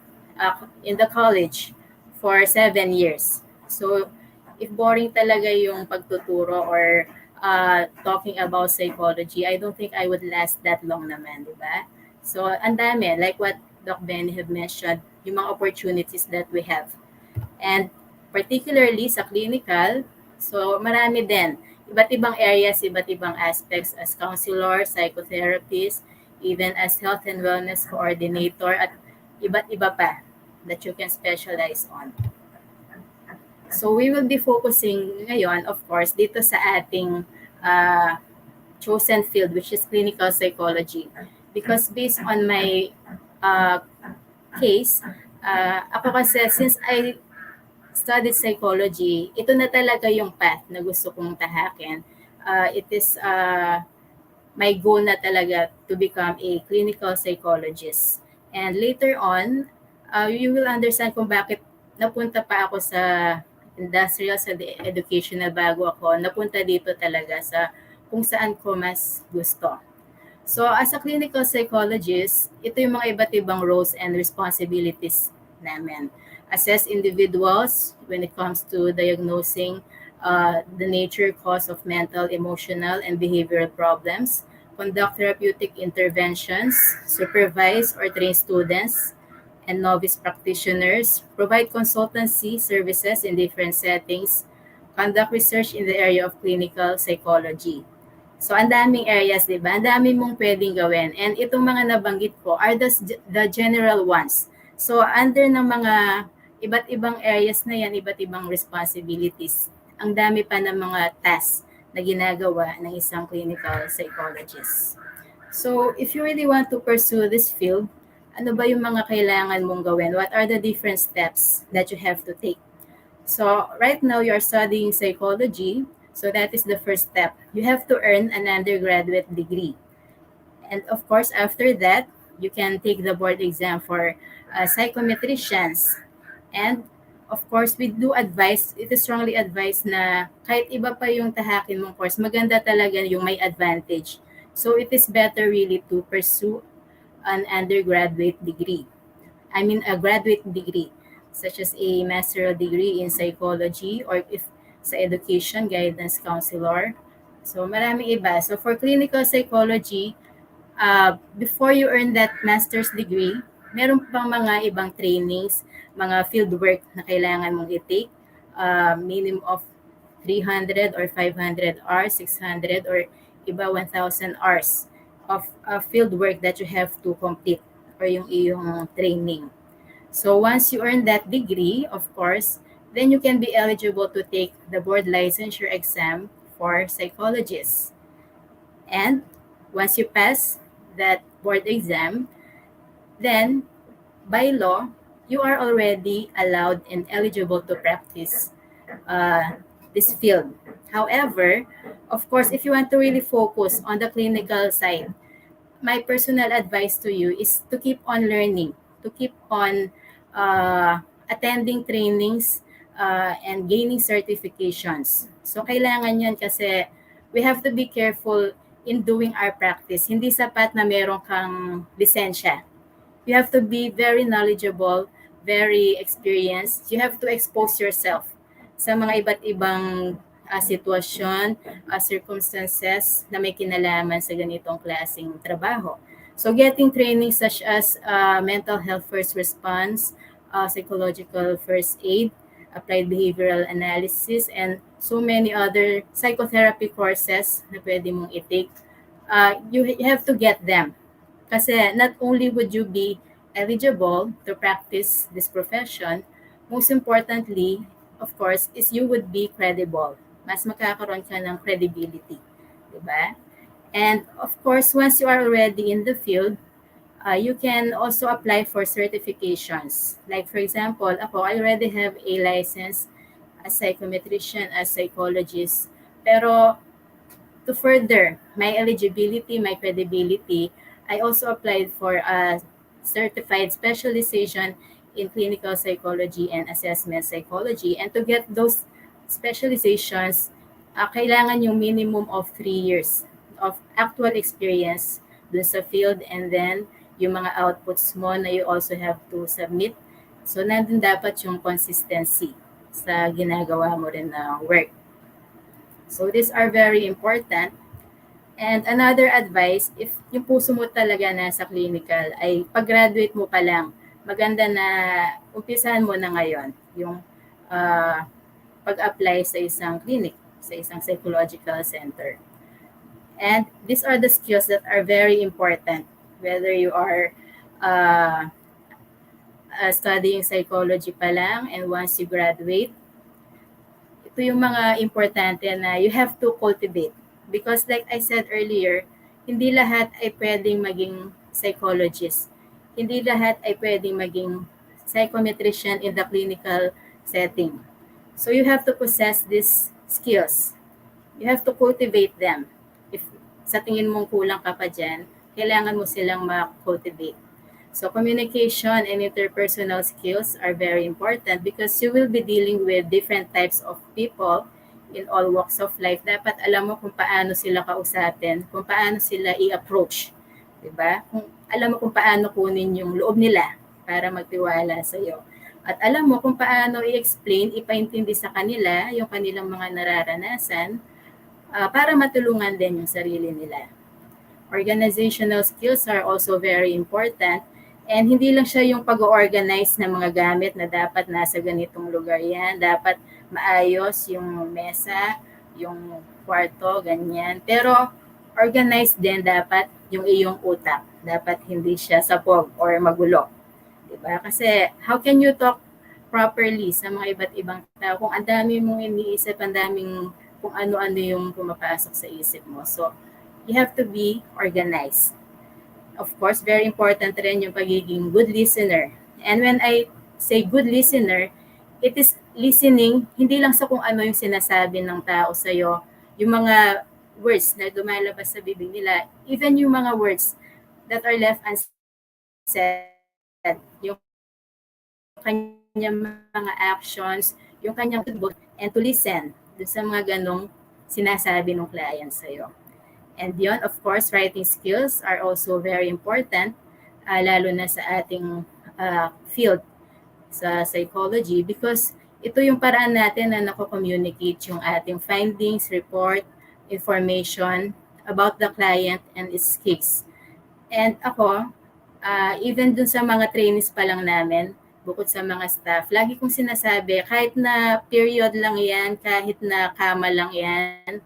in the college for 7 years. So if boring talaga yung pagtuturo or talking about psychology, I don't think I would last that long naman, di ba? So ang dami, like what Doc Benny have mentioned, yung mga opportunities that we have. And particularly sa clinical, so marami din. Iba't ibang areas, iba't ibang aspects as counselor, psychotherapist, even as health and wellness coordinator, at iba't iba pa that you can specialize on. So we will be focusing ngayon, of course, dito sa ating chosen field, which is clinical psychology. Because based on my case, ako kasi, since I studied psychology, ito na talaga yung path na gusto kong tahakin. It is my goal na talaga to become a clinical psychologist. And later on, you will understand kung bakit napunta pa ako sa industrial sa educational bago ako, napunta dito talaga sa kung saan ko mas gusto. So as a clinical psychologist, ito yung mga iba't ibang roles and responsibilities namin. Assess individuals when it comes to diagnosing the nature, cause of mental, emotional, and behavioral problems, conduct therapeutic interventions, supervise or train students and novice practitioners, provide consultancy services in different settings, conduct research in the area of clinical psychology. So, ang daming areas, di ba? Ang dami mong pwedeng gawin. And itong mga nabanggit ko are the general ones. So, under ng mga iba't ibang areas na yan, iba't ibang responsibilities. Ang dami pa ng mga tasks na ginagawa ng isang clinical psychologist. So, if you really want to pursue this field, ano ba yung mga kailangan mong gawin? What are the different steps that you have to take? So, right now, you're studying psychology. So that is the first step. You have to earn an undergraduate degree. And of course, after that, you can take the board exam for psychometricians. And of course, we do advise, it is strongly advised na kahit iba pa yung tahakin mong course, maganda talaga yung may advantage. So it is better really to pursue an undergraduate degree. I mean, a graduate degree, such as a master's degree in psychology, or if sa education, guidance counselor. So, maraming iba. So, for clinical psychology, before you earn that master's degree, meron pang mga ibang trainings, mga field work na kailangan mong i-take, minimum of 300 or 500 hours, 600 or iba 1,000 hours of field work that you have to complete or yung iyong training. So, once you earn that degree, of course, then you can be eligible to take the board licensure exam for psychologists. And once you pass that board exam, then by law, you are already allowed and eligible to practice this field. However, of course, if you want to really focus on the clinical side, my personal advice to you is to keep on learning, to keep on attending trainings, and gaining certifications. So, kailangan yan kasi we have to be careful in doing our practice. Hindi sapat na meron kang lisensya. You have to be very knowledgeable, very experienced. You have to expose yourself sa mga iba't ibang sitwasyon, circumstances na may kinalaman sa ganitong klaseng trabaho. So, getting training such as mental health first response, psychological first aid, applied behavioral analysis, and so many other psychotherapy courses na pwede mong i-take. You have to get them. Kasi not only would you be eligible to practice this profession, most importantly, of course, is you would be credible. Mas magkakaroon ka ng credibility. Diba? And of course, once you are already in the field, you can also apply for certifications. Like for example, ako, I already have a license as psychometrician, as psychologist. Pero to further my eligibility, my credibility, I also applied for a certified specialization in clinical psychology and assessment psychology. And to get those specializations, kailangan yung minimum of 3 years of actual experience dun sa field, and then yung mga outputs mo na you also have to submit. So, nandun dapat yung consistency sa ginagawa mo rin na work. So, these are very important. And another advice, if yung puso mo talaga nasa clinical, ay pag-graduate mo pa lang, maganda na umpisahan mo na ngayon yung pag-apply sa isang clinic, sa isang psychological center. And these are the skills that are very important, whether you are studying psychology pa lang and once you graduate. Ito yung mga importante na you have to cultivate. Because like I said earlier, hindi lahat ay pwedeng maging psychologist. Hindi lahat ay pwedeng maging psychometrician in the clinical setting. So you have to possess these skills. You have to cultivate them. If sa tingin mong kulang ka pa dyan, kailangan mo silang ma-cultivate. So communication and interpersonal skills are very important because you will be dealing with different types of people in all walks of life. Dapat alam mo kung paano sila kausapin, kung paano sila i-approach, 'di ba? Kung alam mo kung paano kunin yung loob nila para magtiwala sa iyo. At alam mo kung paano i-explain, ipaintindi sa kanila yung kanilang mga nararanasan para matulungan din yung sarili nila. Organizational skills are also very important. And hindi lang siya yung pag-organize ng mga gamit na dapat nasa ganitong lugar yan. Dapat maayos yung mesa, yung kwarto, ganyan. Pero organized din dapat yung iyong utak. Dapat hindi siya sabog or magulo. Diba? Kasi how can you talk properly sa mga iba't ibang tao kung ang dami mong iniisip, ang daming kung ano-ano yung pumapasok sa isip mo. So, you have to be organized. Of course, very important rin yung pagiging good listener. And when I say good listener, it is listening, hindi lang sa kung ano yung sinasabi ng tao sa'yo, yung mga words na lumalabas sa bibig nila, even yung mga words that are left unsaid, yung kanyang mga actions, yung kanyang and to listen dun sa mga ganong sinasabi ng client sa'yo. And beyond, of course, writing skills are also very important, lalo na sa ating field sa psychology because ito yung paraan natin na nako-communicate yung ating findings, report, information about the client and its case. And ako, even dun sa mga trainees pa lang namin, bukod sa mga staff, lagi kong sinasabi, kahit na period lang yan, kahit na kama lang yan,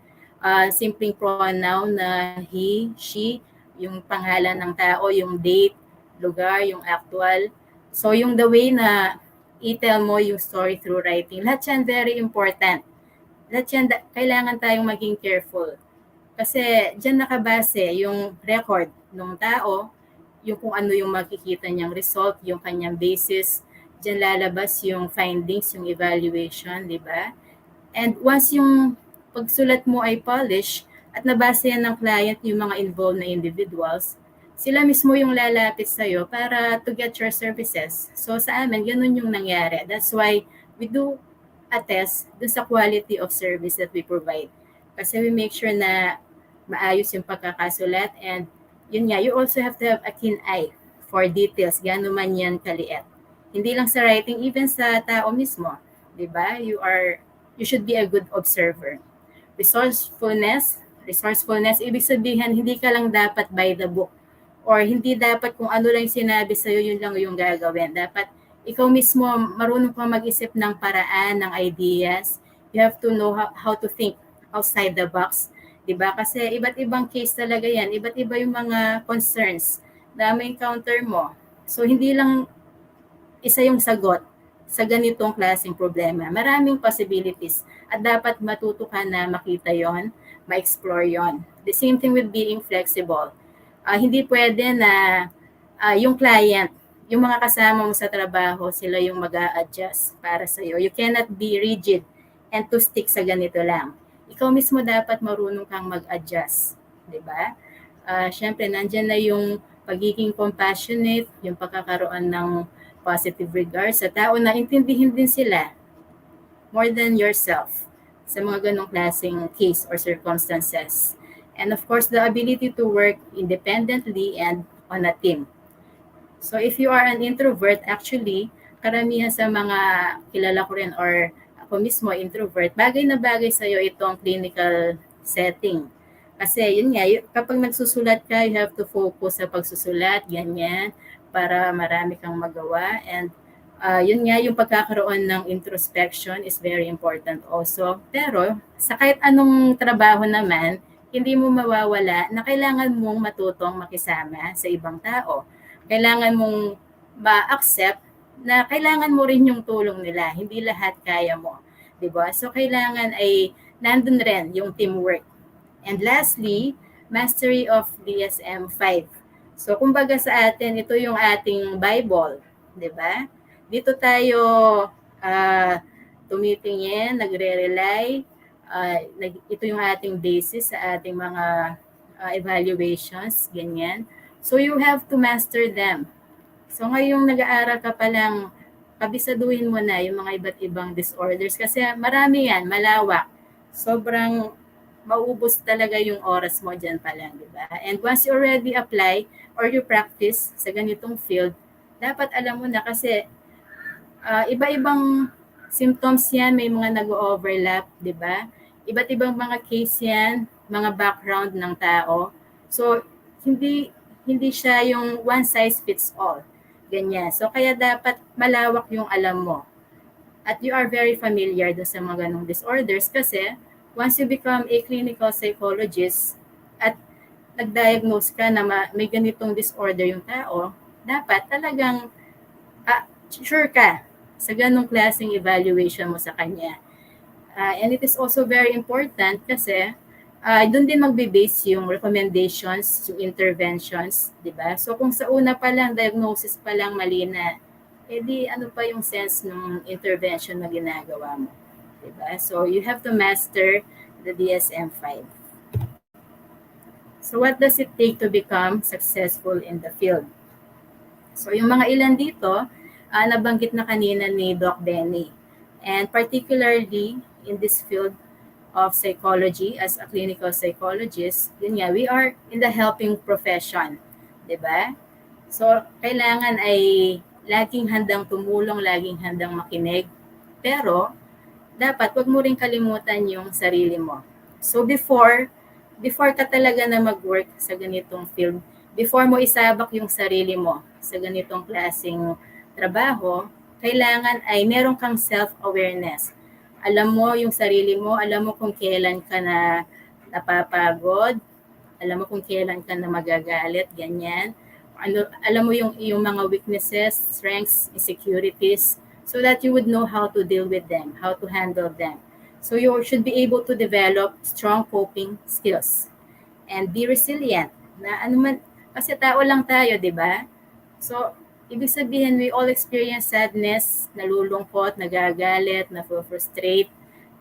simpleng pronoun na he, she, yung pangalan ng tao, yung date, lugar, yung actual. So yung the way na i-tell mo yung story through writing, lahat yan very important. Lahat yan, kailangan tayong maging careful. Kasi dyan nakabase yung record ng tao, yung kung ano yung makikita niyang result, yung kanyang basis, dyan lalabas yung findings, yung evaluation, di ba? And once yung pagsulat mo ay polish at nabasa yan ng client yung mga involved na individuals, sila mismo yung lalapit sa'yo para to get your services. So sa amin, ganun yung nangyari. That's why we do attest dun sa quality of service that we provide. Kasi we make sure na maayos yung pagkakasulat and yun nga, you also have to have a keen eye for details, gano'n man yan kaliit. Hindi lang sa writing, even sa tao mismo. Diba? You should be a good observer. Resourcefulness, ibig sabihin, hindi ka lang dapat by the book. Or hindi dapat kung ano lang sinabi sa'yo, yun lang yung gagawin. Dapat ikaw mismo, marunong kang mag-isip ng paraan, ng ideas. You have to know how to think outside the box. Diba? Kasi iba't ibang case talaga yan. Iba't iba yung mga concerns na may encounter mo. So, hindi lang isa yung sagot sa ganitong klaseng problema. Maraming possibilities at dapat matuto ka na makita yon, ma-explore yon. The same thing with being flexible. Hindi pwede na yung client, yung mga kasama mo sa trabaho, sila yung mag-a-adjust para sa iyo. You cannot be rigid and to stick sa ganito lang. Ikaw mismo dapat marunong kang mag-adjust, di ba? Syempre, nandyan na yung pagiging compassionate, yung pagkakaroon ng positive regard sa tao na intindihin din sila more than yourself sa mga ganong klaseng case or circumstances. And of course, the ability to work independently and on a team. So if you are an introvert, actually, karamihan sa mga kilala ko rin or ako mismo introvert, bagay na bagay sa'yo itong clinical setting. Kasi yun nga, kapag nagsusulat ka, you have to focus sa pagsusulat, ganyan, para marami kang magawa. And yun nga, yung pagkakaroon ng introspection is very important also. Pero sa kahit anong trabaho naman, hindi mo mawawala na kailangan mong matutong makisama sa ibang tao. Kailangan mong ma-accept na kailangan mo rin yung tulong nila. Hindi lahat kaya mo. Diba? So kailangan ay nandun rin yung teamwork. And lastly, mastery of DSM-5. So, kumbaga sa atin, ito yung ating Bible, di ba? Dito tayo tumitingin, nagre-rely, ito yung ating basis sa ating mga evaluations, ganyan. So, you have to master them. So ngayong nag-aaral ka pa lang, kabisaduhin mo na yung mga iba't ibang disorders kasi marami yan, malawak. Sobrang maubos talaga yung oras mo dyan pa lang, di ba? And once you already apply or you practice sa ganitong field, dapat alam mo na kasi iba-ibang symptoms yan, may mga nag-overlap, di ba? Iba't ibang mga case yan, mga background ng tao. So, hindi hindi siya yung one size fits all. Ganyan. So, kaya dapat malawak yung alam mo. At you are very familiar doon sa mga ganong disorders kasi once you become a clinical psychologist at nag-diagnose ka na may ganitong disorder yung tao, dapat talagang sure ka sa ganong klaseng evaluation mo sa kanya. And it is also very important kasi doon din magbe-base yung recommendations, yung interventions, di ba? So kung sa una pa lang, diagnosis pa lang mali na, edi ano pa yung sense ng intervention na ginagawa mo, di ba? So you have to master the DSM-5. So what does it take to become successful in the field? So yung mga ilan dito, nabanggit na kanina ni Doc Benny. And particularly in this field of psychology, as a clinical psychologist, yun nga, we are in the helping profession. Diba? So, kailangan ay laging handang tumulong, laging handang makinig. Pero, dapat wag mo rin kalimutan yung sarili mo. So, before ka talaga na mag-work sa ganitong field, before mo isabak yung sarili mo sa ganitong klaseng trabaho, kailangan ay meron kang self-awareness. Alam mo yung sarili mo, alam mo kung kailan ka na napapagod, alam mo kung kailan ka na magagalit, ganyan. Alam mo yung mga weaknesses, strengths, insecurities, so that you would know how to deal with them, how to handle them. So you should be able to develop strong coping skills and be resilient. Na ano man, kasi tao lang tayo, di ba? So, ibig sabihin, we all experience sadness, nalulungkot, nagagalit, na-frustrate,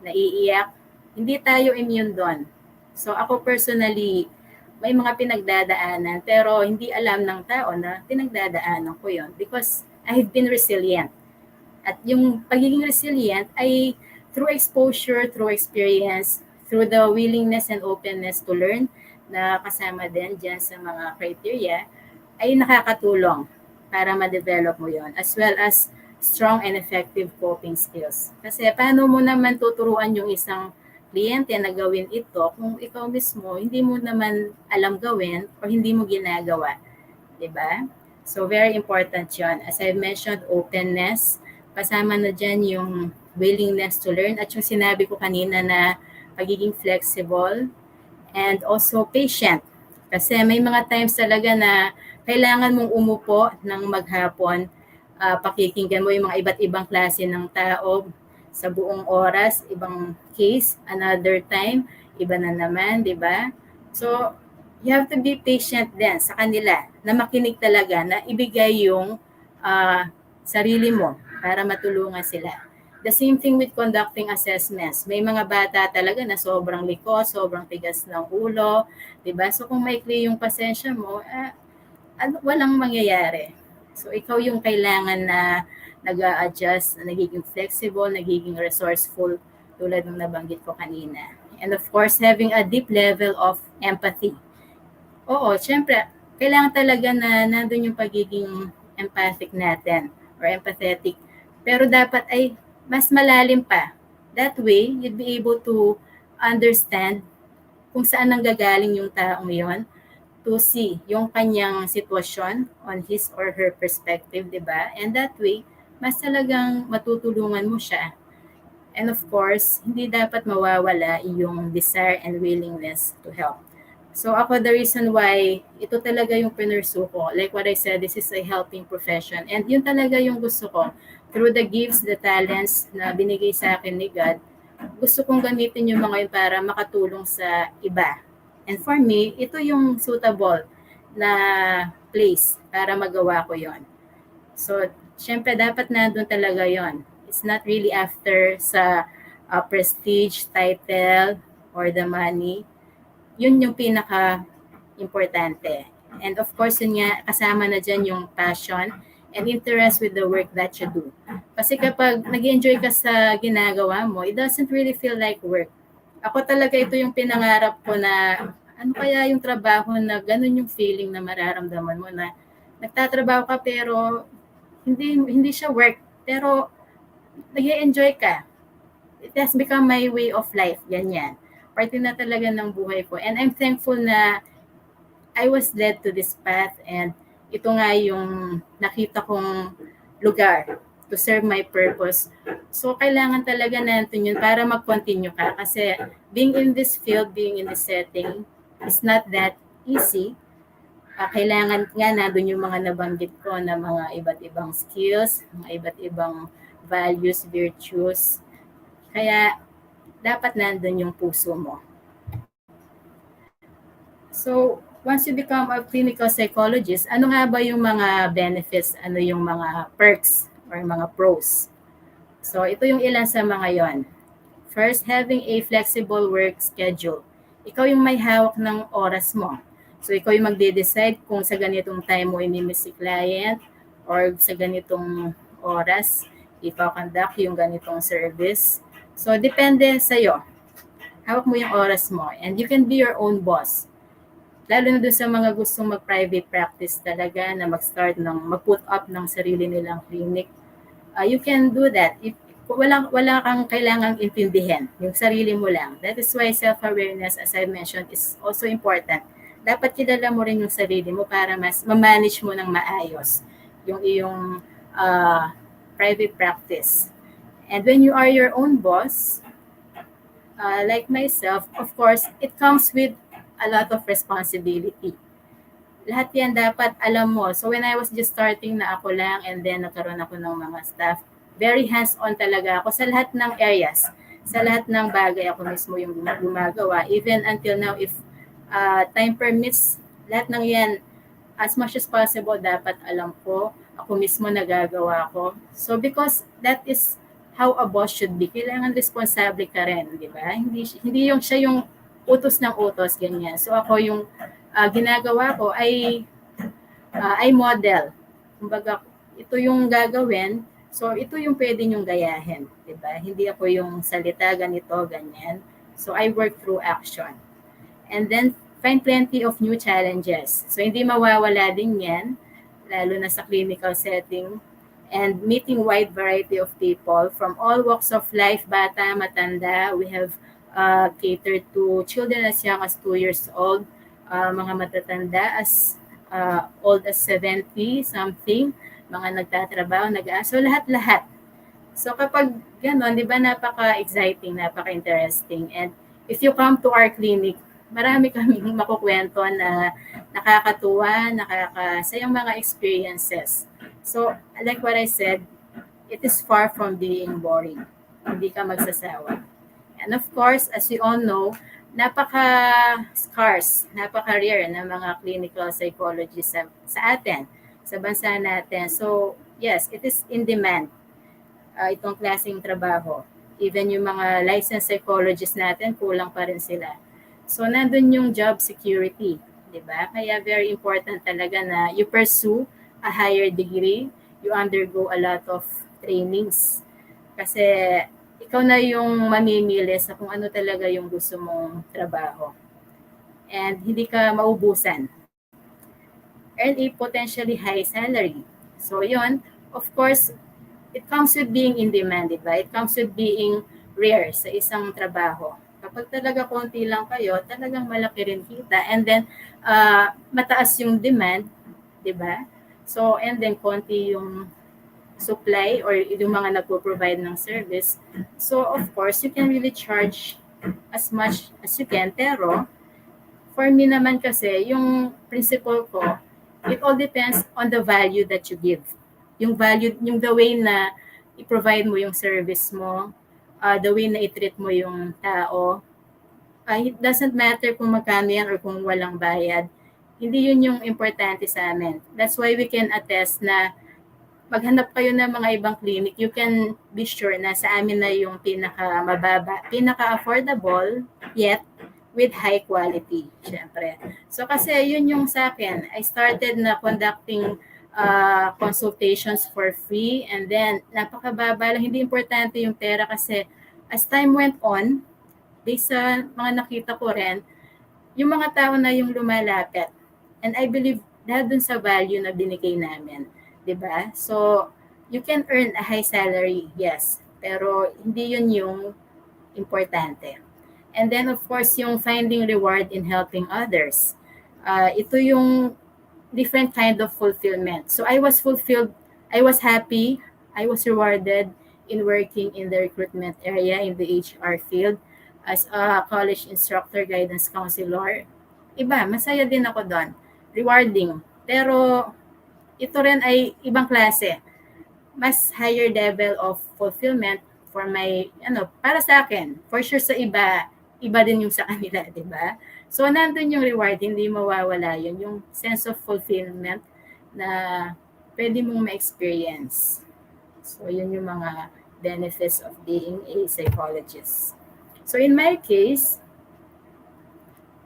naiiyak. Hindi tayo immune doon. So ako personally, may mga pinagdadaanan, pero hindi alam ng tao na pinagdadaanan ko yon because I've been resilient. At yung pagiging resilient ay through exposure, through experience, through the willingness and openness to learn na kasama din dyan sa mga criteria, ay nakakatulong para ma-develop mo yon, as well as strong and effective coping skills. Kasi paano mo naman tuturuan yung isang kliyente na gawin ito kung ikaw mismo hindi mo naman alam gawin o hindi mo ginagawa, di ba? So very important yon. As I mentioned, openness, kasama na dyan yung willingness to learn at yung sinabi ko kanina na pagiging flexible and also patient. Kasi may mga times talaga na kailangan mong umupo ng maghapon, pakikinggan mo yung mga iba't ibang klase ng tao sa buong oras, ibang case, another time, iba na naman, di ba? So, you have to be patient din sa kanila na makinig talaga, na ibigay yung sarili mo para matulungan sila. The same thing with conducting assessments. May mga bata talaga na sobrang liko, sobrang tigas ng ulo, di ba? So, kung maikli yung pasensya mo, walang mangyayari. So, ikaw yung kailangan na nag-a-adjust, nagiging flexible, nagiging resourceful, tulad ng nabanggit ko kanina. And of course, having a deep level of empathy. Oo, syempre, kailangan talaga na nandun yung pagiging empathic natin or empathetic. Pero dapat ay mas malalim pa. That way, you'd be able to understand kung saan nanggagaling yung taong yon, to see yung kanyang sitwasyon on his or her perspective, di ba? And that way, mas talagang matutulungan mo siya. And of course, hindi dapat mawawala yung desire and willingness to help. So ako, the reason why ito talaga yung pinursu ko, like what I said, this is a helping profession. And yun talaga yung gusto ko. Through the gifts, the talents na binigay sa akin ni God, gusto kong gamitin yung mga yun para makatulong sa iba. And for me, ito yung suitable na place para magawa ko yon. So, syempre, dapat nandun talaga yon. It's not really after sa prestige, title, or the money. Yun yung pinaka-importante. And of course, yun nga, kasama na dyan yung passion and interest with the work that you do. Kasi kapag nag-enjoy ka sa ginagawa mo, it doesn't really feel like work. Ako talaga ito yung pinangarap ko na ano kaya yung trabaho na ganun yung feeling na mararamdaman mo na nagtatrabaho ka pero hindi siya work pero nag-enjoy ka. It has become my way of life, ganyan. Parte na talaga ng buhay ko. And I'm thankful na I was led to this path and ito nga yung nakita kong lugar to serve my purpose. So, kailangan talaga natin yun para mag-continue ka. Kasi being in this field, being in this setting, is not that easy. Kailangan nga nandun yung mga nabanggit ko na mga iba't ibang skills, mga iba't ibang values, virtues. Kaya, dapat nandun yung puso mo. So, once you become a clinical psychologist, ano nga ba yung mga benefits, ano yung mga perks or mga pros? So, ito yung ilan sa mga yon. First, having a flexible work schedule. Ikaw yung may hawak ng oras mo. So, ikaw yung magde-decide kung sa ganitong time mo i-miss si client or sa ganitong oras, ikaw conduct yung ganitong service. So, depende sa'yo. Hawak mo yung oras mo and you can be your own boss. Lalo na doon sa mga gustong mag-private practice talaga na mag-put up ng sarili nilang clinic. You can do that. If wala kang kailangang intindihin, yung sarili mo lang. That is why self-awareness, as I mentioned, is also important. Dapat kilala mo rin yung sarili mo para mas ma-manage mo ng maayos yung iyong private practice. And when you are your own boss, like myself, of course, it comes with a lot of responsibility. Lahat yan dapat alam mo. So when I was just starting na ako lang and then nagkaroon ako ng mga staff, very hands-on talaga ako sa lahat ng areas. Sa lahat ng bagay ako mismo yung gumagawa. Even until now, if time permits, lahat ng yan, as much as possible, dapat alam ko. Ako mismo nagagawa ko. So because that is how a boss should be. Kailangan responsable ka rin, di ba? Hindi yung siya yung utos ng utos, ganyan. So ako yung ginagawa ko ay model. Kumbaga, ito yung gagawin, so ito yung pwede nyong gayahin. Diba? Hindi ako yung salita, ganito, ganyan. So I work through action. And then, find plenty of new challenges. So hindi mawawala din yan, lalo na sa clinical setting. And meeting wide variety of people from all walks of life, bata, matanda. We have catered to children as young as 2 years old, mga matatanda as old as 70 something, mga nagtatrabaho, so lahat-lahat. So kapag gano'n, di ba, napaka-exciting, napaka-interesting. And if you come to our clinic, marami kaming makukwento na nakakatuwa, nakakasayang mga experiences. So like what I said, it is far from being boring. Hindi ka magsasawa. And of course, as we all know, napaka-scarce, napaka-rare ng mga clinical psychologists sa atin, sa bansa natin. So, yes, it is in demand, itong klaseng trabaho. Even yung mga licensed psychologists natin, kulang pa rin sila. So, nandun yung job security, di ba? Kaya very important talaga na you pursue a higher degree, you undergo a lot of trainings. Kasi ikaw na yung mamimili sa kung ano talaga yung gusto mong trabaho. And hindi ka maubusan. Earn a potentially high salary. So yun, of course, it comes with being in demand, diba? It comes with being rare sa isang trabaho. Kapag talaga konti lang kayo, talagang malaki rin kita. And then, mataas yung demand, diba? So, and then konti yung supply or yung mga nagpo-provide ng service. So, of course, you can really charge as much as you can. Pero, for me naman kasi, yung principle ko, it all depends on the value that you give. Yung value, yung the way na i-provide mo yung service mo, the way na i-treat mo yung tao. It doesn't matter kung magkano yan or kung walang bayad. Hindi yun yung importante sa amin. That's why we can attest na maghanap kayo ng mga ibang clinic, you can be sure na sa amin na yung pinaka-mababa, pinaka-affordable, yet with high quality, syempre. So kasi yun yung sa akin, I started na conducting consultations for free, and then napakababa lang. Hindi importante yung pera kasi as time went on, based sa mga nakita ko rin, yung mga tao na yung lumalapit. And I believe dahil dun sa value na binigay namin. 'Di ba? So, you can earn a high salary, yes. Pero hindi yun yung importante. And then, of course, yung finding reward in helping others. Ito yung different kind of fulfillment. So, I was fulfilled, I was happy, I was rewarded in working in the recruitment area in the HR field as a college instructor, guidance counselor. Iba, masaya din ako doon. Rewarding. Pero ito rin ay ibang klase. Mas higher level of fulfillment for my, para sa akin. For sure sa iba, iba din yung sa kanila, di ba? So, nandun yung reward, hindi mawawala yun. Yung sense of fulfillment na pwede mong ma-experience. So, yun yung mga benefits of being a psychologist. So, in my case,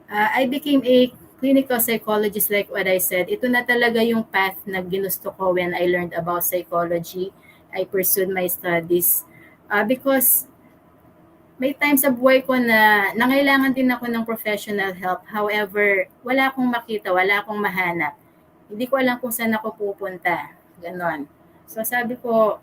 I became a clinical psychologist like what I said. Ito na talaga yung path na ginusto ko when I learned about psychology. I pursued my studies because may times sa buhay ko na nangailangan din ako ng professional help. However, wala akong makita, wala akong mahanap. Hindi ko alam kung saan ako pupunta. Ganon. So sabi ko,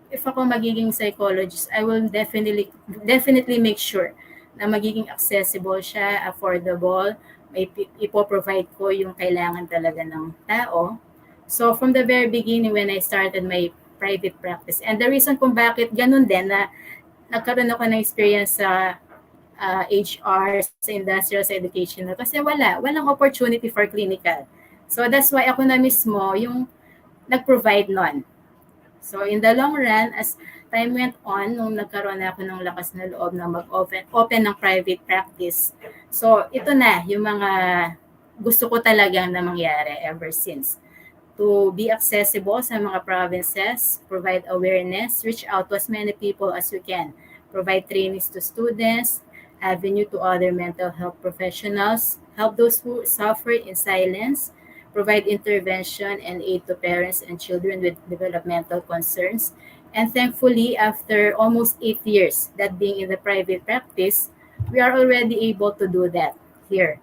if ako magiging psychologist, I will definitely make sure na magiging accessible siya, affordable, may ipoprovide ko yung kailangan talaga ng tao. So from the very beginning when I started my private practice, and the reason kung bakit ganun din na nagkaroon ako ng experience sa HR, sa industrial, sa educational, kasi walang opportunity for clinical. So that's why ako na mismo yung nag-provide nun. So in the long run, as time went on, nung nagkaroon na ako ng lakas na loob na mag-open ng private practice, so ito na yung mga gusto ko talagang na mangyari ever since. To be accessible sa mga provinces, provide awareness, reach out to as many people as we can, provide trainings to students, avenue to other mental health professionals, help those who suffer in silence, provide intervention and aid to parents and children with developmental concerns. And thankfully, after almost 8 years that being in the private practice, we are already able to do that here.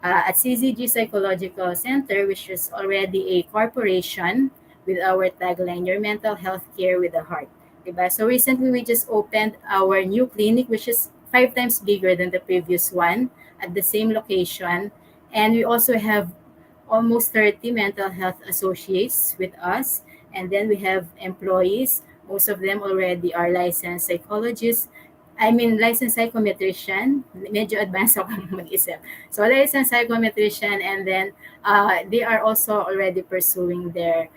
At Psyzygy Psychological Center, which is already a corporation with our tagline, Your Mental Health Care with a Heart. Diba? So recently, we just opened our new clinic, which is 5 times bigger than the previous one at the same location. And we also have almost 30 mental health associates with us. And then we have employees. Most of them already are licensed psychologists. Licensed psychometrician. Medyo advanced ako mag-isip. So, licensed psychometrician, and then they are also already pursuing their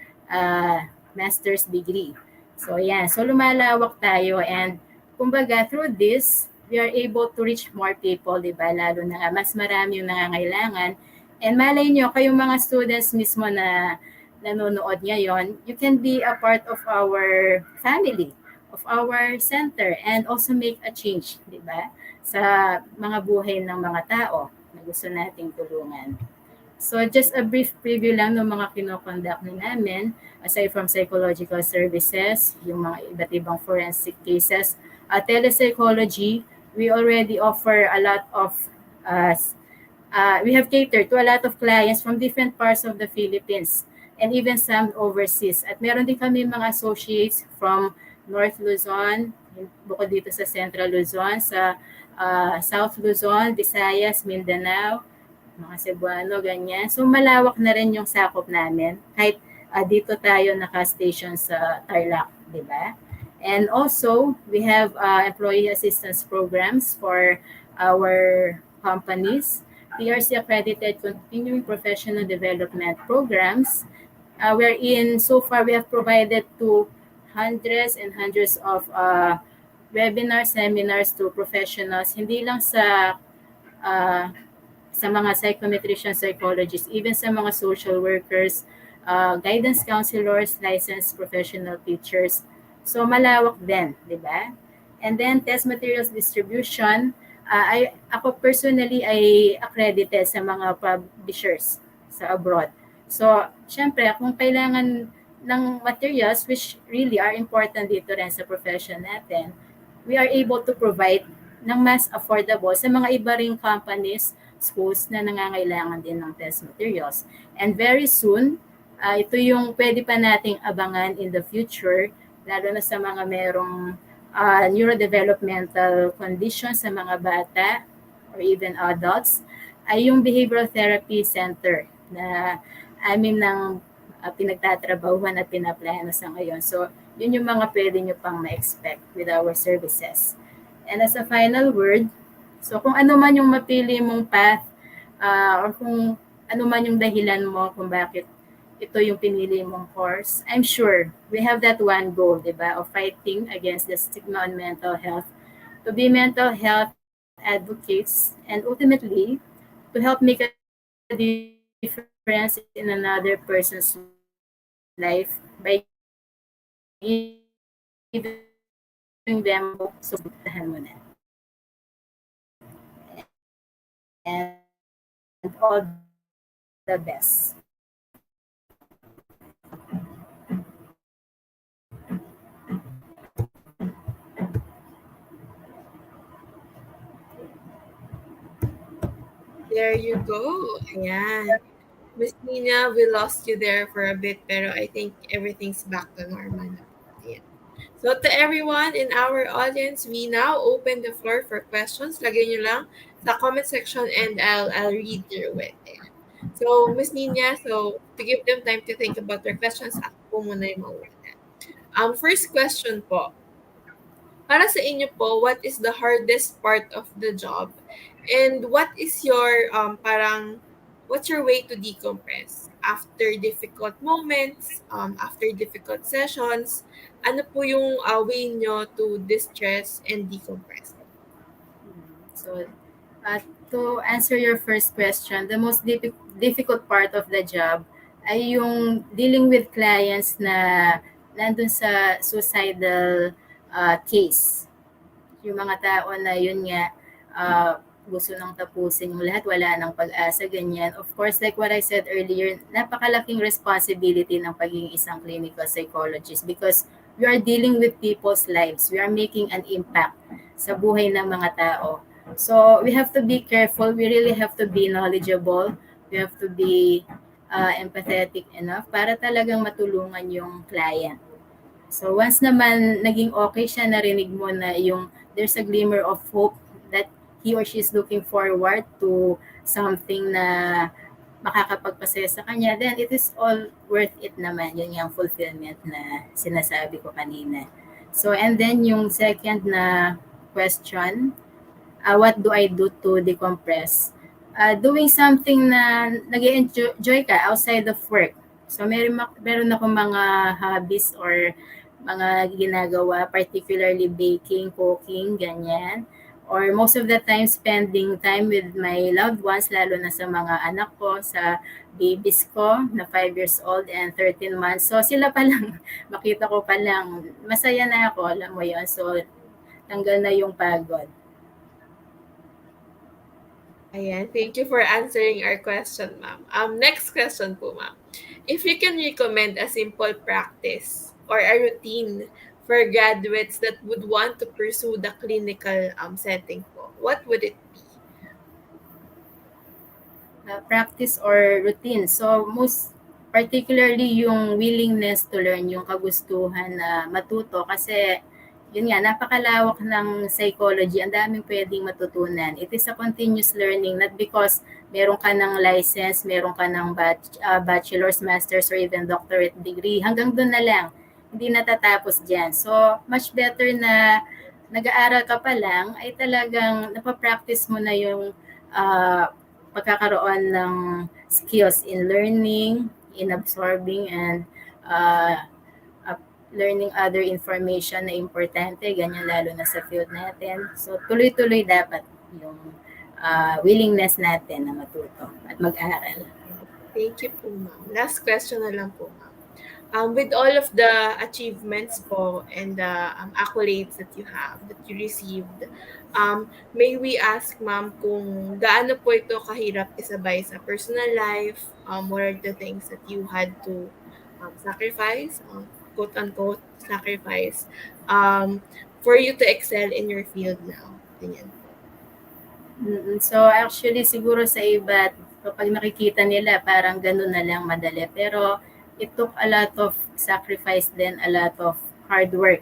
master's degree. So, yeah. So, lumalawak tayo, and kumbaga, through this, we are able to reach more people, di ba? Lalo na mas marami yung nangangailangan. And malay nyo, kayong mga students mismo na nanonood ngayon, you can be a part of our family, of our center, and also make a change, di ba? Sa mga buhay ng mga tao na gusto nating tulungan. So just a brief preview lang ng mga kinoconduct namin, aside from psychological services, yung mga iba't ibang forensic cases, telepsychology, we already offer a lot of we have catered to a lot of clients from different parts of the Philippines and even some overseas. At meron din kami mga associates from North Luzon, bukod dito sa Central Luzon, sa South Luzon, Visayas, Mindanao, mga Cebuano, ganyan. So malawak na rin yung sakop namin. Kahit dito tayo naka-station sa Tarlac, di ba? And also, we have employee assistance programs for our companies. PRC accredited continuing professional development programs, wherein so far we have provided to hundreds and hundreds of webinars, seminars to professionals, hindi lang sa mga psychometrician, psychologists, even sa mga social workers, guidance counselors, licensed professional teachers. So malawak din, di ba? And then test materials distribution, ako personally ay accredited sa mga publishers sa abroad. So syempre, kung kailangan ng materials which really are important dito rin sa profession natin, we are able to provide ng mas affordable sa mga iba ring companies, schools na nangangailangan din ng test materials. And very soon, ito yung pwede pa nating abangan in the future, lalo na sa mga merong neurodevelopmental conditions sa mga bata or even adults, ay yung behavioral therapy center na amin ng pinagtatrabahuhan at pinaplano sa ngayon. So, yun yung mga pwede nyo pang ma-expect with our services. And as a final word, so kung ano man yung mapili mong path or kung ano man yung dahilan mo kung bakit ito yung pinili mong course, I'm sure we have that one goal, di ba, of fighting against the stigma on mental health, to be mental health advocates, and ultimately, to help make a difference in another person's life by giving them hope. So, puntahan mo na. And all the best. There you go. Ayan. Miss Nina, we lost you there for a bit, pero I think everything's back to normal na. Ayan. So to everyone in our audience, we now open the floor for questions. Lagay nyo lang sa comment section and I'll read through it. Ayan. So Miss Nina, so to give them time to think about their questions, ako po muna yung mauna. First question po. Para sa inyo po, what is the hardest part of the job? And what is your what's your way to decompress after difficult moments, after difficult sessions? Ano po yung way nyo to distress and decompress? So, to answer your first question, the most difficult part of the job ay yung dealing with clients na nandun sa suicidal case. Yung mga tao na yun nga, gusto nang tapusin yung lahat, wala nang pag-asa, ganyan. Of course, like what I said earlier, napakalaking responsibility ng pagiging isang clinical psychologist because we are dealing with people's lives. We are making an impact sa buhay ng mga tao. So, we have to be careful. We really have to be knowledgeable. We have to be empathetic enough para talagang matulungan yung client. So, once naman naging okay siya, narinig mo na yung there's a glimmer of hope that he or she is looking forward to something na makakapagpasaya sa kanya, then it is all worth it naman. Yun yung fulfillment na sinasabi ko kanina. So, and then yung second na question, what do I do to decompress? Doing something na nag-enjoy ka outside of work. So, meron ako mga hobbies or mga ginagawa, particularly baking, cooking, ganyan. Or most of the time, spending time with my loved ones, lalo na sa mga anak ko, sa babies ko na 5 years old and 13 months. So, sila pa lang, makita ko pa lang, masaya na ako, alam mo yun. So, tanggal na yung pagod. Ayan, thank you for answering our question, ma'am. Next question po, ma'am. If you can recommend a simple practice or a routine for graduates that would want to pursue the clinical setting po, what would it be? Practice or routine. So, most particularly yung willingness to learn, yung kagustuhan na matuto kasi yun nga, napakalawak ng psychology, ang daming pwedeng matutunan. It is a continuous learning, not because meron ka ng license, meron ka ng bachelor's, master's, or even doctorate degree. Hanggang doon na lang. Hindi natatapos dyan. So, much better na nag-aaral ka pa lang, ay talagang napapractice mo na yung pagkakaroon ng skills in learning, in absorbing, and learning other information na importante, ganyan lalo na sa field natin. So, tuloy-tuloy dapat yung willingness natin na matuto at mag-aral. Thank you po, ma'am. Last question na lang po, ma'am. with all of the achievements po and the accolades that you received, may we ask ma'am kung gaano po ito kahirap isabay sa personal life, what are the things that you had to sacrifice, quote unquote sacrifice, for you to excel in your field now. Ganyan po. So actually siguro sa iba, kapag nakikita nila parang gano'n na lang madali. Pero it took a lot of sacrifice din, a lot of hard work.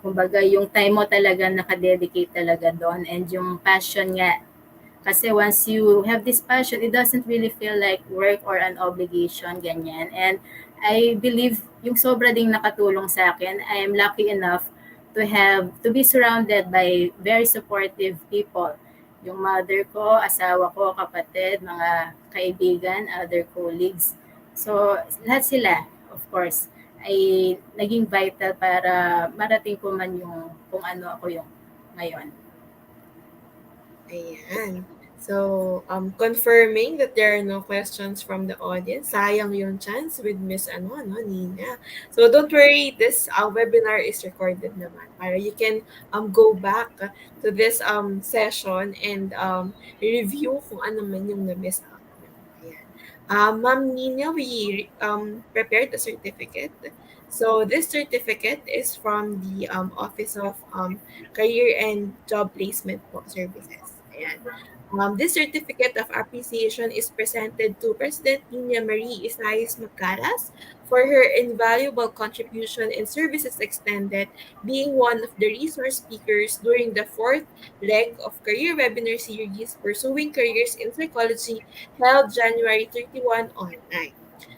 Kumbaga yung time mo talaga nakadedicate talaga doon and yung passion nga. Kasi once you have this passion, it doesn't really feel like work or an obligation, ganyan. And I believe yung sobra ding nakatulong sa akin. I am lucky enough to be surrounded by very supportive people. Yung mother ko, asawa ko, kapatid, mga kaibigan, other colleagues. So, lahat sila, of course, ay naging vital para marating ko man yung kung ano ako yung ngayon. Ayan. So, confirming that there are no questions from the audience. Sayang yung chance with Miss NIña. So, don't worry. This webinar is recorded naman. Para you can go back to this session and review kung ano man yung na-miss out. Ayan. Ma'am Nina, we prepared a certificate. So, this certificate is from the Office of Career and Job Placement Services. Ayan. This certificate of appreciation is presented to President NIña Marie Isayas Magcalas for her invaluable contribution and services extended, being one of the resource speakers during the fourth leg of career webinar series Pursuing Careers in Psychology, held January 31 online.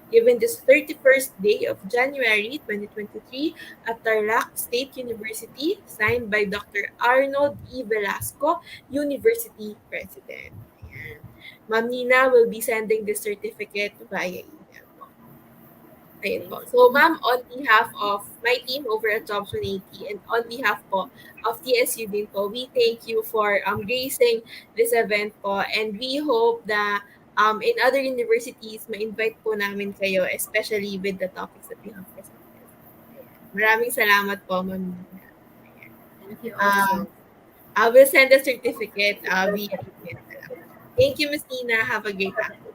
Given this 31st day of January 2023 at Tarlac State University, signed by Dr. Arnold E. Velasco, University President. Ayan. Ma'am Nina will be sending this certificate via email po. Ayun po. So, ma'am, on behalf of my team over at Jobs 180 and on behalf po of TSU din po, we thank you for gracing this event po, and we hope that in other universities, ma-invite po namin kayo, especially with the topics that we have presented. Maraming salamat po, ma'am. Thank you also. I will send the certificate via email. Thank you, Ms. Nina. Have a great afternoon.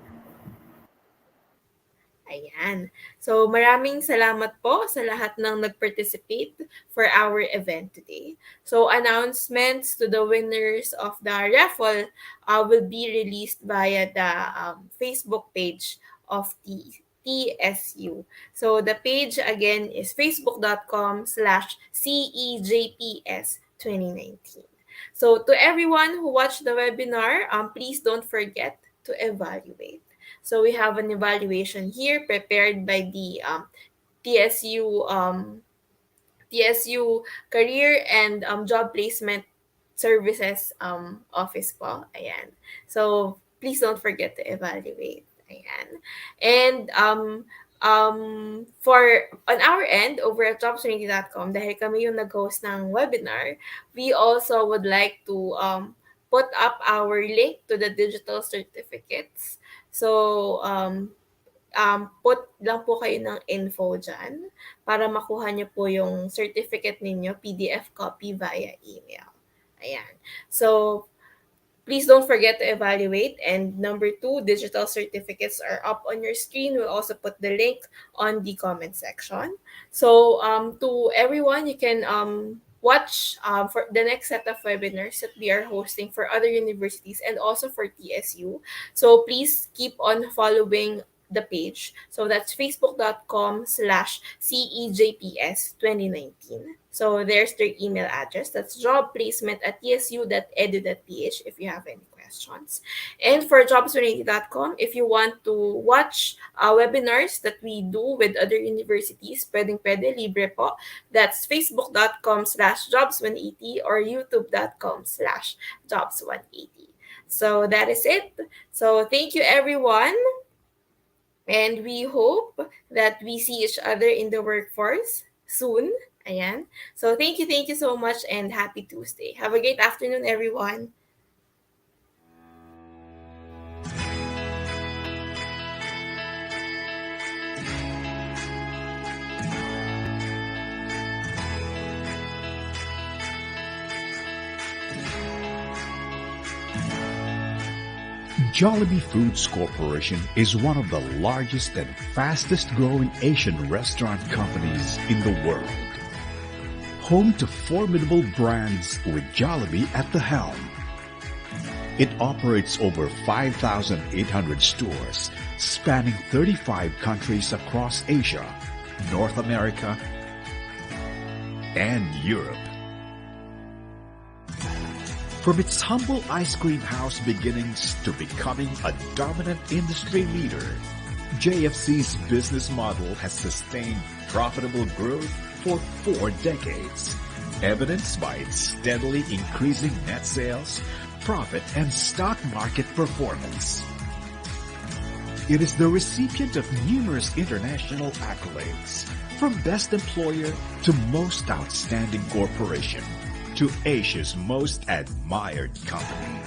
Ayan. So, maraming salamat po sa lahat ng nag-participate for our event today. So, announcements to the winners of the raffle will be released via the Facebook page of the TSU. So, the page again is facebook.com/CEJPS2019. So, to everyone who watched the webinar, please don't forget to evaluate. So we have an evaluation here prepared by the TSU Career and Job Placement Services office po. Ayan. So please don't forget to evaluate. Ayan. And for on our end over at jobs20.com, dahil kami yung nag-host ng webinar, we also would like to put up our link to the digital certificates. So, put lang po kayo ng info dyan para makuha nyo po yung certificate ninyo, PDF copy via email. Ayan. So, please don't forget to evaluate. And number 2, digital certificates are up on your screen. We'll also put the link on the comment section. So, to everyone, you can watch for the next set of webinars that we are hosting for other universities and also for TSU. So please keep on following the page. So that's facebook.com/CEJPS2019. So there's their email address. That's jobplacement@tsu.edu.ph if you have any questions. And for jobs180.com, if you want to watch webinars that we do with other universities, pwede libre po. That's facebook.com/jobs180 or youtube.com/jobs180. So that is it. So thank you everyone. And we hope that we see each other in the workforce soon. Ayan. So thank you so much and happy Tuesday. Have a great afternoon, everyone. Jollibee Foods Corporation is one of the largest and fastest growing Asian restaurant companies in the world. Home to formidable brands with Jollibee at the helm. It operates over 5,800 stores spanning 35 countries across Asia, North America, and Europe. From its humble ice cream house beginnings to becoming a dominant industry leader, JFC's business model has sustained profitable growth for 4 decades, evidenced by its steadily increasing net sales, profit, and stock market performance. It is the recipient of numerous international accolades, from Best Employer to Most Outstanding Corporation, to Asia's most admired company.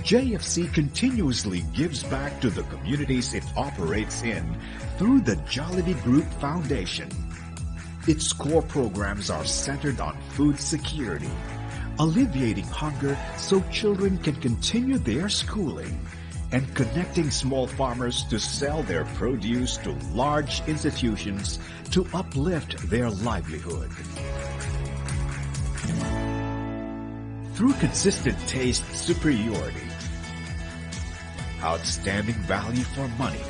JFC continuously gives back to the communities it operates in through the Jollibee Group Foundation. Its core programs are centered on food security, alleviating hunger so children can continue their schooling, and connecting small farmers to sell their produce to large institutions to uplift their livelihood. Through consistent taste superiority, outstanding value for money,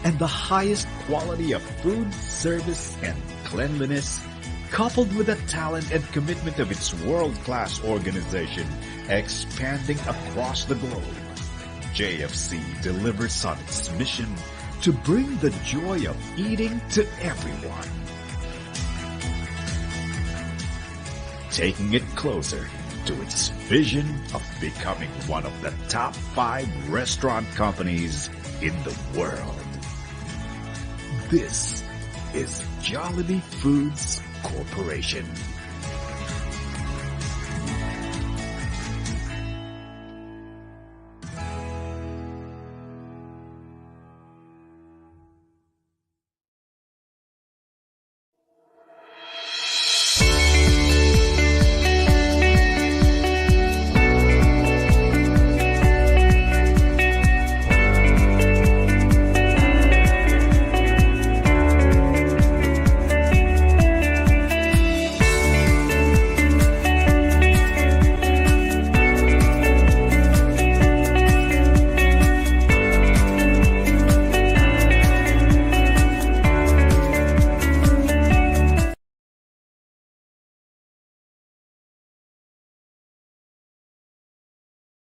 and the highest quality of food, service, and cleanliness, coupled with the talent and commitment of its world-class organization expanding across the globe, JFC delivers on its mission to bring the joy of eating to everyone. Taking it closer to its vision of becoming one of the top 5 restaurant companies in the world. This is Jollibee Foods Corporation.